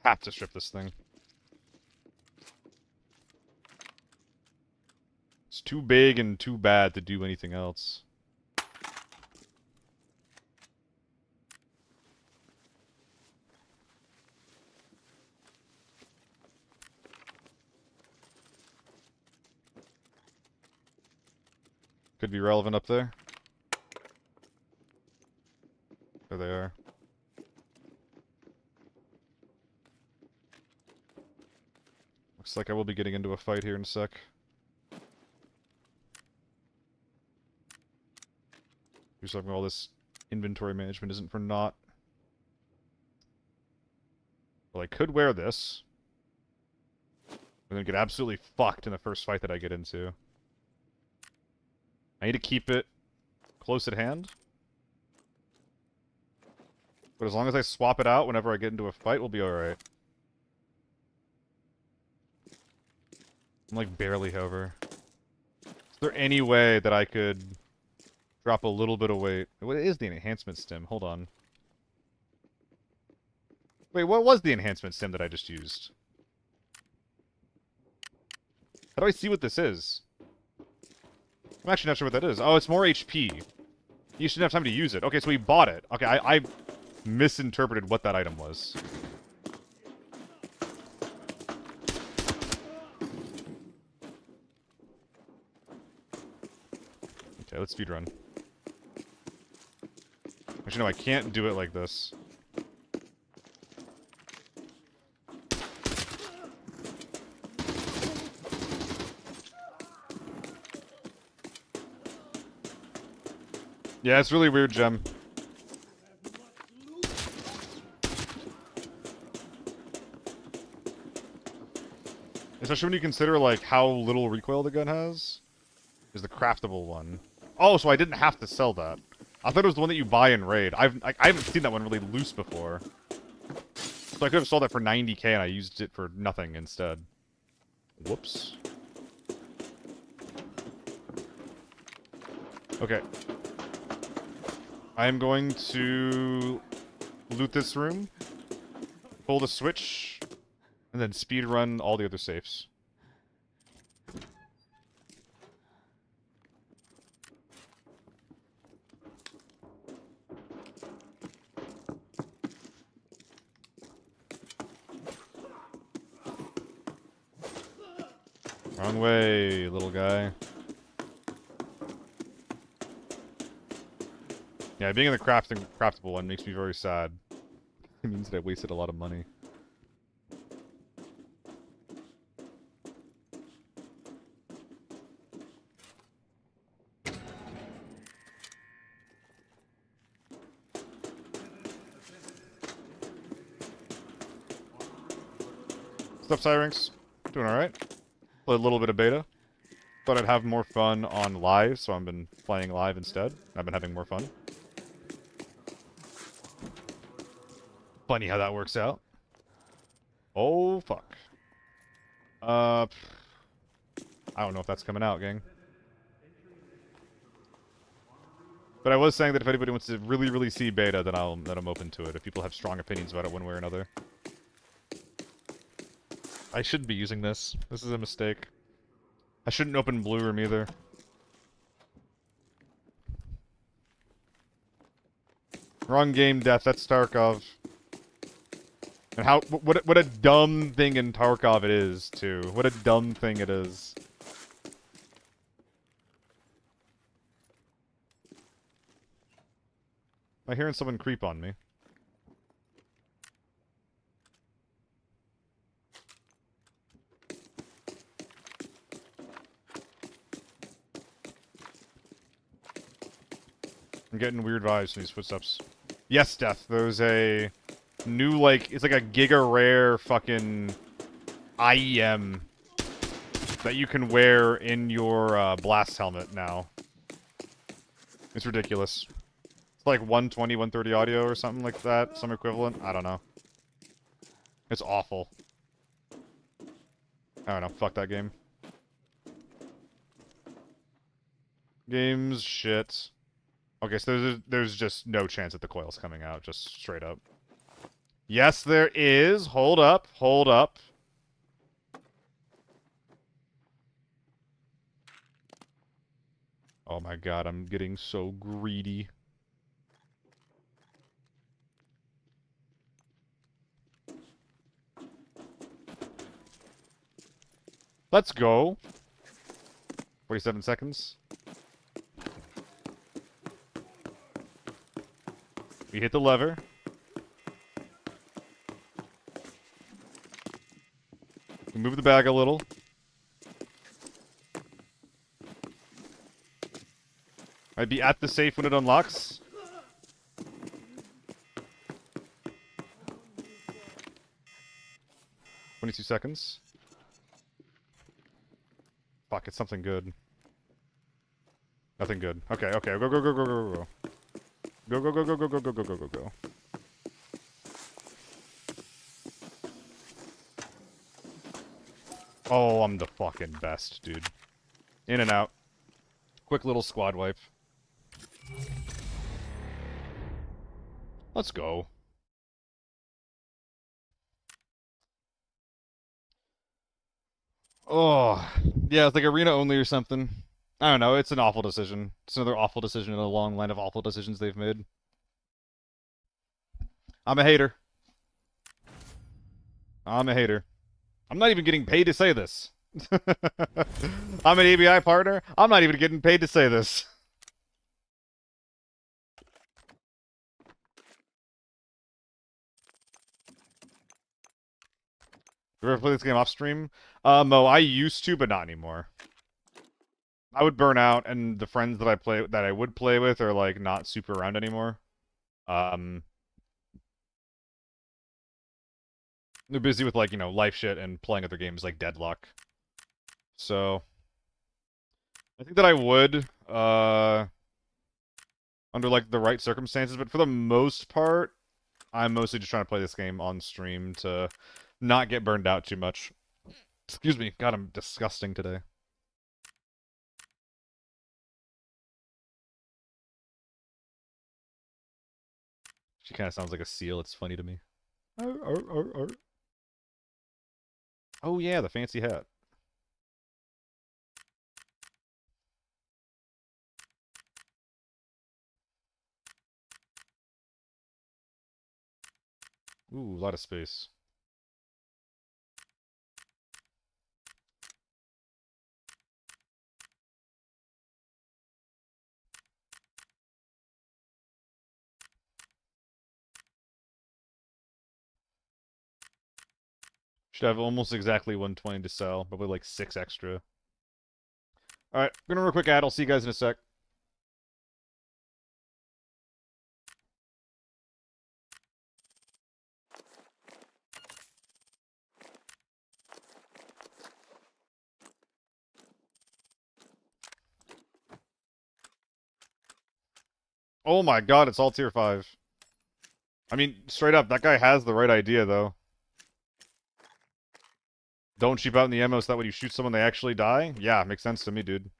Have to strip this thing. It's too big and too bad to do anything else. Could be relevant up there. There they are. Looks like I will be getting into a fight here in a sec. Who's talking all this inventory management isn't for naught. Well, I could wear this. And then get absolutely fucked in the first fight that I get into. I need to keep it close at hand. But as long as I swap it out whenever I get into a fight, we'll be alright. I'm like barely hover. Is there any way that I could drop a little bit of weight? What is the enhancement stim? Hold on. Wait, what was the enhancement stim that I just used? How do I see what this is? I'm actually not sure what that is. Oh, it's more HP. You shouldn't have time to use it. Okay, so we bought it. Okay, I misinterpreted what that item was. Okay, let's speedrun. Actually, no, I can't do it like this. Yeah, it's really weird, Gem. especially when you consider, like, how little recoil the gun has, is the craftable one. Oh, so I didn't have to sell that. I thought it was the one that you buy in Raid. I haven't seen that one really loose before. So I could have sold that for 90k and I used it for nothing instead. Whoops. Okay. I am going to loot this room, pull the switch, and then speed run all the other safes. Wrong way, little guy. Yeah, being in the craftable one makes me very sad. It means that I wasted a lot of money. What's up, Cyrinx? Doing alright. Played a little bit of beta. Thought I'd have more fun on live, so I've been playing live instead. I've been having more fun. Funny how that works out. Oh, fuck. I don't know if that's coming out, gang. But I was saying that if anybody wants to really see beta, then I'm open to it. If people have strong opinions about it one way or another. I shouldn't be using this. This is a mistake. I shouldn't open Blue Room either. Wrong game, Death. That's Tarkov. And how... What a dumb thing in Tarkov it is, too. What a dumb thing it is. I'm hearing someone creep on me. I'm getting weird vibes from these footsteps. Yes, Death. There's a new, like, it's like a giga rare fucking IEM that you can wear in your blast helmet now. It's ridiculous. It's like 120, 130 audio or something like that. Some equivalent. I don't know. It's awful. I don't know. Fuck that game. Game's shit. Okay, so there's just no chance that the coil's coming out, just straight up. Yes, there is. Hold up. Hold up. Oh my god, I'm getting so greedy. Let's go. 47 seconds. We hit the lever. We move the bag a little. I'd be at the safe when it unlocks. "22 seconds. Fuck, it's something good. Nothing good. Okay, okay. Go, go, go, go, go, go. Go, go, go, go, go, go, go, go, go, go, go. Oh, I'm the fucking best, dude. In and out. Quick little squad wipe. Let's go. Oh, yeah, it's like arena only or something. I don't know, it's an awful decision. It's another awful decision in a long line of awful decisions they've made. I'm a hater. I'm a hater. I'm not even getting paid to say this. I'm an ABI partner. I'm not even getting paid to say this. You ever play this game off stream? Mo, I used to, but not anymore. I would burn out, and the friends that I would play with are like not super around anymore. They're busy with, like, life shit and playing other games like Deadlock. So, I think that I would, under, like, the right circumstances, but for the most part, I'm mostly just trying to play this game on stream to not get burned out too much. Excuse me. God, I'm disgusting today. She kind of sounds like a seal. It's funny to me. Arr, arr, arr, arr. Oh, yeah, the fancy hat. Ooh, a lot of space. Should have almost exactly 120 to sell. Probably like 6 extra. Alright, gonna real quick ad. I'll see you guys in a sec. Oh my god, it's all tier 5. I mean, straight up, that guy has the right idea, though. Don't cheap out in the ammo so that when you shoot someone, they actually die? Yeah, makes sense to me, dude.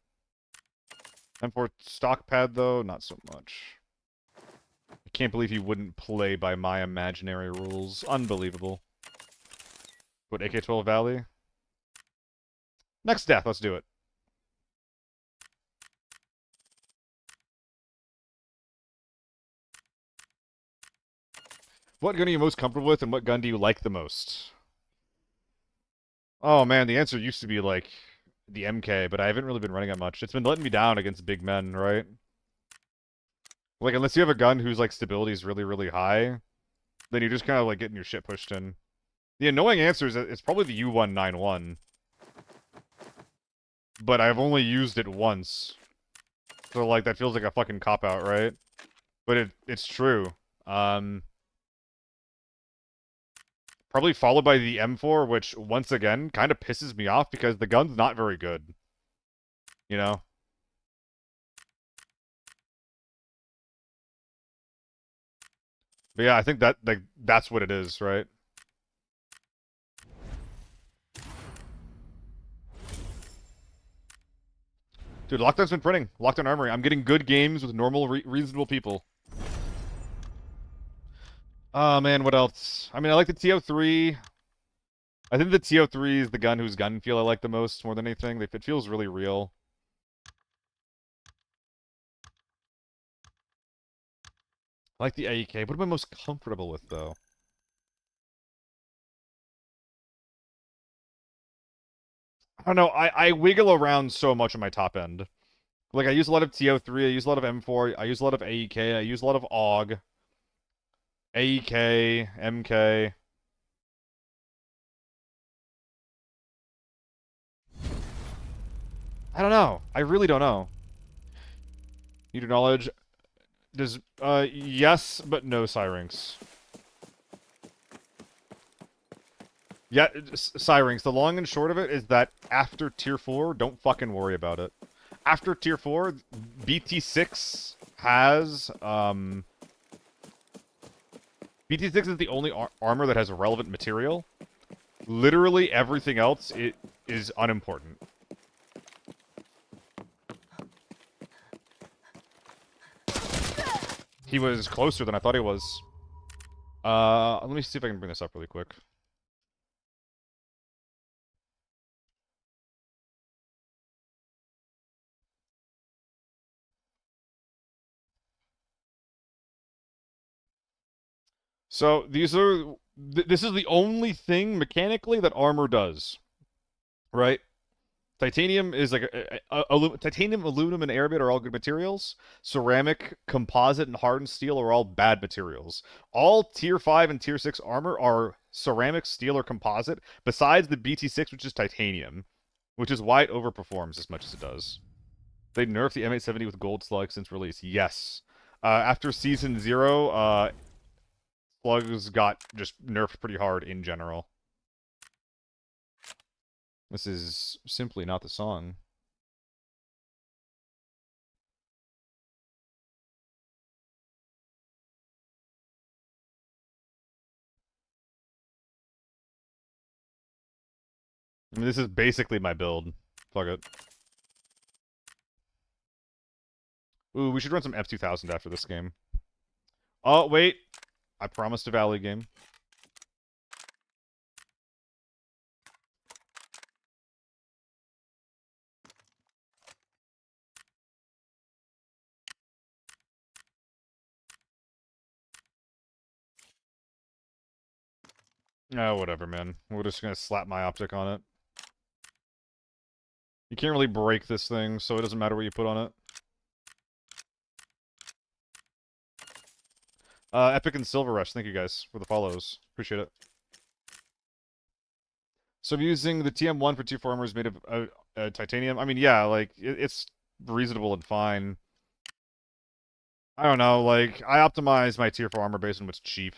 M4 stock pad, though, not so much. I can't believe he wouldn't play by my imaginary rules. Unbelievable. What, AK-12 Valley? Next death, let's do it. What gun are you most comfortable with, and what gun do you like the most? Oh man, the answer used to be like the MK, but I haven't really been running it much. It's been letting me down against big men, right? Like, unless you have a gun whose like stability is really, really high, then you're just kind of like getting your shit pushed in. The annoying answer is that it's probably the U191. But I've only used it once. So like that feels like a fucking cop-out, right? But it's true. Probably followed by the M4, which, once again, kind of pisses me off because the gun's not very good. You know? But yeah, I think that that's what it is, right? Dude, Lockdown's been printing. Lockdown Armory. I'm getting good games with normal, reasonable people. Oh, man, what else? I mean, I like the TO3. I think the TO3 is the gun whose gun feel I like the most, more than anything. It feels really real. I like the AEK. What am I most comfortable with, though? I don't know. I wiggle around so much on my top end. Like, I use a lot of TO3, I use a lot of M4, I use a lot of AEK, I use a lot of AUG. AEK, MK. I don't know. I really don't know. Need your knowledge. Does, yes, but no Syrinx. Yeah, Syrinx. The long and short of it is that after Tier 4, don't fucking worry about it. After Tier 4, BT6 has, BT6 is the only armor that has relevant material. Literally everything else is unimportant. He was closer than I thought he was. Let me see if I can bring this up really quick. So these are this is the only thing mechanically that armor does, right? Titanium is like titanium, aluminum, and aramid are all good materials. Ceramic, composite, and hardened steel are all bad materials. All tier 5 and tier 6 armor are ceramic, steel, or composite, besides the BT6, which is titanium, which is why it overperforms as much as it does. They nerfed the M870 with gold slug since release. Yes. After season 0, slugs got just nerfed pretty hard in general. This is simply not the song. I mean, this is basically my build. Fuck it. Ooh, we should run some F2000 after this game. Oh, wait. I promised a Valley game. Oh, whatever, man. We're just gonna slap my optic on it. You can't really break this thing, so it doesn't matter what you put on it. Epic and Silver Rush, thank you guys for the follows. Appreciate it. So I'm using the TM1 for tier 4 armor is made of titanium. I mean, yeah, like, it's reasonable and fine. I don't know, like, I optimize my tier 4 armor based on what's cheap.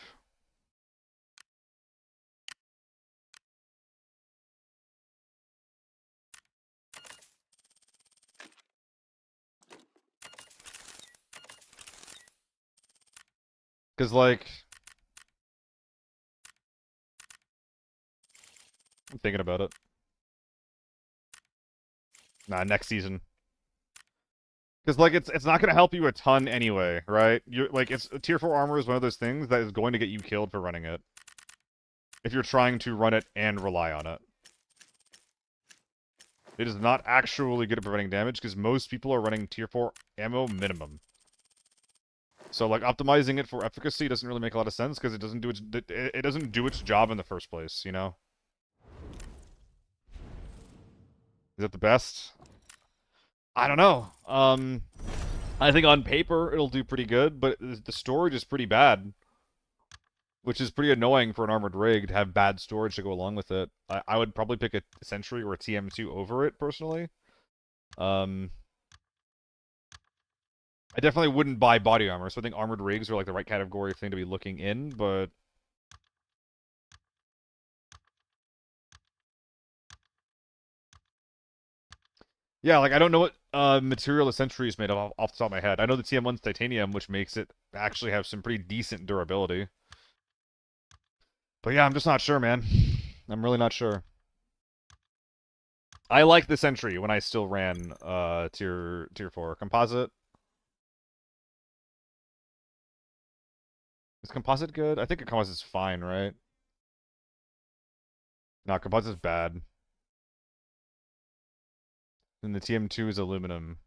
Because, like... I'm thinking about it. Nah, next season. Because, like, it's not going to help you a ton anyway, right? You're, like, it's tier 4 armor is one of those things that is going to get you killed for running it. If you're trying to run it and rely on it. It is not actually good at preventing damage, because most people are running tier 4 ammo minimum. So, like, optimizing it for efficacy doesn't really make a lot of sense, because it doesn't do its job in the first place, you know? Is that the best? I don't know. I think on paper it'll do pretty good, but the storage is pretty bad. Which is pretty annoying for an armored rig to have bad storage to go along with it. I would probably pick a Sentry or a TM2 over it, personally. I definitely wouldn't buy body armor, so I think armored rigs are like the right category thing to be looking in, but... Yeah, like, I don't know what material a Sentry is made of off the top of my head. I know the TM1's titanium, which makes it actually have some pretty decent durability. But yeah, I'm just not sure, man. I'm really not sure. I like the Sentry when I still ran tier 4. Composite. Is composite good? I think a composite's fine, right? No, composite's bad. And the TM2 is aluminum.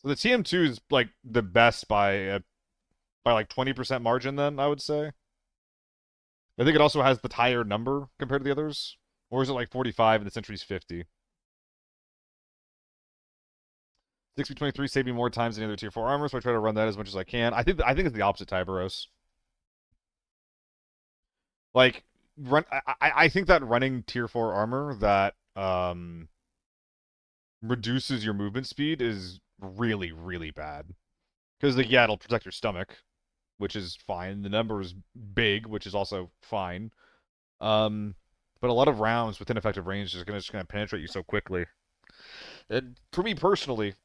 So the TM2 is like the best by like 20% margin then, I would say. I think it also has the higher number compared to the others. Or is it like 45 and the Sentry's 50? 6v23 saved me more times than the other tier 4 armor, so I try to run that as much as I can. I think it's the opposite, Tyberos. Like, I think that running tier 4 armor that reduces your movement speed is really, really bad. Because, like, yeah, it'll protect your stomach, which is fine. The number is big, which is also fine. But a lot of rounds within effective range is just gonna penetrate you so quickly. And for me personally,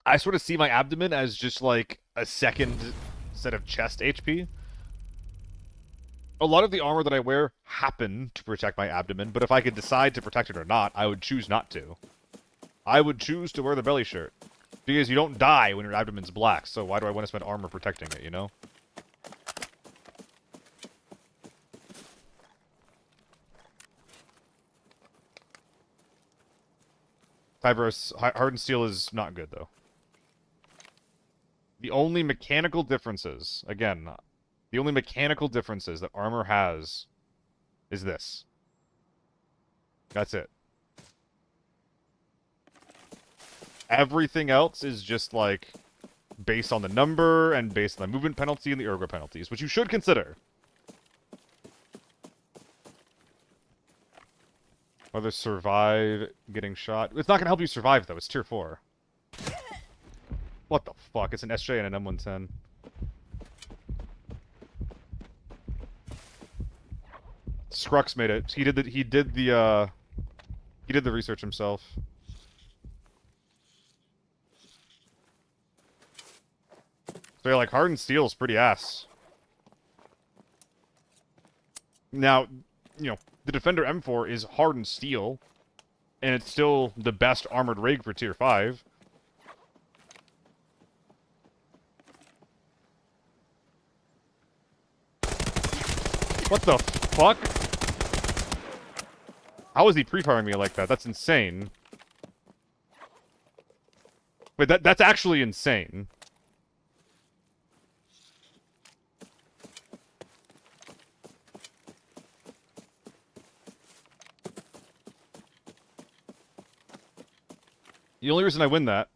I sort of see my abdomen as just like a second set of chest HP. A lot of the armor that I wear happen to protect my abdomen, but if I could decide to protect it or not, I would choose not to. I would choose to wear the belly shirt. Because you don't die when your abdomen's black, so why do I want to spend armor protecting it, you know? Tyberos, hardened steel is not good, though. The only mechanical differences, again, the only mechanical differences that armor has is this. That's it. Everything else is just, like, based on the number and based on the movement penalty and the ergo penalties, which you should consider. Whether survive getting shot. It's not going to help you survive, though. It's tier 4. What the fuck? It's an SJ and an M110. Scrux made it. He did the research himself. So yeah, like hardened steel is pretty ass. Now, the Defender M4 is hardened steel, and it's still the best armored rig for tier 5. What the fuck? How is he pre-firing me like that? That's insane. Wait, that's actually insane. The only reason I win that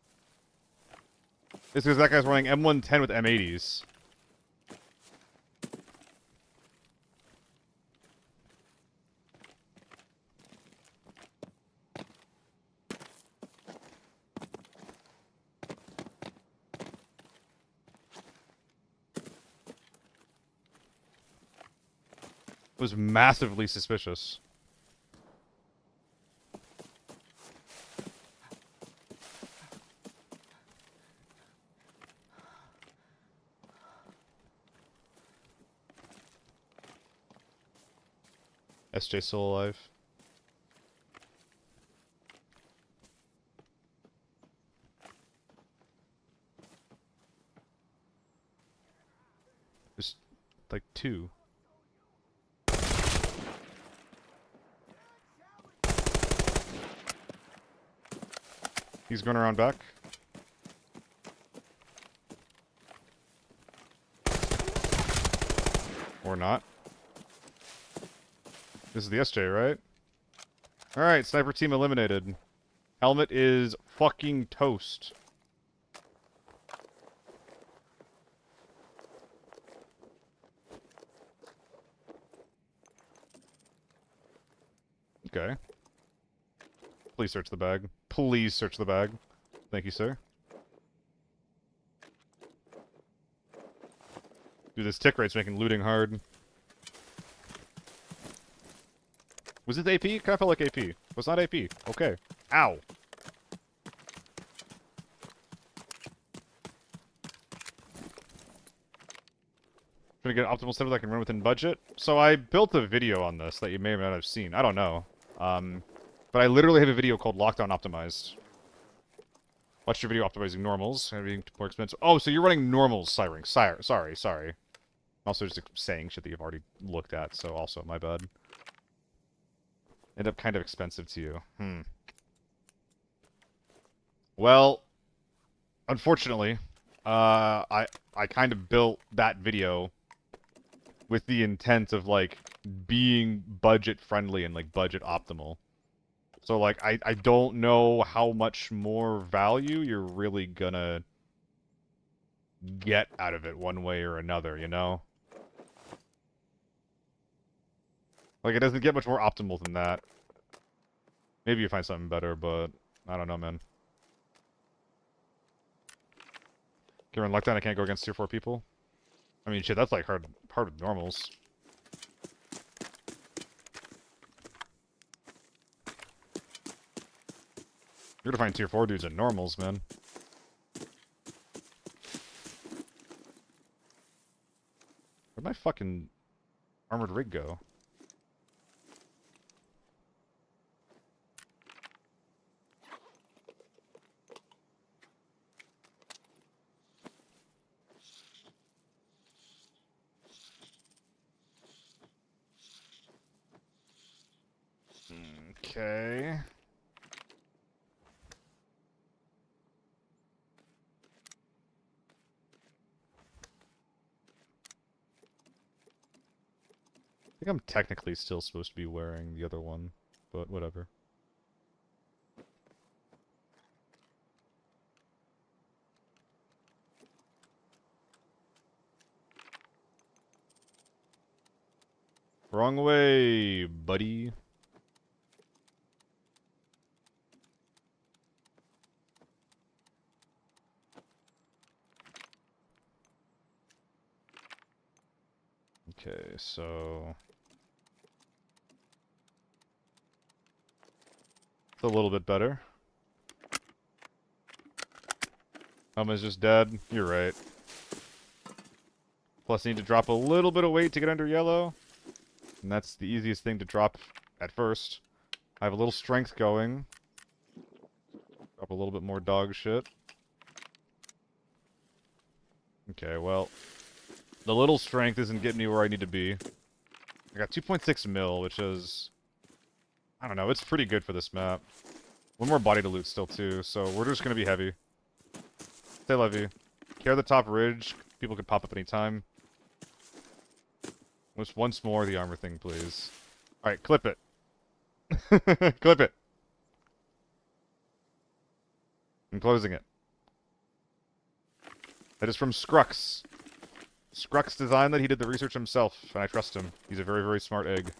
is because that guy's running M110 with M80s. Was massively suspicious. SJ still alive. Just like 2. He's going around back. Or not. This is the SJ, right? Alright, sniper team eliminated. Helmet is fucking toast. Okay. Please search the bag. Please search the bag. Thank you, sir. Dude, this tick rate's making looting hard. Was it AP? Kinda felt like AP. Was not AP. Okay. Ow. Trying to get an optimal setup that I can run within budget. So I built a video on this that you may or may not have seen. I don't know. But I literally have a video called Lockdown Optimized. Watch your video optimizing normals. Everything more expensive. Oh, so you're running normals, Siren. Sorry. I'm also just saying shit that you've already looked at, so also my bad. End up kind of expensive to you. Well, unfortunately, I kind of built that video with the intent of, like, being budget-friendly and, like, budget-optimal. So, like, I don't know how much more value you're really gonna get out of it one way or another, you know? Like, it doesn't get much more optimal than that. Maybe you find something better, but I don't know, man. Can run lockdown, I can't go against tier 4 people? I mean, shit, that's like hard with normals. You're gonna find tier 4 dudes in normals, man. Where'd my fucking armored rig go? Okay. I think I'm technically still supposed to be wearing the other one, but whatever. Wrong way, buddy. Okay, so It's a little bit better. Helmet's just dead. You're right. Plus, I need to drop a little bit of weight to get under yellow. And that's the easiest thing to drop at first. I have a little strength going. Drop a little bit more dog shit. Okay, well, the little strength isn't getting me where I need to be. I got 2.6 mil, which is... I don't know, it's pretty good for this map. One more body to loot still, too, so we're just gonna be heavy. Stay levy. Care the top ridge. People could pop up anytime. Just once more the armor thing, please. Alright, clip it. Clip it. I'm closing it. That is from Scrux. Scrux designed that. He did the research himself, and I trust him. He's a very, very smart egg.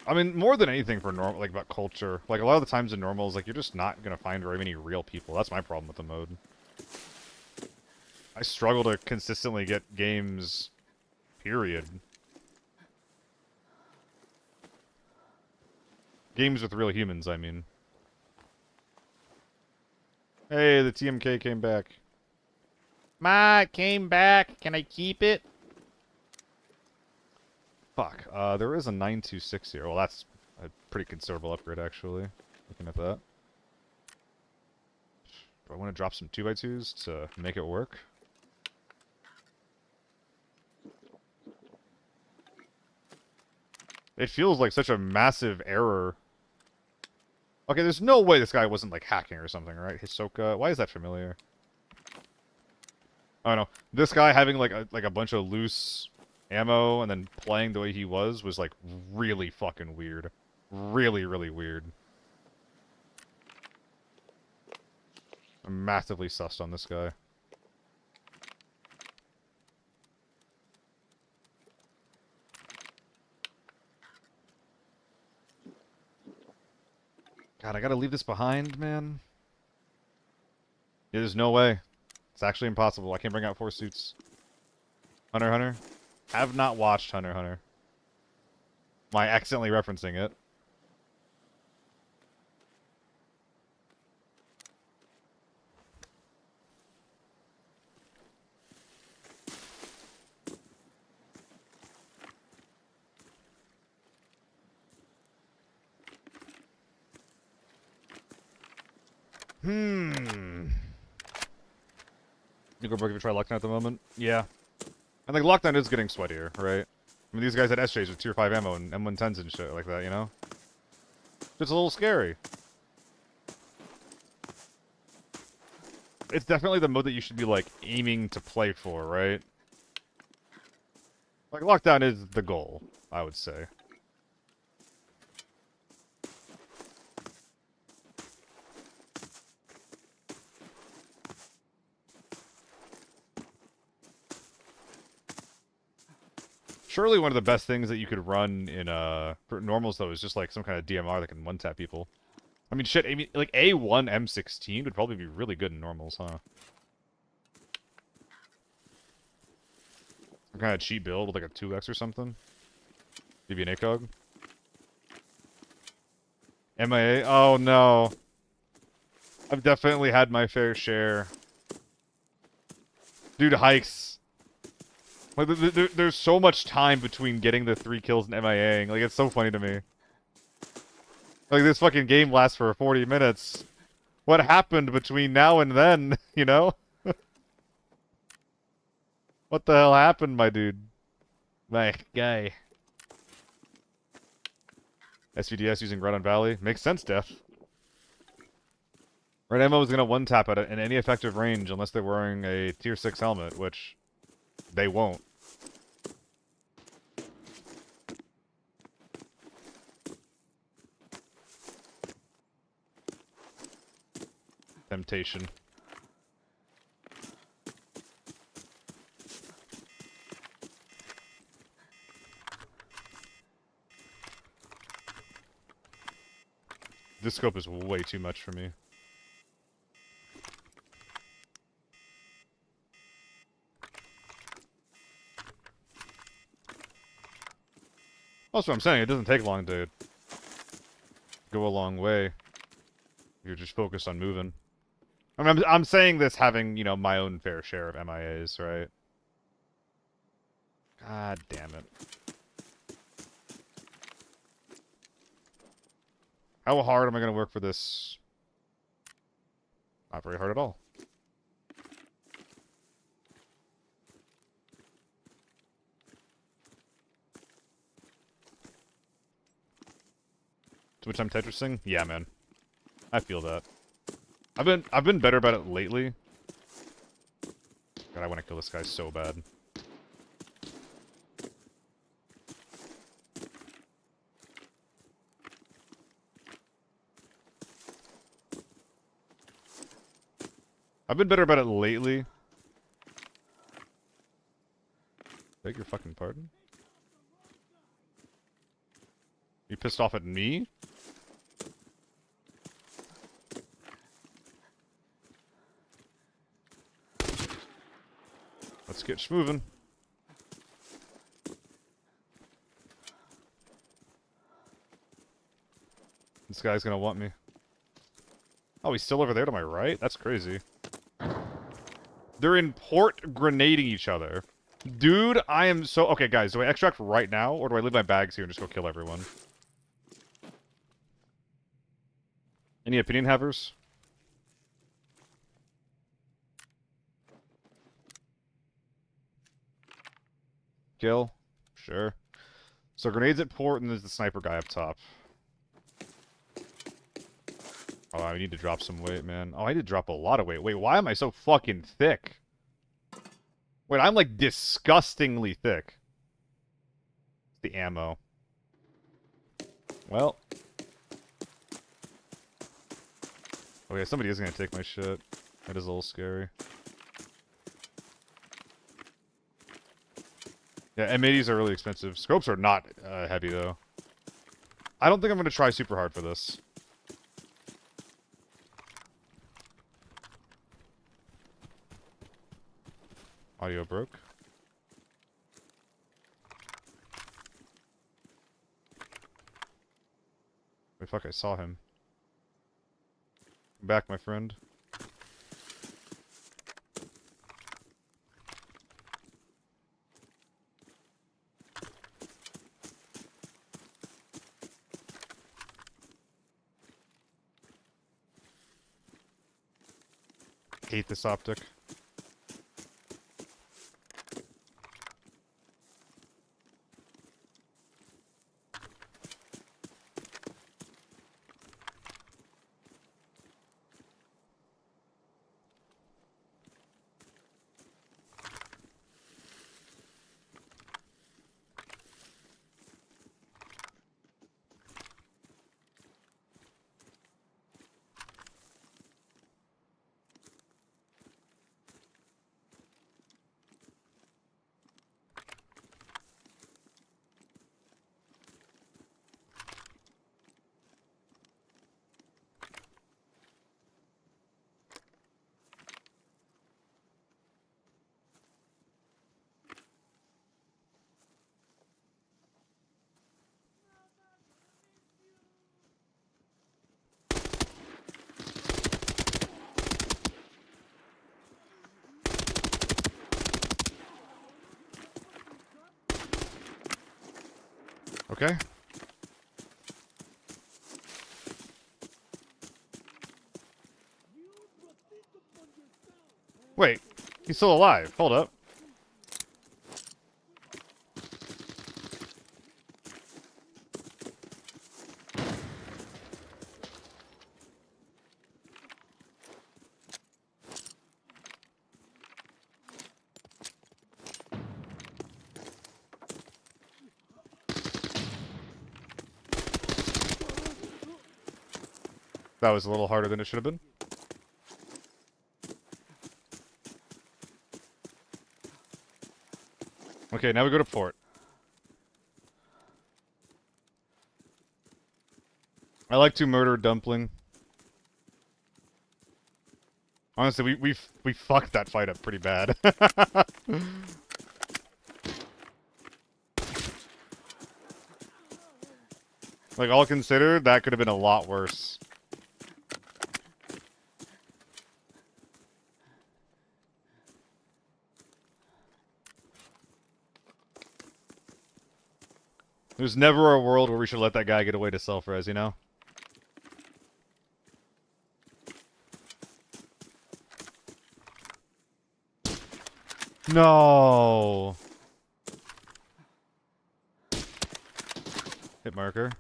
I mean, more than anything for normal, like, about culture. Like, a lot of the times in normals, like, you're just not gonna find very many real people. That's my problem with the mode. I struggle to consistently get games, period. Games with real humans, I mean. Hey, the TMK came back. Ma, it came back. Can I keep it? Fuck. There is a 926 here. Well, that's a pretty considerable upgrade, actually. Looking at that. Do I want to drop some 2x2s to make it work? It feels like such a massive error. Okay, there's no way this guy wasn't, like, hacking or something, right? Hisoka. Why is that familiar? Oh, no. This guy having, like a bunch of loose ammo and then playing the way he was, like, really fucking weird. Really, really weird. I'm massively sussed on this guy. God, I gotta leave this behind, man. Yeah, there's no way. It's actually impossible. I can't bring out 4 suits. Hunter x Hunter? Have not watched Hunter x Hunter. Am I accidentally referencing it? You go broke if you try Lockdown at the moment? Yeah. And like Lockdown is getting sweatier, right? I mean these guys had SJs with tier 5 ammo and M110s and shit like that, you know? It's a little scary. It's definitely the mode that you should be like aiming to play for, right? Like Lockdown is the goal, I would say. Surely one of the best things that you could run in for normals though is just like some kind of DMR that can one-tap people. I mean shit, I mean like A1 M16 would probably be really good in normals, huh? Some kind of cheap build with like a 2x or something. Maybe an ACOG. MIA? Oh no. I've definitely had my fair share. Dude hikes. Like, there's so much time between getting the 3 kills and MIAing. Like, it's so funny to me. Like, this fucking game lasts for 40 minutes. What happened between now and then, you know? What the hell happened, my dude? My guy. SVDS using Red on Valley. Makes sense, Death. Red ammo is going to one-tap at it in any effective range unless they're wearing a tier 6 helmet, which they won't. Temptation. This scope is way too much for me. That's what I'm saying. It doesn't take long to go a long way. You're just focused on moving. I mean, I'm saying this having, you know, my own fair share of MIAs, right? God damn it. How hard am I going to work for this? Not very hard at all. Too much time Tetrising? Yeah, man. I feel that. I've been better about it lately. God, I want to kill this guy so bad. I've been better about it lately. Beg your fucking pardon? You pissed off at me? Let's get moving. This guy's gonna want me. Oh, he's still over there to my right? That's crazy. They're in port grenading each other. Dude, I am so... Okay, guys, do I extract right now, or do I leave my bags here and just go kill everyone? Any opinion havers? Kill? Sure. So grenades at port, and there's the sniper guy up top. Oh, I need to drop some weight, man. Oh, I need to drop a lot of weight. Wait, why am I so fucking thick? Wait, I'm like disgustingly thick. The ammo. Well. Okay, somebody is gonna take my shit. That is a little scary. Yeah, M80s are really expensive. Scopes are not heavy, though. I don't think I'm gonna try super hard for this. Audio broke. Wait, fuck, I saw him. Come back, my friend. Hate this optic. Okay. Wait, he's still alive. Hold up. That was a little harder than it should have been. Okay, now we go to port. I like to murder Dumpling. Honestly, we fucked that fight up pretty bad. Like, all considered, that could have been a lot worse. There's never a world where we should let that guy get away to self-res, you know? No! Hit marker.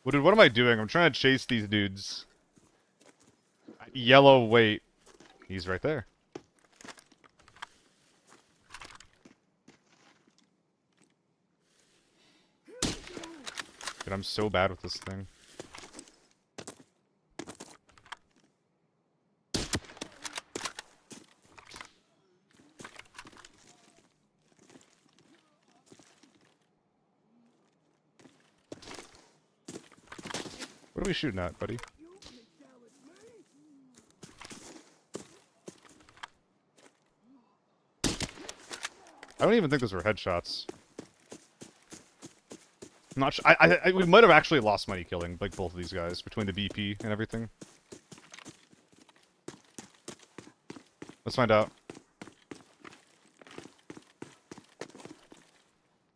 Well, dude, what am I doing? I'm trying to chase these dudes. Yellow, wait. He's right there. Dude, I'm so bad with this thing. What are we shooting at, buddy? I don't even think those were headshots. I'm not sure. We might have actually lost money killing, like, both of these guys, between the BP and everything. Let's find out.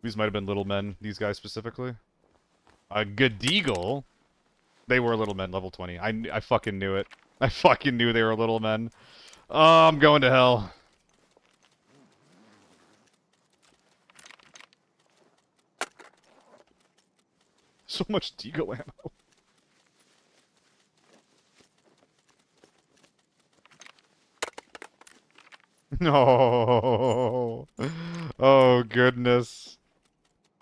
These might have been little men, these guys specifically. Good Deagle. They were little men, level 20. I fucking knew it. I fucking knew they were little men. Oh, I'm going to hell. So much Deagle ammo. No. Oh, goodness.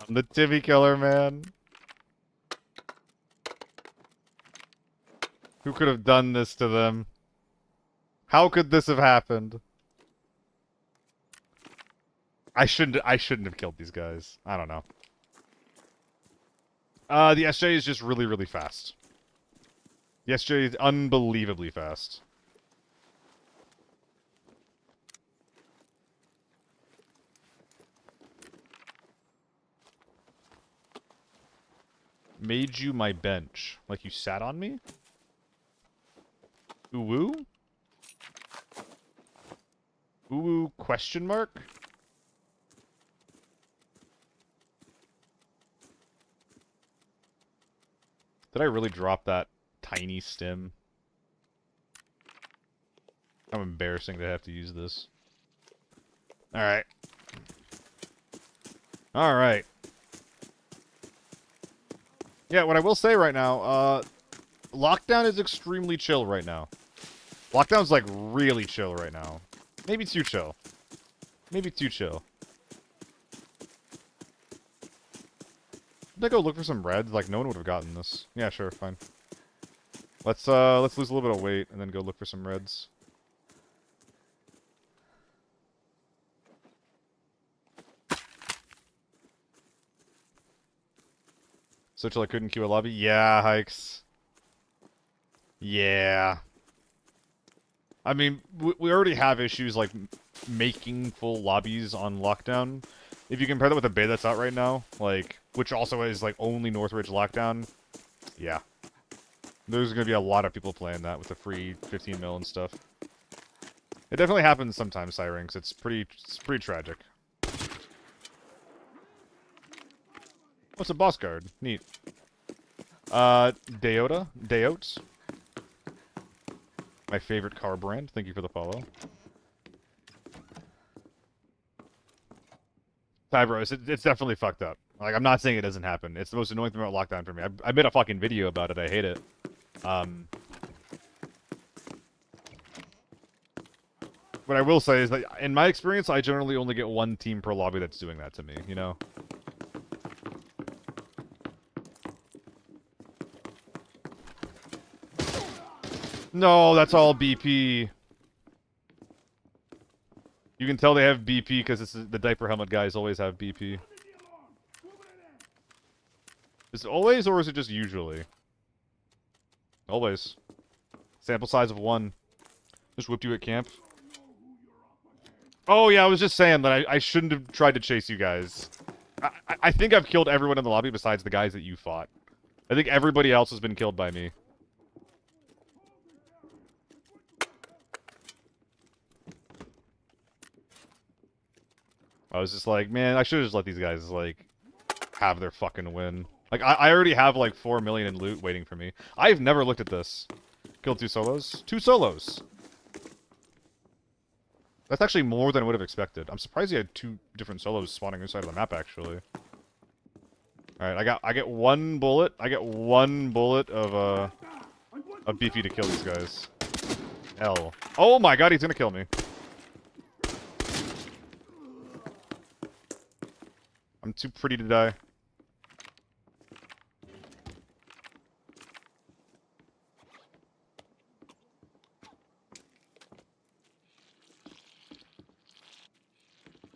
I'm the Timmy killer, man. Who could have done this to them? How could this have happened? I shouldn't have killed these guys. I don't know. The SJ is just really, really fast. The SJ is unbelievably fast. Made you my bench. Like you sat on me? Ooh-woo? Ooh, question mark? Did I really drop that tiny stim? How embarrassing to have to use this. Alright. Alright. Yeah, what I will say right now, lockdown is extremely chill right now. Lockdown's like really chill right now. Maybe too chill. Maybe too chill. Did I go look for some reds? Like, no one would have gotten this. Yeah, sure, fine. Let's lose a little bit of weight and then go look for some reds. So till I couldn't queue a lobby? Yeah, hikes. Yeah. I mean, we already have issues like making full lobbies on lockdown. If you compare that with the beta that's out right now, like, which also is like only Northridge lockdown, yeah. There's gonna be a lot of people playing that with the free 15 mil and stuff. It definitely happens sometimes, Syrinx. It's pretty tragic. What's a boss guard? Neat. Deote? My favorite car brand. Thank you for the follow. Tybros, it's definitely fucked up. Like, I'm not saying it doesn't happen. It's the most annoying thing about lockdown for me. I made a fucking video about it. I hate it. What I will say is that, in my experience, I generally only get one team per lobby that's doing that to me, you know? No, that's all BP. You can tell they have BP because the diaper helmet guys always have BP. Is it always, or is it just usually? Always. Sample size of 1. Just whipped you at camp. Oh yeah, I was just saying that I shouldn't have tried to chase you guys. I think I've killed everyone in the lobby besides the guys that you fought. I think everybody else has been killed by me. I was just like, man, I should have just let these guys, like, have their fucking win. Like, I already have, like, 4 million in loot waiting for me. I've never looked at this. Killed 2 solos? 2 solos! That's actually more than I would have expected. I'm surprised he had 2 different solos spawning inside of the map, actually. Alright, I get 1 bullet. I get 1 bullet of BP to kill these guys. L. Oh my god, he's gonna kill me. I'm too pretty to die.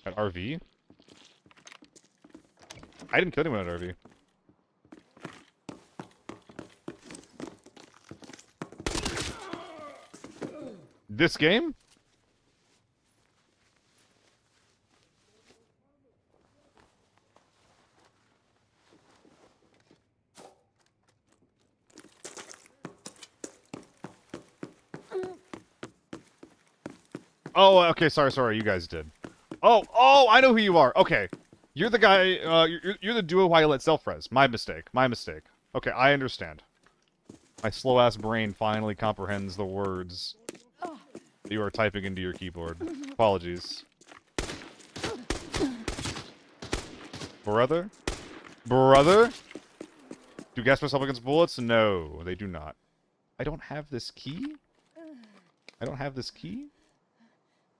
At RV? I didn't kill anyone at RV. This game? Oh, okay, sorry, you guys did. Oh, I know who you are. Okay. You're the guy, you're the duo who I let self-res. My mistake. Okay, I understand. My slow-ass brain finally comprehends the words that you are typing into your keyboard. Apologies. Brother? Brother? Do gas myself against bullets? No, they do not. I don't have this key? I don't have this key?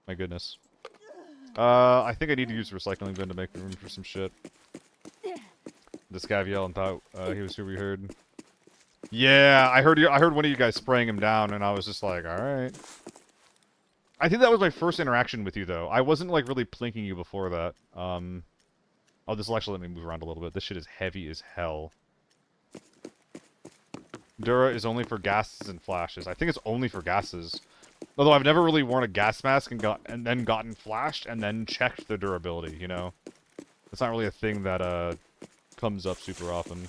My goodness. I think I need to use the recycling bin to make room for some shit. This guy yelled and thought he was who we heard. Yeah, I heard one of you guys spraying him down, and I was just like, alright. I think that was my first interaction with you, though. I wasn't, like, really plinking you before that. Oh, this will actually let me move around a little bit. This shit is heavy as hell. Dura is only for gases and flashes. I think it's only for gases. Although I've never really worn a gas mask and then gotten flashed and then checked the durability, you know? It's not really a thing that, comes up super often.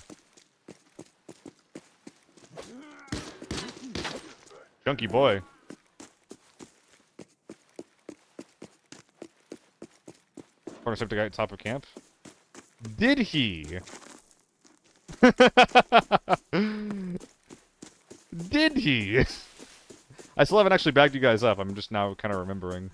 Chunky boy. Corner the guy at top of camp. Did he? Did he? I still haven't actually bagged you guys up. I'm just now kind of remembering.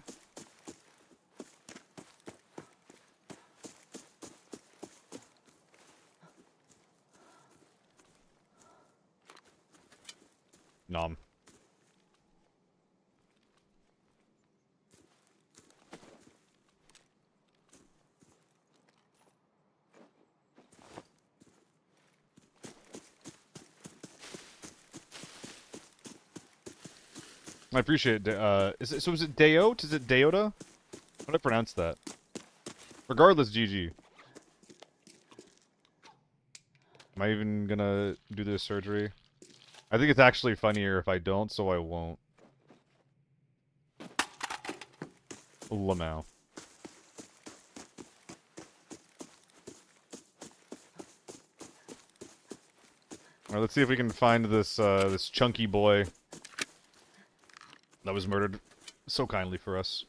Nom. I appreciate it. Is it Deote? Is it Deota? How do I pronounce that? Regardless, GG. Am I even gonna do this surgery? I think it's actually funnier if I don't, so I won't. Lamau. Alright, let's see if we can find this, this chunky boy that was murdered so kindly for us.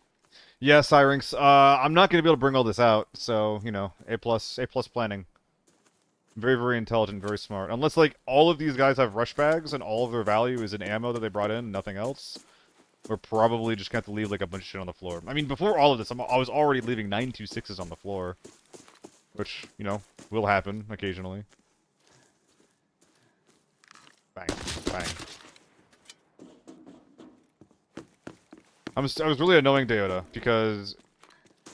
Yeah, Syrinx, I'm not going to be able to bring all this out, so, you know, A plus planning. Very, very intelligent, very smart. Unless, like, all of these guys have rush bags and all of their value is in ammo that they brought in, nothing else. We're probably just going to have to leave, like, a bunch of shit on the floor. I mean, before all of this, I was already leaving 926s on the floor. Which, you know, will happen occasionally. Bang, bang. I was really annoying Deota, because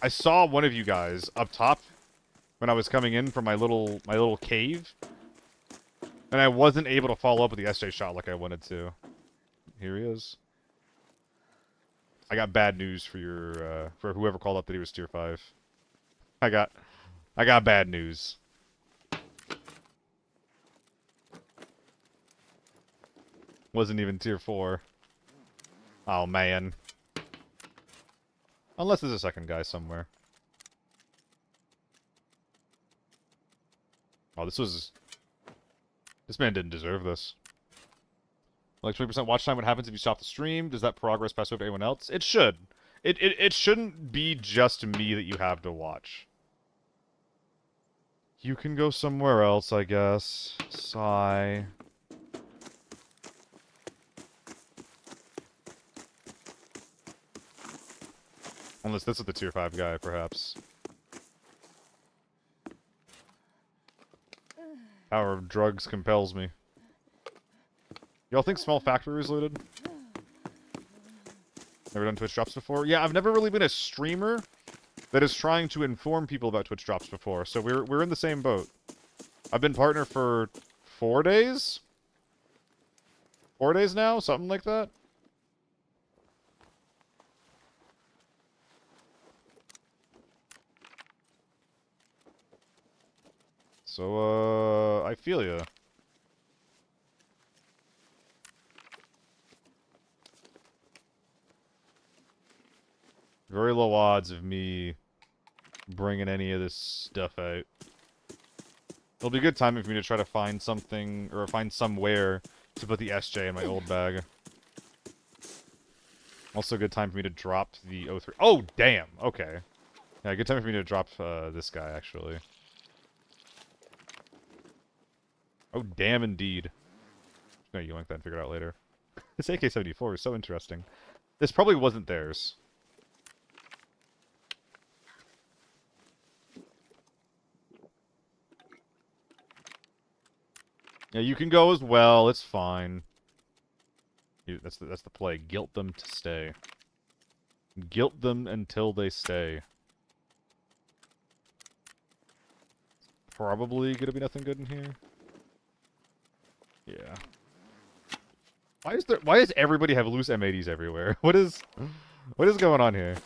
I saw one of you guys up top when I was coming in from my little cave, and I wasn't able to follow up with the SJ shot like I wanted to. Here he is. I got bad news for your for whoever called up that he was tier 5. I got bad news. Wasn't even tier 4. Oh man. Unless there's a second guy somewhere. Oh, this man didn't deserve this. Like 20% watch time, what happens if you stop the stream? Does that progress pass over to anyone else? It should. It shouldn't be just me that you have to watch. You can go somewhere else, I guess. Sigh. Unless this is the tier 5 guy, perhaps. Power of drugs compels me. Y'all think Small Factory is looted? Never done Twitch drops before? Yeah, I've never really been a streamer that is trying to inform people about Twitch drops before, so we're in the same boat. I've been partner for 4 days? 4 days now? Something like that? So, I feel ya. Very low odds of me bringing any of this stuff out. It'll be a good time for me to try to find something, or find somewhere to put the SJ in my old bag. Also a good time for me to drop the O3. Oh, damn! Okay. Yeah, good time for me to drop this guy, actually. Oh, damn indeed. I'm gonna yoink that and figure it out later. This AK-74 is so interesting. This probably wasn't theirs. Yeah, you can go as well. It's fine. That's the play. Guilt them to stay. Guilt them until they stay. Probably gonna be nothing good in here. Yeah. Why does everybody have loose M80s everywhere? What is going on here?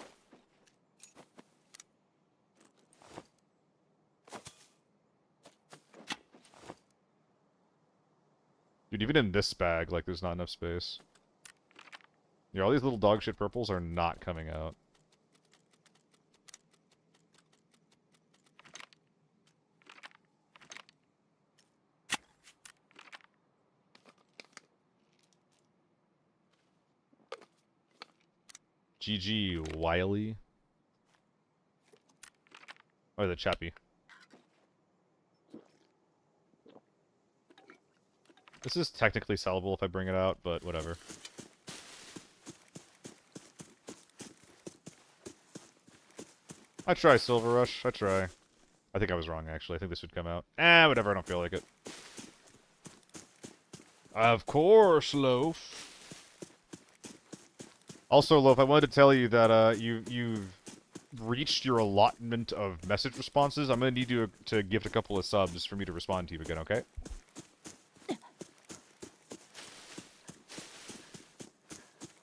Dude, even in this bag, like, there's not enough space. Yeah, all these little dog shit purples are not coming out. GG, Wiley. Oh, the Chappie. This is technically sellable if I bring it out, but whatever. I try Silver Rush. I try. I think I was wrong, actually. I think this would come out. Whatever. I don't feel like it. Of course, Loaf. Also, Loaf, I wanted to tell you that you've reached your allotment of message responses. I'm gonna need you to gift a couple of subs for me to respond to you again, okay?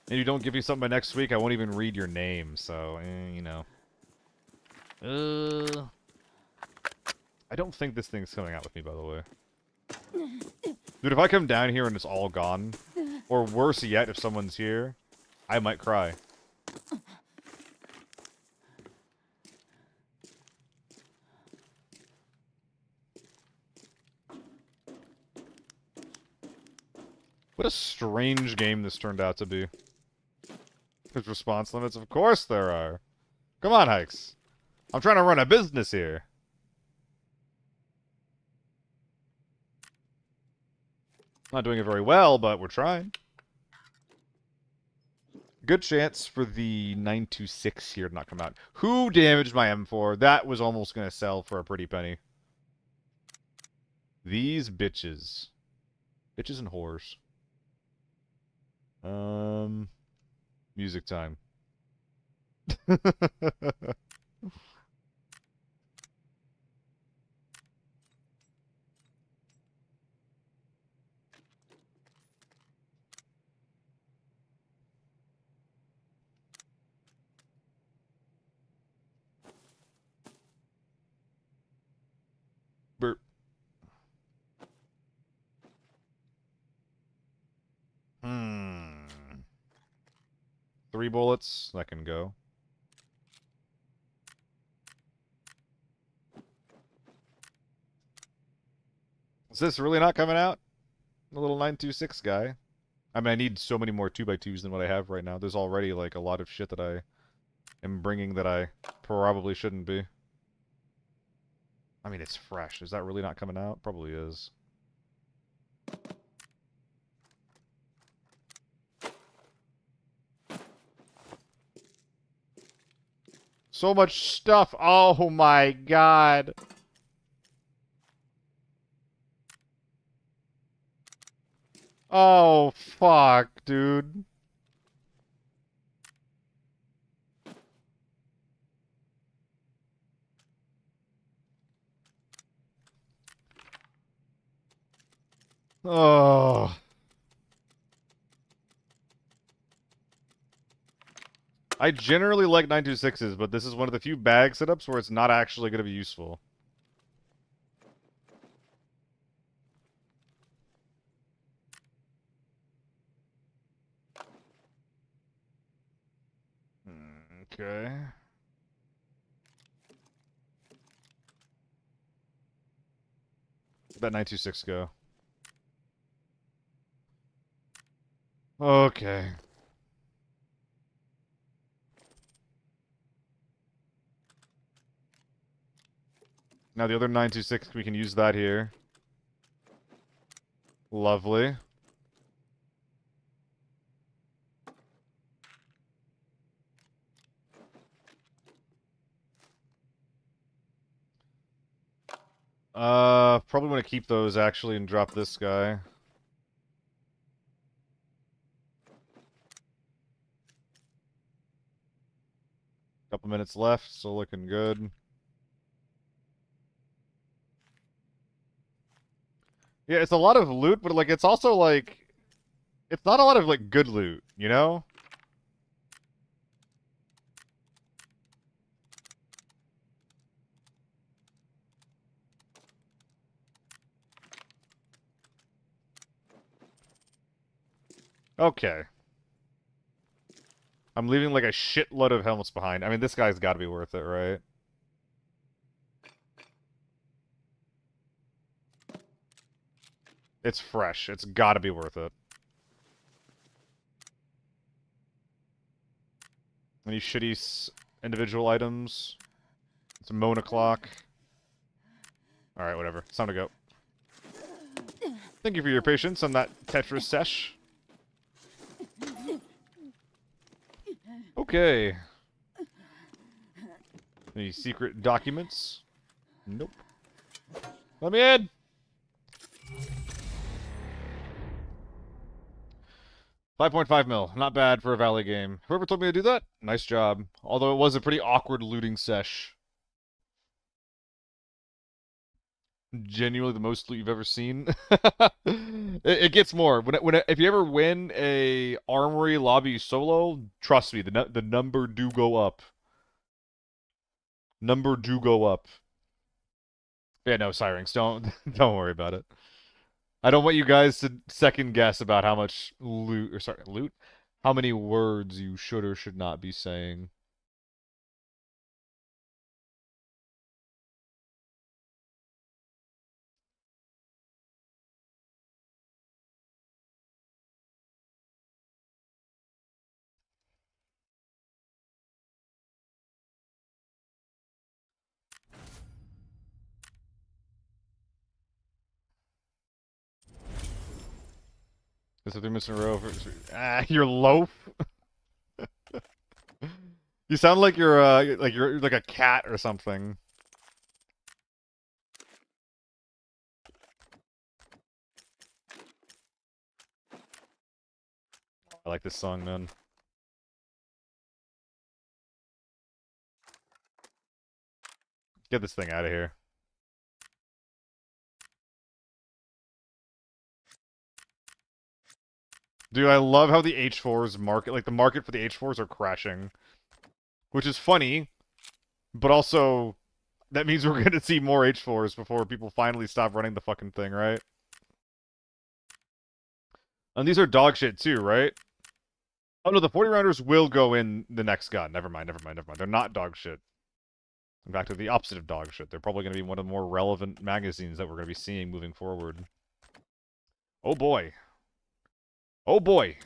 And you don't give me something by next week, I won't even read your name, so, you know. I don't think this thing's coming out with me, by the way. Dude, if I come down here and it's all gone, or worse yet, if someone's here, I might cry. What a strange game this turned out to be. There's response limits? Of course there are. Come on, Hikes. I'm trying to run a business here. Not doing it very well, but we're trying. Good chance for the 926 here to not come out. Who damaged my M4? That was almost going to sell for a pretty penny. These bitches. Bitches and whores. Music time. 3 bullets. That can go. Is this really not coming out? The little 926 guy. I mean, I need so many more 2x2s than what I have right now. There's already, like, a lot of shit that I am bringing that I probably shouldn't be. I mean, it's fresh. Is that really not coming out? Probably is. So much stuff. Oh my god. Oh, fuck, dude. Oh. I generally like 926s, but this is one of the few bag setups where it's not actually going to be useful. Okay. That 926 go. Okay. Now the other 926, we can use that here. Lovely. Probably want to keep those actually and drop this guy. Couple minutes left, still looking good. Yeah, it's a lot of loot, but like it's also like it's not a lot of like good loot, you know? Okay. I'm leaving like a shitload of helmets behind. I mean, this guy's got to be worth it, right? It's fresh. It's got to be worth it. Any shitty individual items? It's a Mona clock. Alright, whatever. It's time to go. Thank you for your patience on that Tetris sesh. Okay. Any secret documents? Nope. Let me in! $5.5 mil. Not bad for a Valley game. Whoever told me to do that, nice job. Although it was a pretty awkward looting sesh. Genuinely the most loot you've ever seen. It gets more. If you ever win a armory lobby solo, trust me, the number do go up. Number do go up. Yeah, no, Sirens, don't don't worry about it. I don't want you guys to second guess about how much loot, how many words you should or should not be saying. This is 3 minutes in a row. You're loaf. You sound like you're like a cat or something. I like this song, man. Get this thing out of here. Dude, I love how the H4s market, like the market for the H4s are crashing. Which is funny, but also that means we're gonna see more H4s before people finally stop running the fucking thing, right? And these are dog shit too, right? Oh no, the 40 rounders will go in the next gun. Never mind. They're not dog shit. In fact, they're the opposite of dog shit. They're probably going to be one of the more relevant magazines that we're going to be seeing moving forward. Oh boy. Oh boy.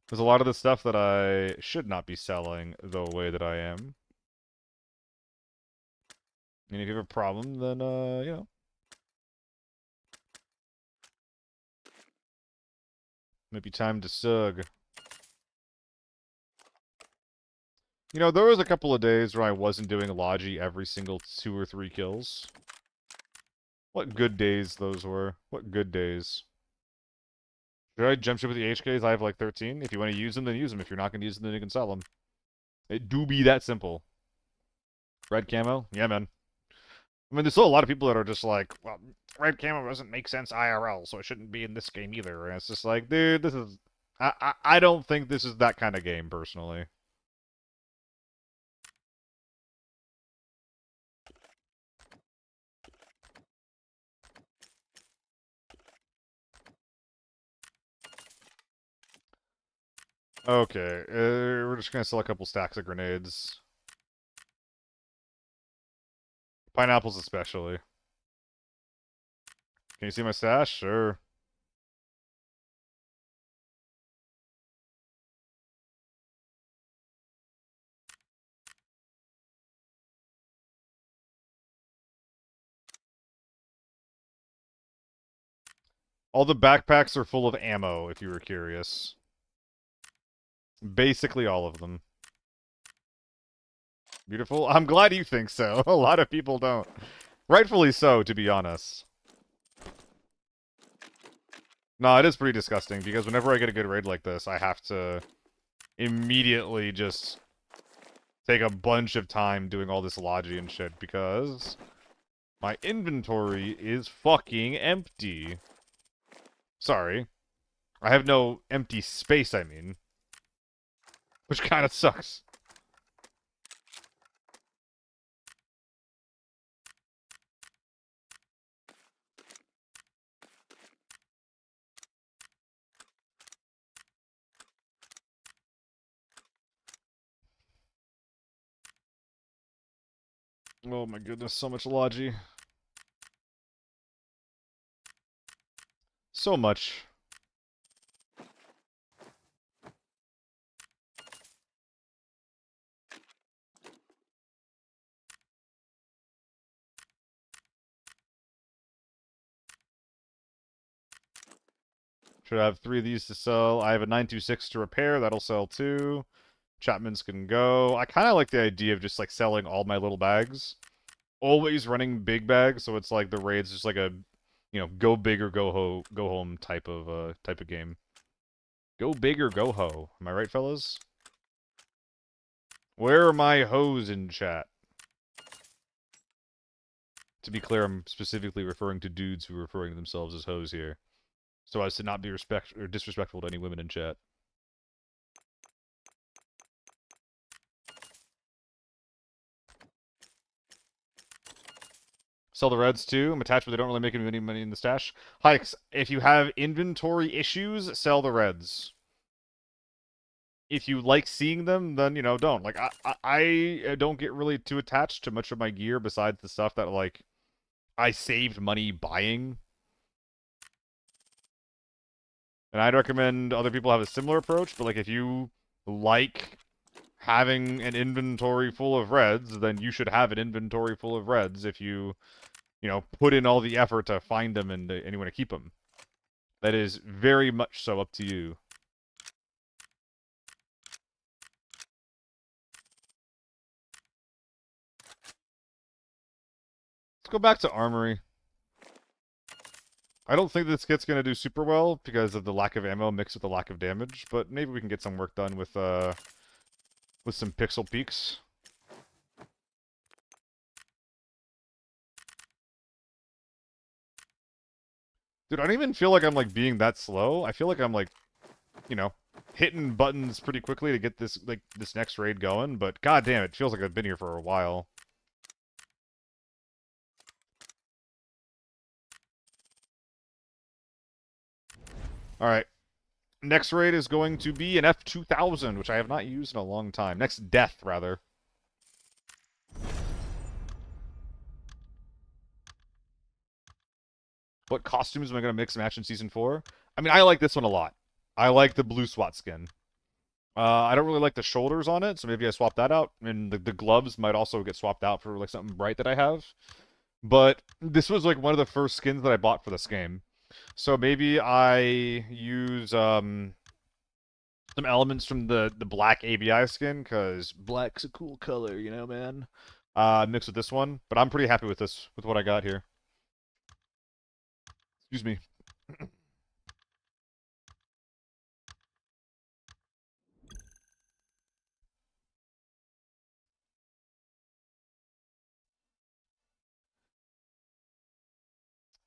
There's a lot of the stuff that I should not be selling the way that I am. And if you have a problem, then, you know. Might be time to sug. You know, there was a couple of days where I wasn't doing Logi every single 2 or 3 kills. What good days those were. What good days. Should I jump ship with the HKs? I have like 13. If you want to use them, then use them. If you're not going to use them, then you can sell them. It do be that simple. Red camo? Yeah, man. I mean, there's still a lot of people that are just like, well, red camo doesn't make sense IRL, so it shouldn't be in this game either. And it's just like, dude, this is... I don't think this is that kind of game, personally. Okay, we're just gonna sell a couple stacks of grenades. Pineapples especially. Can you see my stash? Sure. All the backpacks are full of ammo, if you were curious. Basically all of them. Beautiful? I'm glad you think so. A lot of people don't. Rightfully so, to be honest. No, it is pretty disgusting, because whenever I get a good raid like this, I have to immediately just take a bunch of time doing all this logi and shit, because my inventory is fucking empty. Sorry. I have no empty space, I mean. Which kind of sucks. Oh my goodness, so much logi. So much. Should have 3 of these to sell. I have a 926 to repair. That'll sell too. Chapman's can go. I kind of like the idea of just like selling all my little bags. Always running big bags, so it's like the raid's just like a, you know, go big or go home type of game. Go big or go ho. Am I right, fellas? Where are my hoes in chat? To be clear, I'm specifically referring to dudes who are referring to themselves as hoes here, so as to not be disrespectful to any women in chat. Sell the reds too. I'm attached, but they don't really make any money in the stash. Hikes, if you have inventory issues, sell the reds. If you like seeing them, then, you know, don't. Like, I don't get really too attached to much of my gear besides the stuff that, like, I saved money buying. And I'd recommend other people have a similar approach, but, like, if you like having an inventory full of reds, then you should have an inventory full of reds if you know, put in all the effort to find them and you want to keep them. That is very much so up to you. Let's go back to Armory. I don't think this kit's going to do super well because of the lack of ammo mixed with the lack of damage, but maybe we can get some work done with some pixel peaks. Dude, I don't even feel like I'm, like, being that slow. I feel like I'm, like, you know, hitting buttons pretty quickly to get this, like, this next raid going, but goddamn, it feels like I've been here for a while. Alright. Next raid is going to be an F2000, which I have not used in a long time. Next death, rather. What costumes am I going to mix and match in Season 4? I mean, I like this one a lot. I like the blue SWAT skin. I don't really like the shoulders on it, so maybe I swap that out. And the gloves might also get swapped out for like something bright that I have. But this was like one of the first skins that I bought for this game. So maybe I use some elements from the black ABI skin, because black's a cool color, you know, man. Mixed with this one. But I'm pretty happy with this, with what I got here. Excuse me.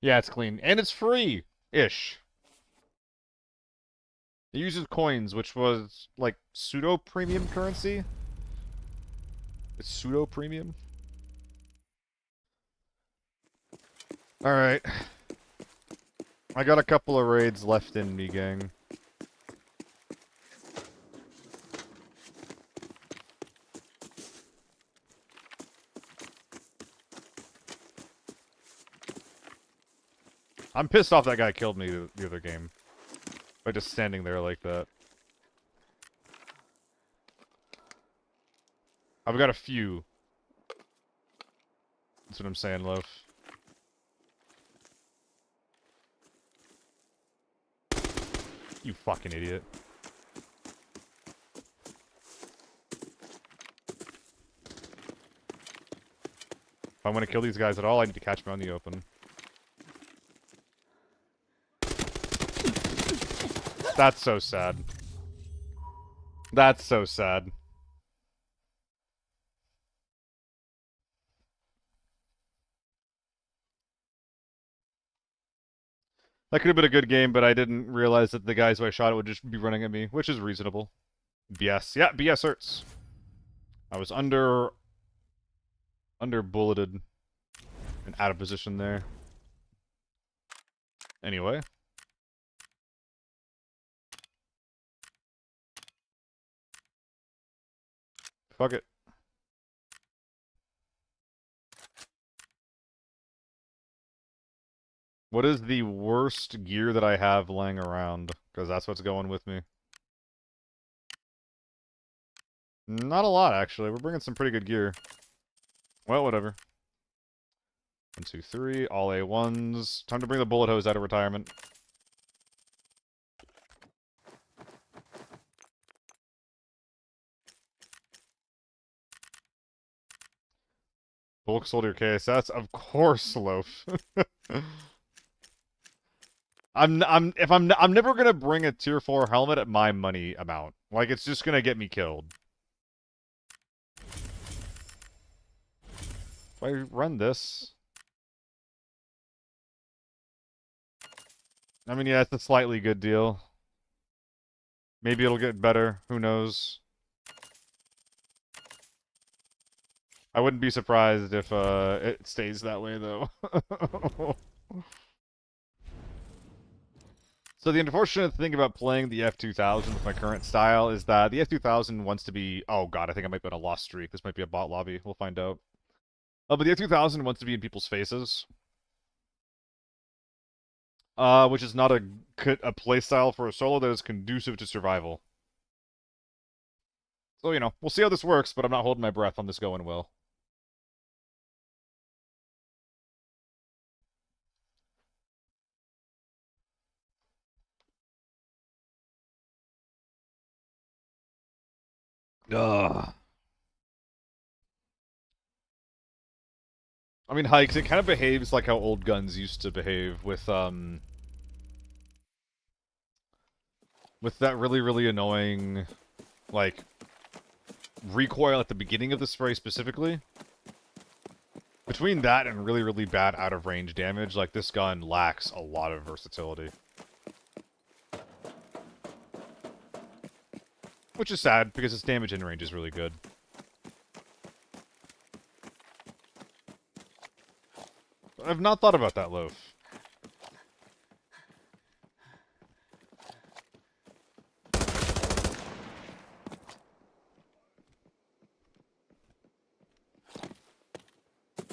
Yeah, it's clean. And it's free-ish. It uses coins, which was, like, pseudo-premium currency. It's pseudo-premium. Alright. I got a couple of raids left in me, gang. I'm pissed off that guy killed me the other game. By just standing there like that. I've got a few. That's what I'm saying, Loaf. You fucking idiot. If I want to kill these guys at all, I need to catch them out in the open. That's so sad. That's so sad. That could have been a good game, but I didn't realize that the guys who I shot would just be running at me, which is reasonable. BS. Yeah, BS hurts. I was under bulleted and out of position there. Anyway. Fuck it. What is the worst gear that I have laying around? Because that's what's going with me. Not a lot, actually. We're bringing some pretty good gear. Well, whatever. 1, 2, 3. All A1s. Time to bring the bullet hose out of retirement. Bulk soldier KSS? Of course, Loaf. I'm never gonna bring a tier 4 helmet at my money amount. Like, it's just gonna get me killed. If I run this... I mean, yeah, it's a slightly good deal. Maybe it'll get better. Who knows? I wouldn't be surprised if it stays that way, though. So the unfortunate thing about playing the F2000 with my current style is that the F2000 wants to be... Oh god, I think I might be on a lost streak. This might be a bot lobby. We'll find out. But the F2000 wants to be in people's faces. Which is not a playstyle for a solo that is conducive to survival. So, you know, we'll see how this works, but I'm not holding my breath on this going well. Ugh. I mean, Hikes, it kind of behaves like how old guns used to behave with that really, really annoying, like, recoil at the beginning of the spray specifically. Between that and really, really bad out-of-range damage, like, this gun lacks a lot of versatility. Which is sad, because its damage in range is really good. I've not thought about that, Loaf.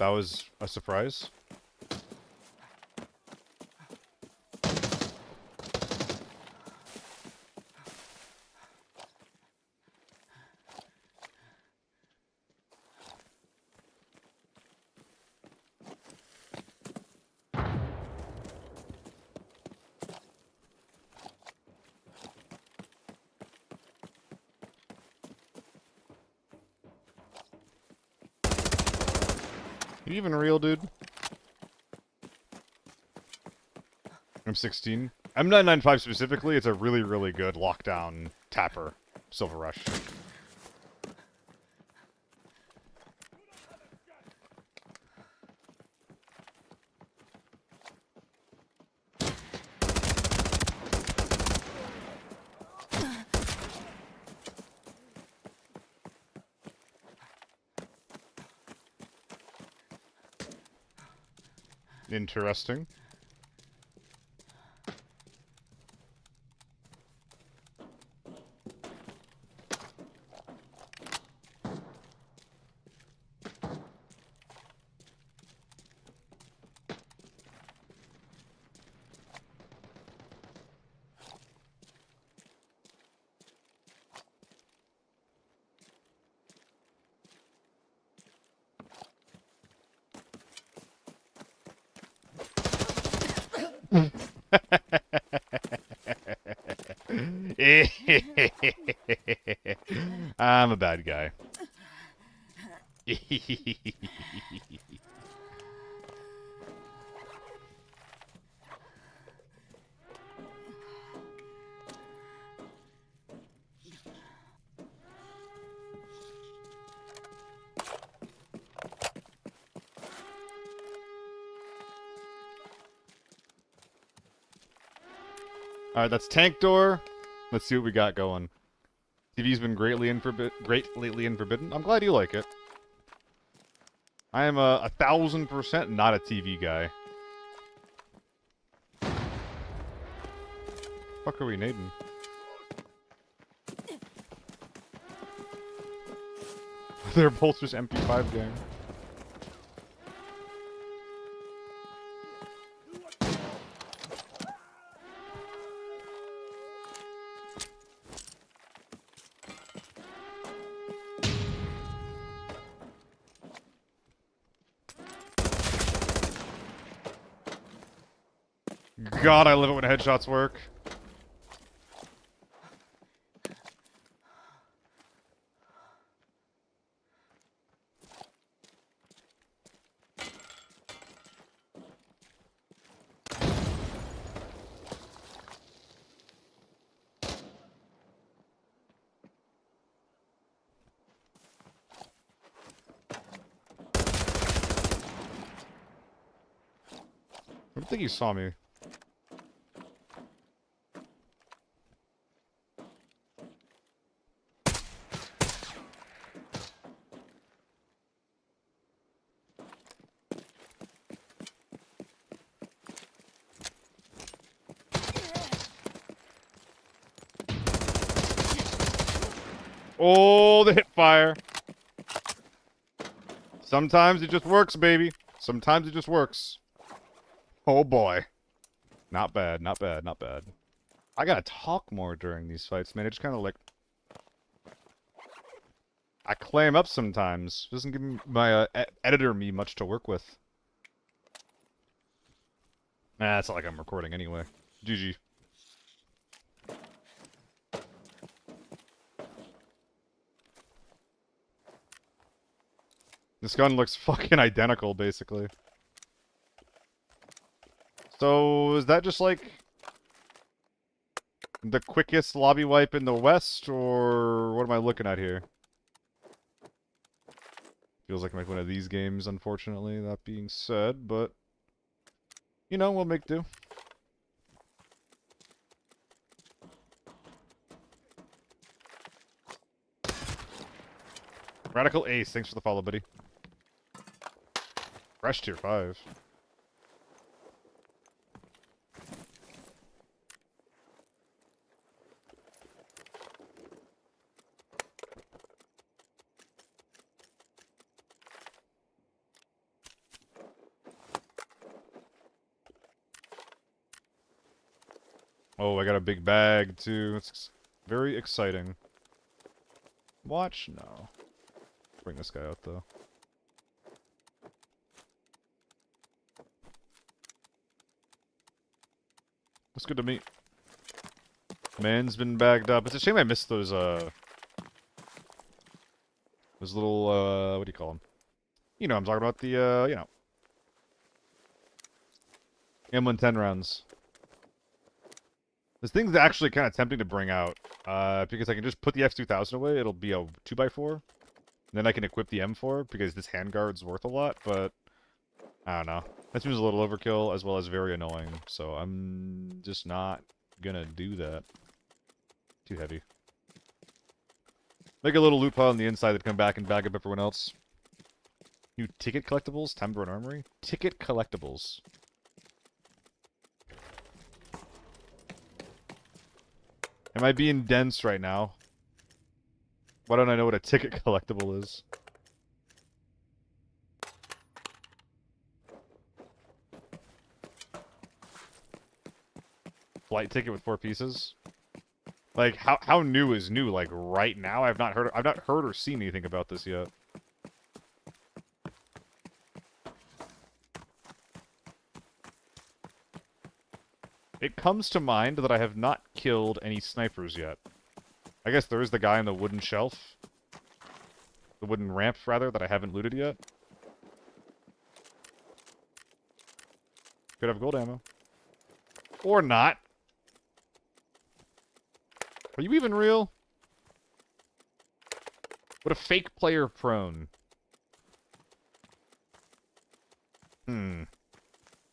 That was a surprise. You even real, dude? M16. M995 specifically, it's a really, really good lockdown tapper. Silver Rush. Interesting. I'm a bad guy. Alright, that's tank door. Let's see what we got going. TV's been great lately in Forbidden. I'm glad you like it. I am 1,000% not a TV guy. Fuck are we nading? They're both just MP5 gang. God, I love it when headshots work. I don't think he saw me. Oh, the hip fire. Sometimes it just works, baby. Sometimes it just works. Oh boy. Not bad, not bad, not bad. I gotta talk more during these fights, man. It just kind of like... I clam up sometimes. Doesn't give my editor me much to work with. Nah, it's not like I'm recording anyway. GG. This gun looks fucking identical, basically. So, is that just like... the quickest lobby wipe in the West, or what am I looking at here? Feels like one of these games, unfortunately, that being said, but... you know, we'll make do. Radical Ace, thanks for the follow, buddy. Fresh tier 5. Oh, I got a big bag, too. It's very exciting. Watch? No. Bring this guy out, though. That's good to meet. Man's been bagged up. It's a shame I missed those little, what do you call them? You know I'm talking about, the, you know. M110 rounds. This thing's actually kind of tempting to bring out, because I can just put the X2000 away, it'll be a 2x4. And then I can equip the M4, because this handguard's worth a lot, but I don't know. That seems a little overkill, as well as very annoying, so I'm just not gonna do that. Too heavy. Make a little loot pile on the inside that come back and bag up everyone else. New ticket collectibles? Time to run armory? Ticket collectibles. Am I being dense right now? Why don't I know what a ticket collectible is? Flight ticket with 4 pieces? Like, how new is new? Like, right now? I've not heard or seen anything about this yet. It comes to mind that I have not killed any snipers yet. I guess there is the guy on the wooden shelf. The wooden ramp, rather, that I haven't looted yet. Could have gold ammo. Or not. Are you even real? What a fake player prone. It's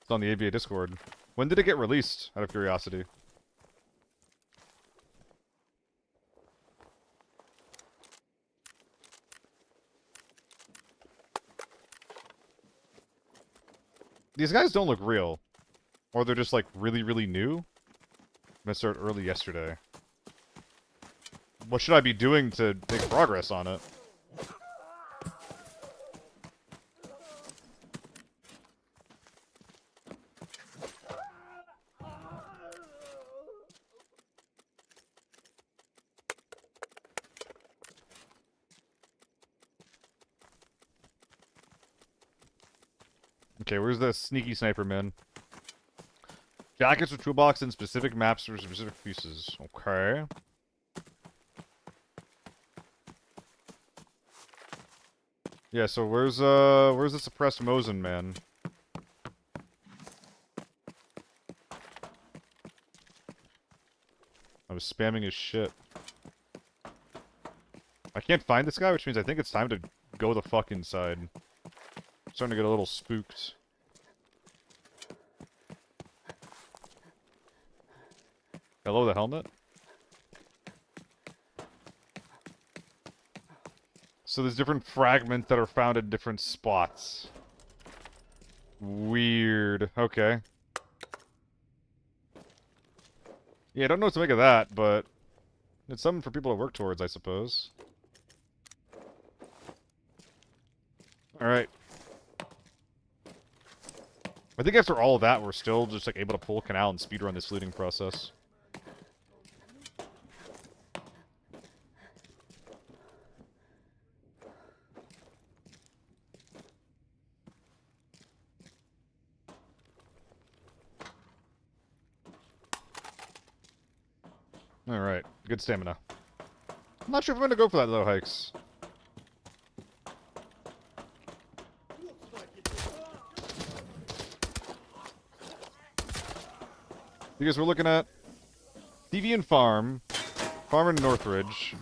on the ABA Discord. When did it get released, out of curiosity? These guys don't look real. Or they're just, like, really, really new. I started early yesterday. What should I be doing to make progress on it? Okay, where's the sneaky sniper man? Jackets with toolbox and specific maps for specific pieces. Okay. Yeah, so where's the suppressed Mosin man? I was spamming his shit. I can't find this guy, which means I think it's time to go the fuck inside. I'm starting to get a little spooked. Hello, the helmet? So there's different fragments that are found in different spots. Weird. Okay. Yeah, I don't know what to make of that, but it's something for people to work towards, I suppose. Alright. I think after all of that, we're still just, like, able to pull canal and speedrun this looting process. Alright, good stamina. I'm not sure if I'm gonna go for that, though, Hikes. Because we're looking at TV and Farm, Farm and Northridge,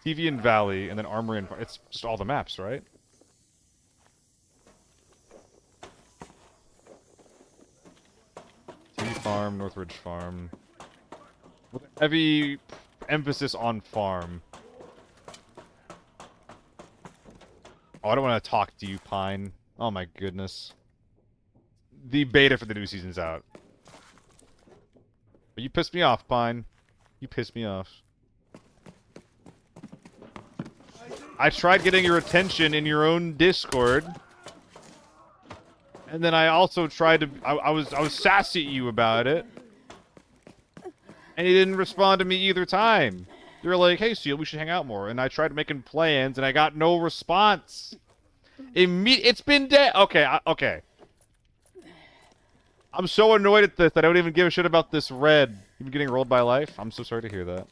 TV and Valley, and then Armory and Farm. It's just all the maps, right? TV Farm, Northridge Farm. With heavy emphasis on Farm. Oh, I don't want to talk to you, Pine. Oh my goodness. The beta for the new season's out. But you pissed me off, Pine. You pissed me off. I tried getting your attention in your own Discord. And then I also tried to... I was sassy at you about it. And he didn't respond to me either time. They were like, hey, Seal, we should hang out more. And I tried making plans, and I got no response. It's been dead. Okay, okay. I'm so annoyed at this that I don't even give a shit about this red. You've been getting rolled by life? I'm so sorry to hear that.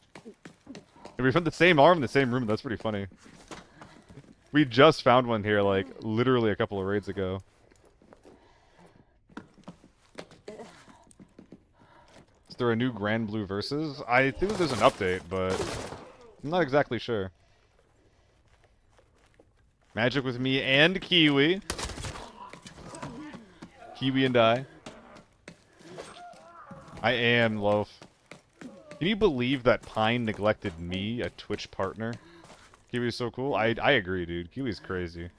And we found the same arm in the same room. That's pretty funny. We just found one here, like, literally a couple of raids ago. Is there a new Grand Blue Versus? I think there's an update, but I'm not exactly sure. Magic with me and Kiwi. Kiwi and I. I am Loaf. Can you believe that Pine neglected me, a Twitch partner? Kiwi's so cool. I agree, dude. Kiwi's crazy.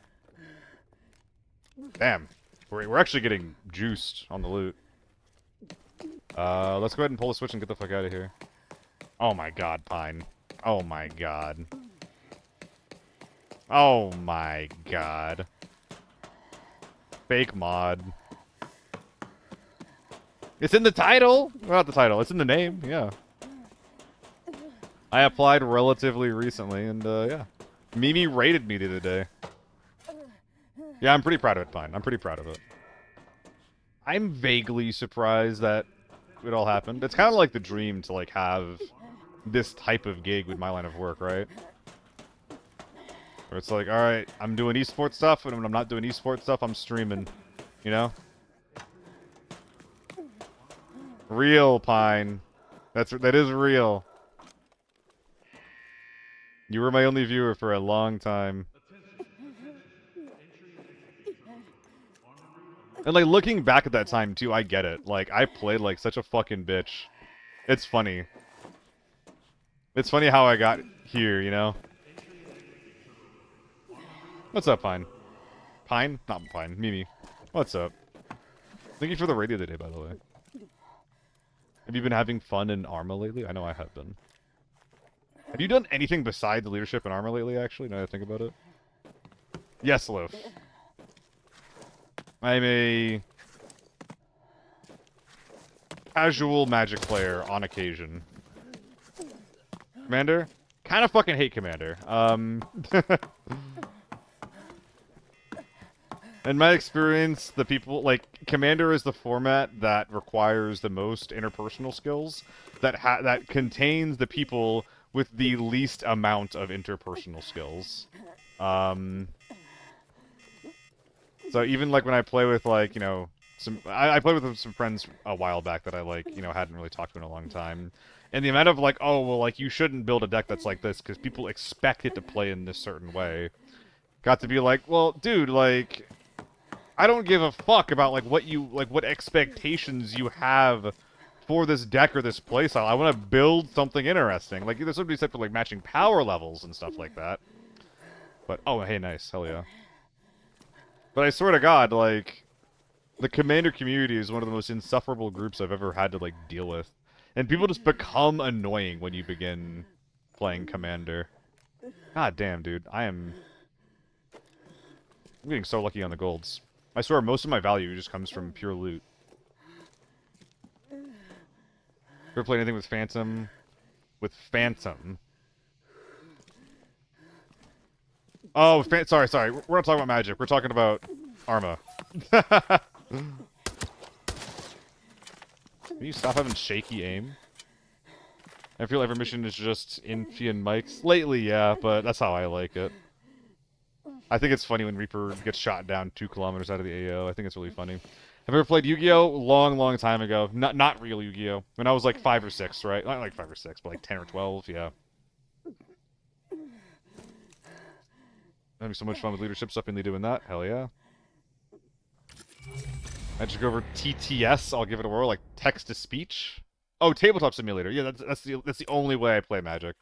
Damn. We're actually getting juiced on the loot. Let's go ahead and pull the switch and get the fuck out of here. Oh my god, Pine. Oh my god. Oh my god. Fake mod. It's in the title! Well, not the title, it's in the name, yeah. I applied relatively recently, and, yeah. Mimi rated me the other day. Yeah, I'm pretty proud of it, Pine. I'm pretty proud of it. I'm vaguely surprised that it all happened. It's kind of like the dream to, like, have this type of gig with my line of work, right? Where it's like, alright, I'm doing esports stuff, and when I'm not doing esports stuff, I'm streaming. You know? Real, Pine. That is real. You were my only viewer for a long time. And, like, looking back at that time, too, I get it. Like, I played like such a fucking bitch. It's funny. It's funny how I got here, you know? What's up, Pine? Pine? Not Pine. Mimi. What's up? Thank you for the radio today, by the way. Have you been having fun in Arma lately? I know I have been. Have you done anything besides leadership in Arma lately, actually, now that I think about it? Yes, Loaf. I'm a casual Magic player on occasion. Commander? Kind of fucking hate Commander. In my experience, the people, like, Commander is the format that requires the most interpersonal skills, that contains the people with the least amount of interpersonal skills. So even, like, when I play with, like, you know, I played with some friends a while back that I, like, you know, hadn't really talked to in a long time. And the amount of, like, oh, well, like, you shouldn't build a deck that's like this because people expect it to play in this certain way. Got to be like, well, dude, like, I don't give a fuck about, like, what expectations you have for this deck or this playstyle. I want to build something interesting. Like, there's somebody said for, like, matching power levels and stuff like that. But, oh, hey, nice. Hell yeah. But I swear to God, like, the Commander community is one of the most insufferable groups I've ever had to, like, deal with. And people just become annoying when you begin playing Commander. God damn, dude. I'm getting so lucky on the golds. I swear, most of my value just comes from pure loot. Ever played anything with Phantom? With Phantom? Oh, sorry. We're not talking about Magic. We're talking about Arma. Can you stop having shaky aim? I feel every mission is just Infi and Mike's. Lately, yeah, but that's how I like it. I think it's funny when Reaper gets shot down 2 kilometers out of the AO. I think it's really funny. Have you ever played Yu-Gi-Oh? Long time ago. Not real Yu-Gi-Oh. When I was like 5 or 6, right? Not like 5 or 6, but like 10 or 12, yeah. Having so much fun with leadership stuff, mainly doing that. Hell yeah. I just go over TTS. I'll give it a whirl, like text to speech. Oh, tabletop simulator. Yeah, that's the only way I play Magic.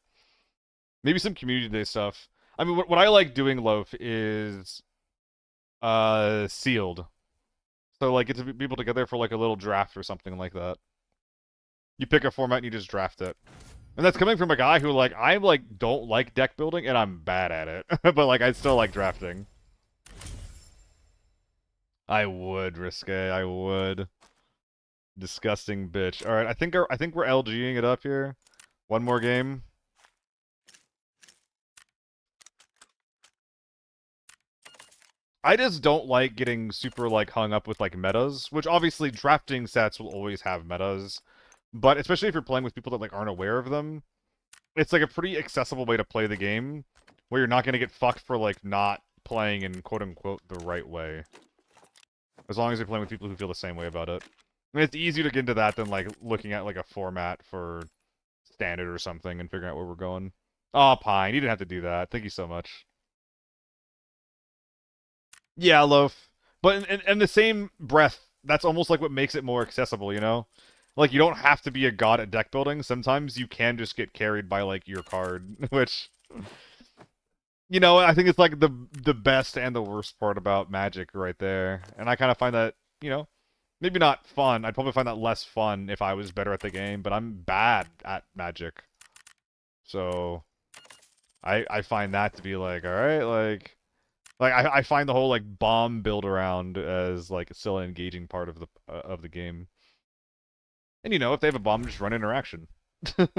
Maybe some community day stuff. I mean, what I like doing, Loaf, is sealed. So like, get people together for like a little draft or something like that. You pick a format and you just draft it. And that's coming from a guy who, like, I, like, don't like deck building, and I'm bad at it. But, like, I still like drafting. I would, Risque. I would. Disgusting bitch. All right, I think we're LGing it up here. One more game. I just don't like getting super like hung up with like metas, which obviously drafting sets will always have metas, but especially if you're playing with people that like aren't aware of them, it's like a pretty accessible way to play the game where you're not going to get fucked for like not playing in quote unquote the right way. As long as you're playing with people who feel the same way about it. I mean, it's easier to get into that than like looking at like a format for standard or something and figuring out where we're going. Aw, Pine, you didn't have to do that. Thank you so much. Yeah, Loaf. But in the same breath, that's almost like what makes it more accessible, you know? Like, you don't have to be a god at deck building. Sometimes you can just get carried by, like, your card, which... You know, I think it's, like, the best and the worst part about Magic right there. And I kind of find that, you know, maybe not fun. I'd probably find that less fun if I was better at the game, but I'm bad at Magic. So, I find that to be, like, alright, like... Like I find the whole like bomb build around as like still an engaging part of the game. And you know, if they have a bomb, just run interaction. One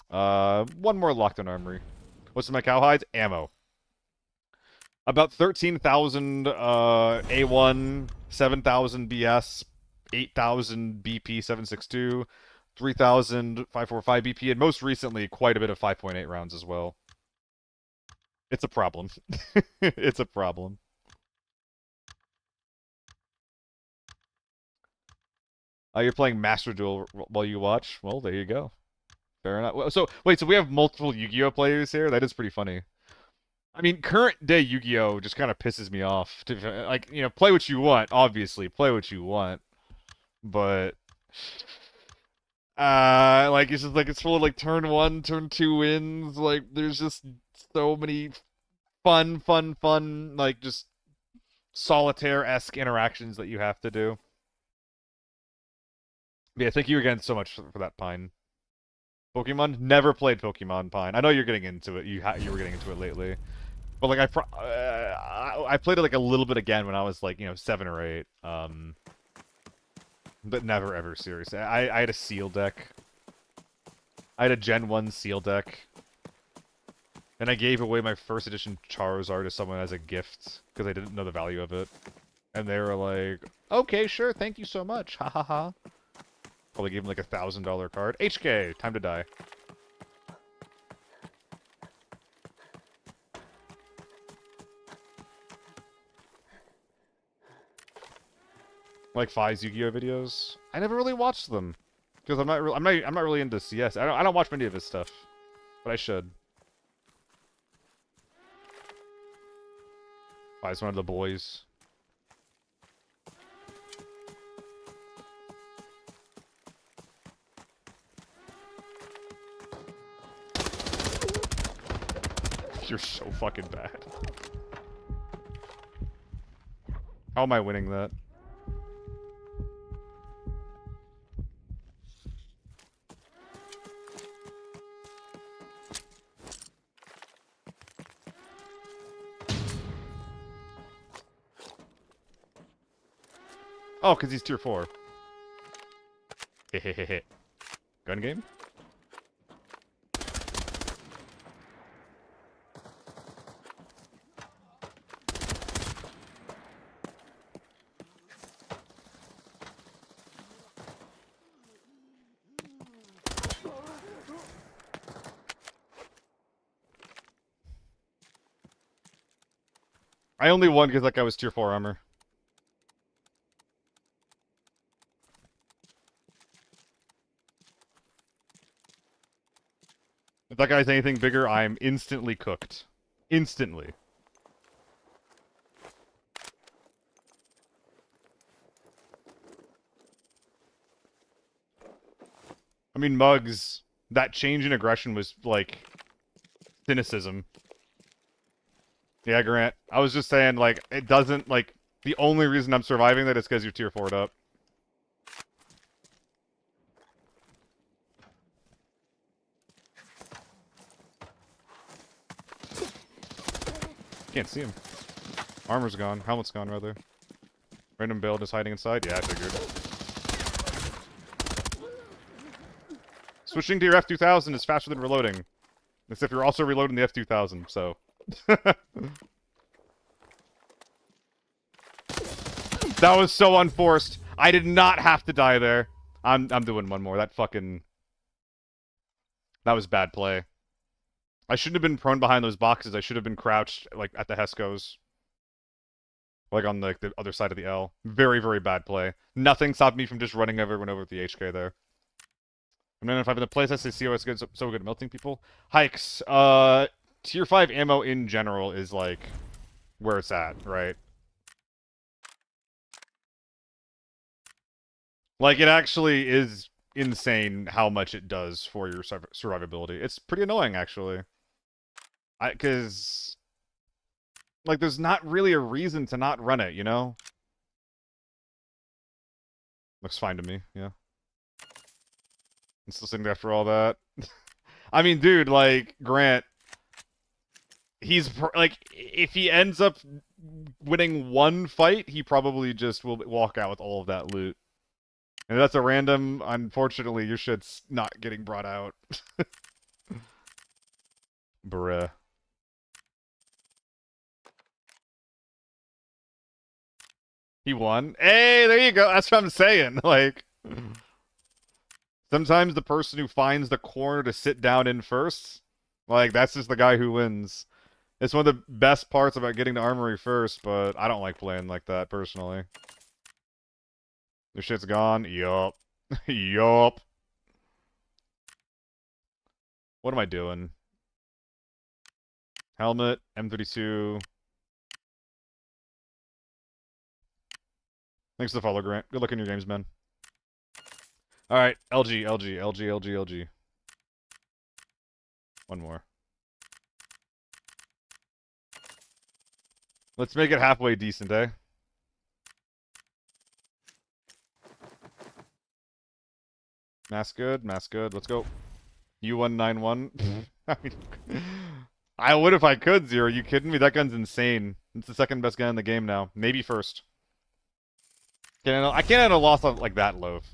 more lockdown armory. What's in my cowhides? Ammo. About 13,000 A1, 7,000 BS, 8,000 BP 762, 3,000 545 BP, and most recently quite a bit of 5.8 rounds as well. It's a problem. It's a problem. You're playing Master Duel while you watch? Well, there you go. Fair enough. So, wait, so we have multiple Yu-Gi-Oh players here? That is pretty funny. I mean, current day Yu-Gi-Oh just kind of pisses me off. Like, you know, play what you want, obviously. Play what you want. But... like, it's just like, it's full of, like, turn 1, turn 2 wins. Like, there's just so many fun, like, just solitaire-esque interactions that you have to do. Yeah, thank you again so much for that, Pine. Pokemon? Never played Pokemon, Pine. I know you're getting into it. You were getting into it lately. But, like, I played it, like, a little bit again when I was, like, you know, 7 or 8. But never, ever, seriously. I had a Seal deck. I had a Gen 1 Seal deck. And I gave away my first edition Charizard to someone as a gift, because I didn't know the value of it. And they were like, okay, sure, thank you so much, ha ha ha. Probably gave him like $1,000 card. HK, time to die. Like Fi's Yu-Gi-Oh videos. I never really watched them because I'm not really into CS. I don't watch many of his stuff, but I should. Fi's one of the boys. You're so fucking bad. How am I winning that? Oh, because he's tier 4. Hehehehe. Gun game? I only won because that guy was tier 4 armor. If that guy's anything bigger, I'm instantly cooked. Instantly. I mean, Mugs, that change in aggression was, like, cynicism. Yeah, Grant. I was just saying, like, it doesn't, like, the only reason I'm surviving that is because you're tier 4'd up. Can't see him. Armor's gone. Helmet's gone, rather. Random build is hiding inside? Yeah, I figured. Switching to your F2000 is faster than reloading. Except you're also reloading the F2000, so... That was so unforced. I did not have to die there. I'm doing one more. That was bad play. I shouldn't have been prone behind those boxes. I should have been crouched, like, at the Hescos. Like, on the other side of the L. Very, very bad play. Nothing stopped me from just running everyone over with the HK there. And then if I'm in the place, I say COS good, so good at melting people. Hikes. Tier 5 ammo in general is, like, where it's at, right? Like, it actually is insane how much it does for your survivability. It's pretty annoying, actually. Because... Like, there's not really a reason to not run it, you know? Looks fine to me, yeah. I'm still sitting after all that. I mean, dude, like, Grant... He's, like, if he ends up winning one fight, he probably just will walk out with all of that loot. And if that's a random, unfortunately, your shit's not getting brought out. Bruh. He won. Hey, there you go. That's what I'm saying. Like, sometimes the person who finds the corner to sit down in first, like, that's just the guy who wins. It's one of the best parts about getting to Armory first, but I don't like playing like that, personally. Your shit's gone? Yup. Yup. What am I doing? Helmet, M32. Thanks for the follow, Grant. Good luck in your games, man. Alright, LG. One more. Let's make it halfway decent, eh? Mask good. Let's go. U191. I mean, I would if I could, Zero. You kidding me? That gun's insane. It's the second best gun in the game now. Maybe first. I can't handle a loss like that, Loaf.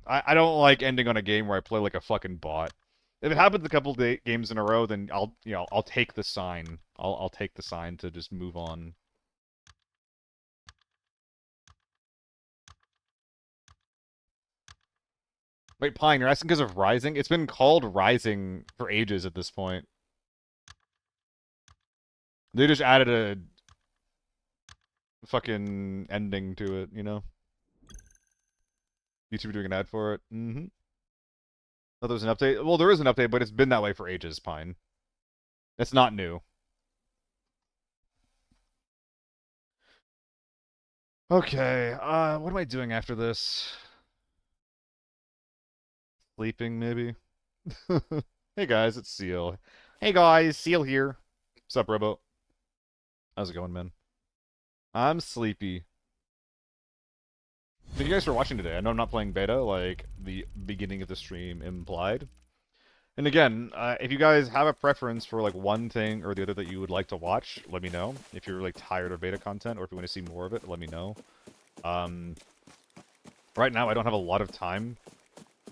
I don't like ending on a game where I play like a fucking bot. If it happens a couple games in a row, then I'll take the sign. I'll take the sign to just move on. Wait, Pine, you're asking because of Rising? It's been called Rising for ages at this point. They just added a fucking ending to it, you know? YouTube doing an ad for it. Mm-hmm. Oh, there's an update? Well, there is an update, but it's been that way for ages, Pine. It's not new. Okay, what am I doing after this? Sleeping, maybe? Hey guys, it's Seal. Hey guys, Seal here. What's up, Robo? How's it going, man? I'm sleepy. Thank you guys for watching today. I know I'm not playing beta, like the beginning of the stream implied. And again, if you guys have a preference for like one thing or the other that you would like to watch, let me know. If you're like tired of beta content or if you want to see more of it, let me know. Right now, I don't have a lot of time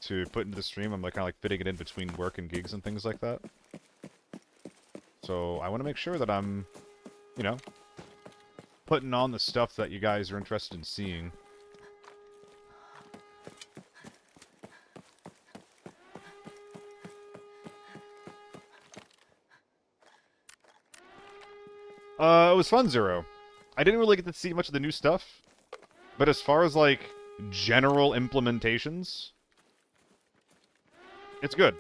to put into the stream. I'm like kind of like fitting it in between work and gigs and things like that. So I want to make sure that I'm, you know, putting on the stuff that you guys are interested in seeing. It was fun, Zero. I didn't really get to see much of the new stuff, but as far as, like, general implementations, it's good.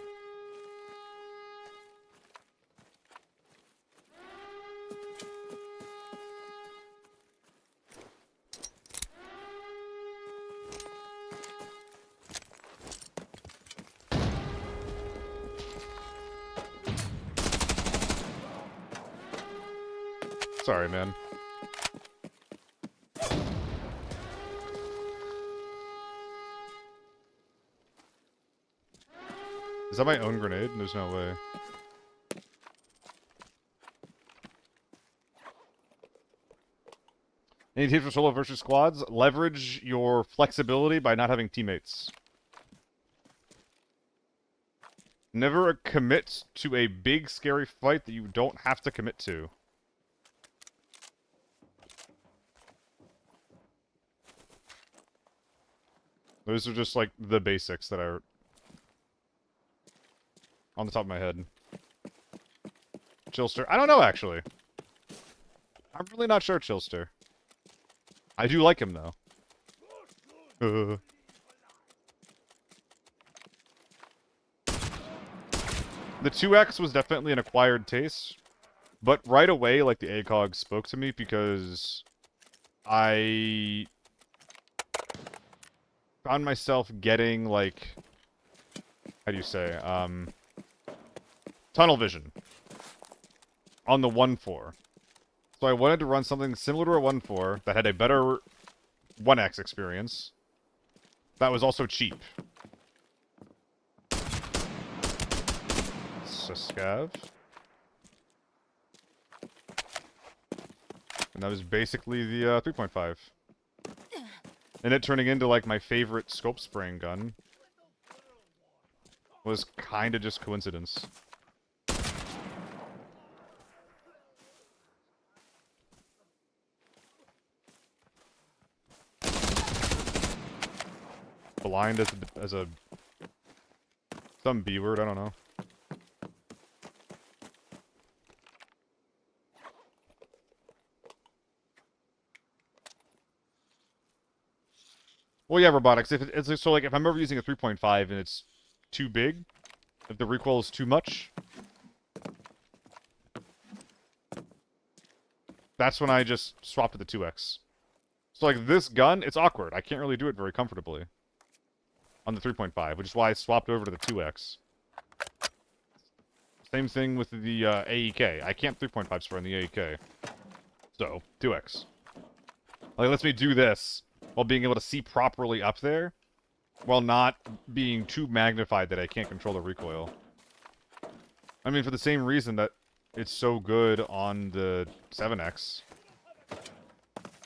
Sorry, man. Is that my own grenade? There's no way. Any tips for solo versus squads? Leverage your flexibility by not having teammates. Never commit to a big, scary fight that you don't have to commit to. Those are just, like, the basics that are on the top of my head. Chillster. I don't know, actually. I'm really not sure, Chillster. I do like him, though. The 2X was definitely an acquired taste. But right away, like, the ACOG spoke to me because I found myself getting, like, how do you say, tunnel vision on the 1.4. So I wanted to run something similar to a 1.4 that had a better 1X experience that was also cheap. Scav. And that was basically the 3.5. And it turning into, like, my favorite scope spraying gun was kind of just coincidence. Blind as a some B word, I don't know. Well, yeah, robotics. If it's so, like, if I'm ever using a 3.5 and it's too big, if the recoil is too much, that's when I just swap to the 2X. So, like, this gun, it's awkward. I can't really do it very comfortably on the 3.5, which is why I swapped over to the 2X. Same thing with the AEK. I can't 3.5 spray on the AEK. So, 2X. Like, it lets me do this while being able to see properly up there, while not being too magnified that I can't control the recoil. I mean, for the same reason that it's so good on the 7X.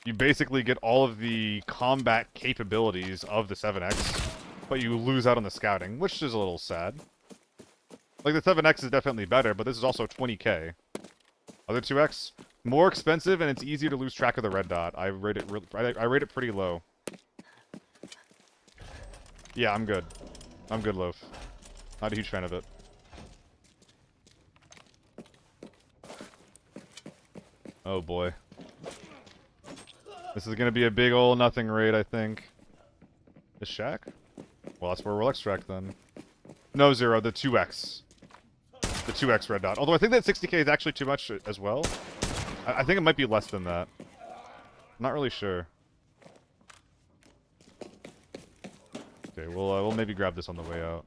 You basically get all of the combat capabilities of the 7X, but you lose out on the scouting, which is a little sad. Like, the 7X is definitely better, but this is also 20k. Other 2X, more expensive, and it's easier to lose track of the red dot. I rate it pretty low. Yeah, I'm good. I'm good, Loaf. Not a huge fan of it. Oh boy. This is gonna be a big ol' nothing raid, I think. The shack? Well, that's where we'll extract then. No, Zero, the 2X. The 2X red dot. Although I think that 60k is actually too much as well. I think it might be less than that. I'm not really sure. Okay, we'll maybe grab this on the way out.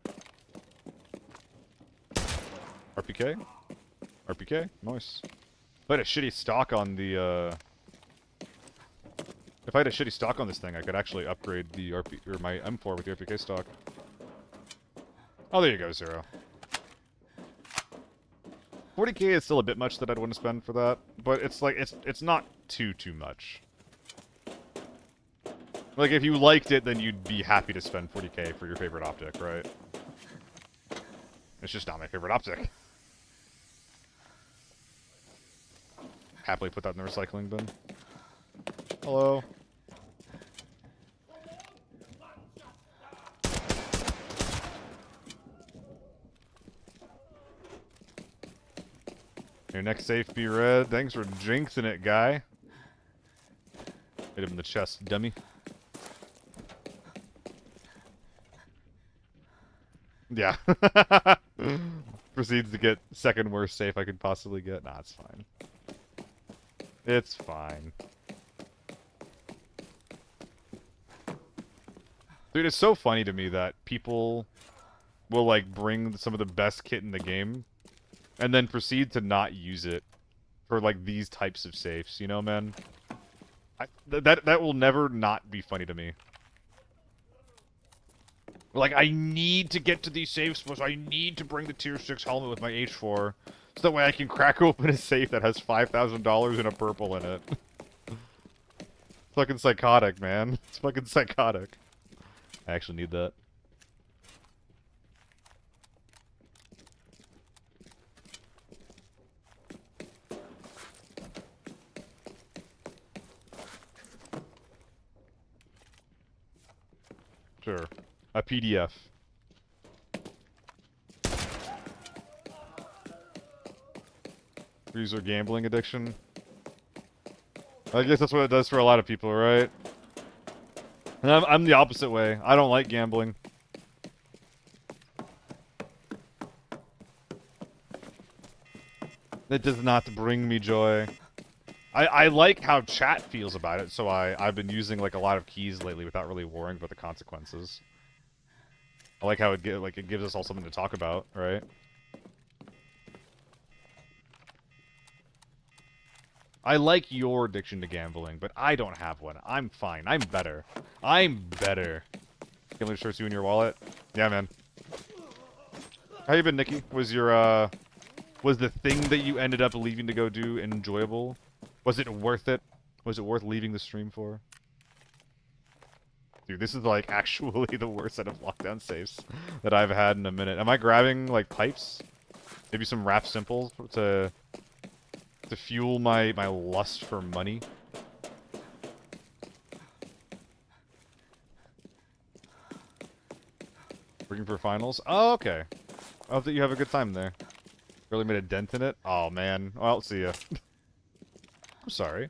RPK? RPK? Nice. If I had a shitty stock on the, if I had a shitty stock on this thing, I could actually upgrade the or my M4 with the RPK stock. Oh, there you go, Zero. 40k is still a bit much that I'd want to spend for that, but it's like, it's not too much. Like, if you liked it, then you'd be happy to spend 40k for your favorite optic, right? It's just not my favorite optic. Happily put that in the recycling bin. Hello. Your next safe be red. Thanks for jinxing it, guy. Hit him in the chest, dummy. Yeah. Proceeds to get second worst safe I could possibly get. Nah, it's fine. It's fine. Dude, it's so funny to me that people will, like, bring some of the best kit in the game and then proceed to not use it for, like, these types of safes, you know, man? That will never not be funny to me. Like, I need to get to these safe spots. I need to bring the tier 6 helmet with my H4 so that way I can crack open a safe that has $5,000 and a purple in it. fucking psychotic, man. It's fucking psychotic. I actually need that. Sure. A PDF. User gambling addiction. I guess that's what it does for a lot of people, right? And I'm the opposite way. I don't like gambling. It does not bring me joy. I like how chat feels about it, so I've been using like a lot of keys lately without really worrying about the consequences. I like how it gives us all something to talk about, right? I like your addiction to gambling, but I don't have one. I'm fine. I'm better. I'm better. Gambling shirts you in your wallet? Yeah, man. How you been, Nikki? Was the thing that you ended up leaving to go do enjoyable? Was it worth it? Was it worth leaving the stream for? Dude, this is like actually the worst set of lockdown saves that I've had in a minute. Am I grabbing like pipes? Maybe some rap simples to fuel my lust for money? Working for finals? Oh, okay. I hope that you have a good time there. Really made a dent in it? Oh, man. Well, I'll see ya. I'm sorry.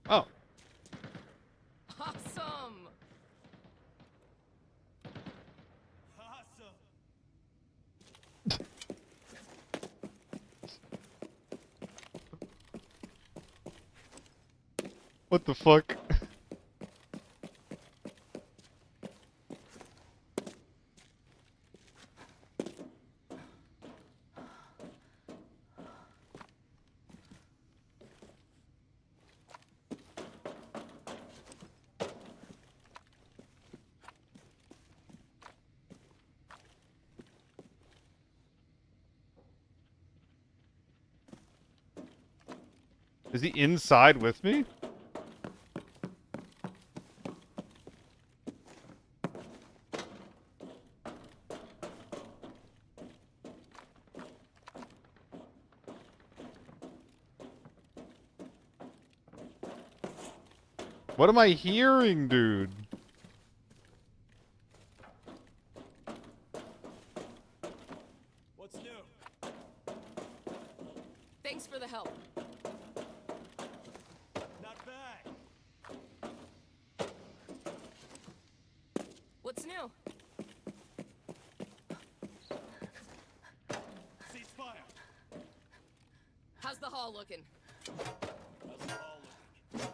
Oh. Awesome! What the fuck? Is he inside with me? What am I hearing, dude? What's new? Thanks for the help. Not bad. What's new? Ceasefire. How's the hall looking? How's the hall looking?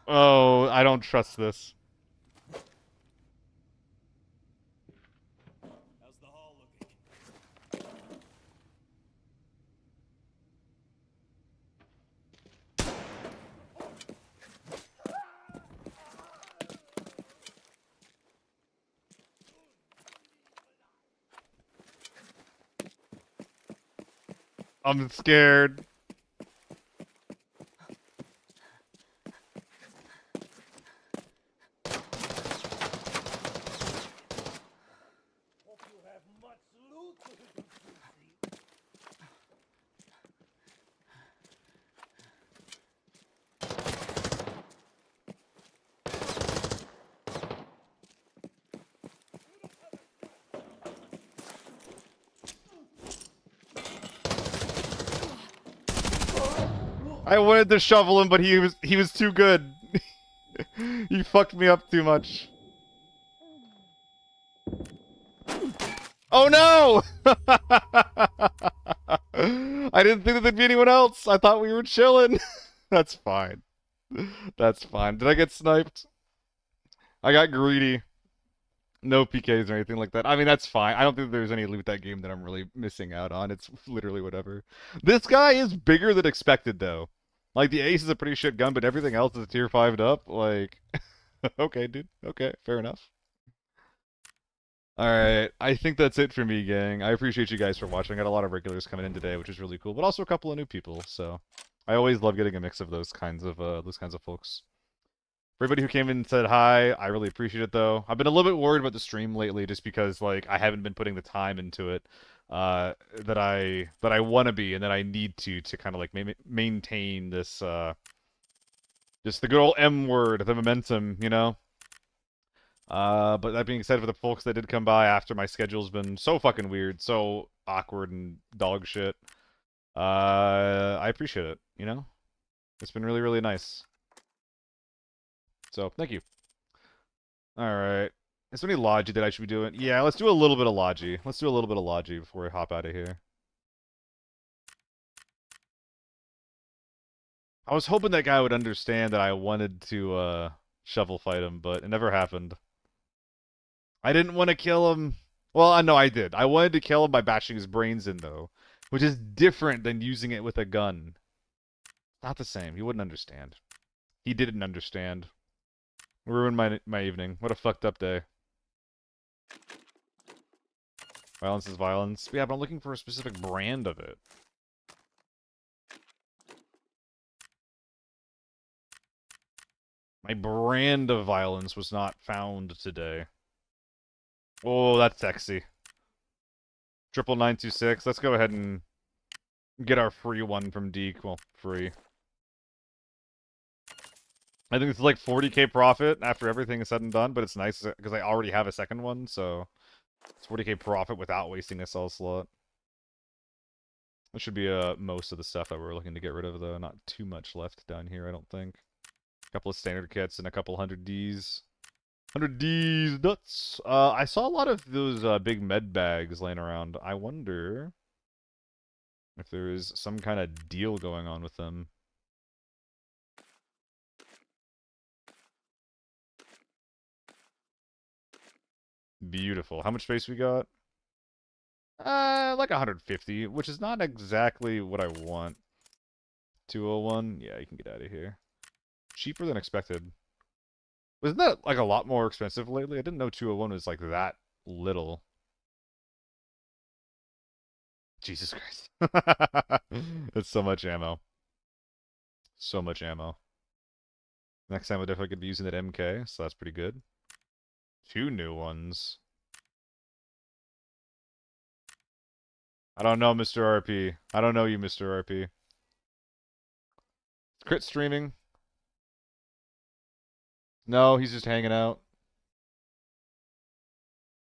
Oh, I don't trust this. How's the hall looking? I'm scared. I wanted to shovel him, but he was too good. He fucked me up too much. Oh no! I didn't think that there'd be anyone else. I thought we were chilling. That's fine. That's fine. Did I get sniped? I got greedy. No PKs or anything like that. I mean, that's fine. I don't think there's any loot that game that I'm really missing out on. It's literally whatever. This guy is bigger than expected, though. Like, the Ace is a pretty shit gun, but everything else is tier 5'd up. Like, okay, dude. Okay, fair enough. Alright, I think that's it for me, gang. I appreciate you guys for watching. I got a lot of regulars coming in today, which is really cool, but also a couple of new people, so I always love getting a mix of those kinds of folks. For everybody who came in and said hi, I really appreciate it, though. I've been a little bit worried about the stream lately, just because, like, I haven't been putting the time into it that I want to be, and that I need to kind of, like, maintain this, just the good old M word, the momentum, you know? But that being said, for the folks that did come by after my schedule's been so fucking weird, so awkward and dog shit, I appreciate it, you know? It's been really, really nice. So, thank you. Alright. Is there any Logi that I should be doing? Yeah, let's do a little bit of Logi. Let's do a little bit of Logi before we hop out of here. I was hoping that guy would understand that I wanted to, shovel fight him, but it never happened. I didn't want to kill him. Well, I know I did. I wanted to kill him by bashing his brains in, though, which is different than using it with a gun. Not the same. He wouldn't understand. He didn't understand. Ruined my evening. What a fucked up day. Violence is violence. Yeah, but I'm looking for a specific brand of it. My brand of violence was not found today. Oh, that's sexy. 99926. Let's go ahead and get our free one from Deke. Well, free. I think it's like 40k profit after everything is said and done, but it's nice because I already have a second one, so it's 40k profit without wasting a sell slot. That should be most of the stuff that we're looking to get rid of, though. Not too much left down here, I don't think. A couple of standard kits and a couple 100Ds. 100Ds nuts! I saw a lot of those big med bags laying around. I wonder if there is some kind of deal going on with them. Beautiful. How much space we got? Like 150, which is not exactly what I want. 201? Yeah, you can get out of here. Cheaper than expected. Wasn't that, like, a lot more expensive lately? I didn't know 201 was, like, that little. Jesus Christ. That's so much ammo. So much ammo. Next time we're definitely going to be using that MK, so that's pretty good. 2 new ones. I don't know, Mr. RP. I don't know you, Mr. RP. Crit streaming. No, he's just hanging out.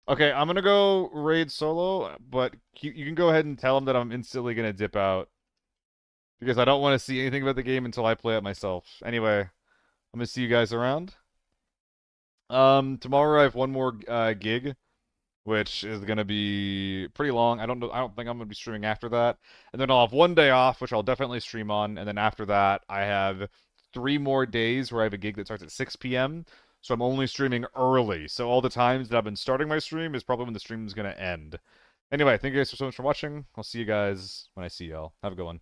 Okay, I'm gonna go raid solo, but you can go ahead and tell him that I'm instantly gonna dip out. Because I don't want to see anything about the game until I play it myself. Anyway, I'm gonna see you guys around. Tomorrow I have one more gig, which is gonna be pretty long. I don't think I'm gonna be streaming after that. And then I'll have one day off, which I'll definitely stream on. And then after that, I have 3 more days where I have a gig that starts at 6 p.m. So I'm only streaming early. So all the times that I've been starting my stream is probably when the stream is gonna end. Anyway, thank you guys so much for watching. I'll see you guys when I see y'all. Have a good one.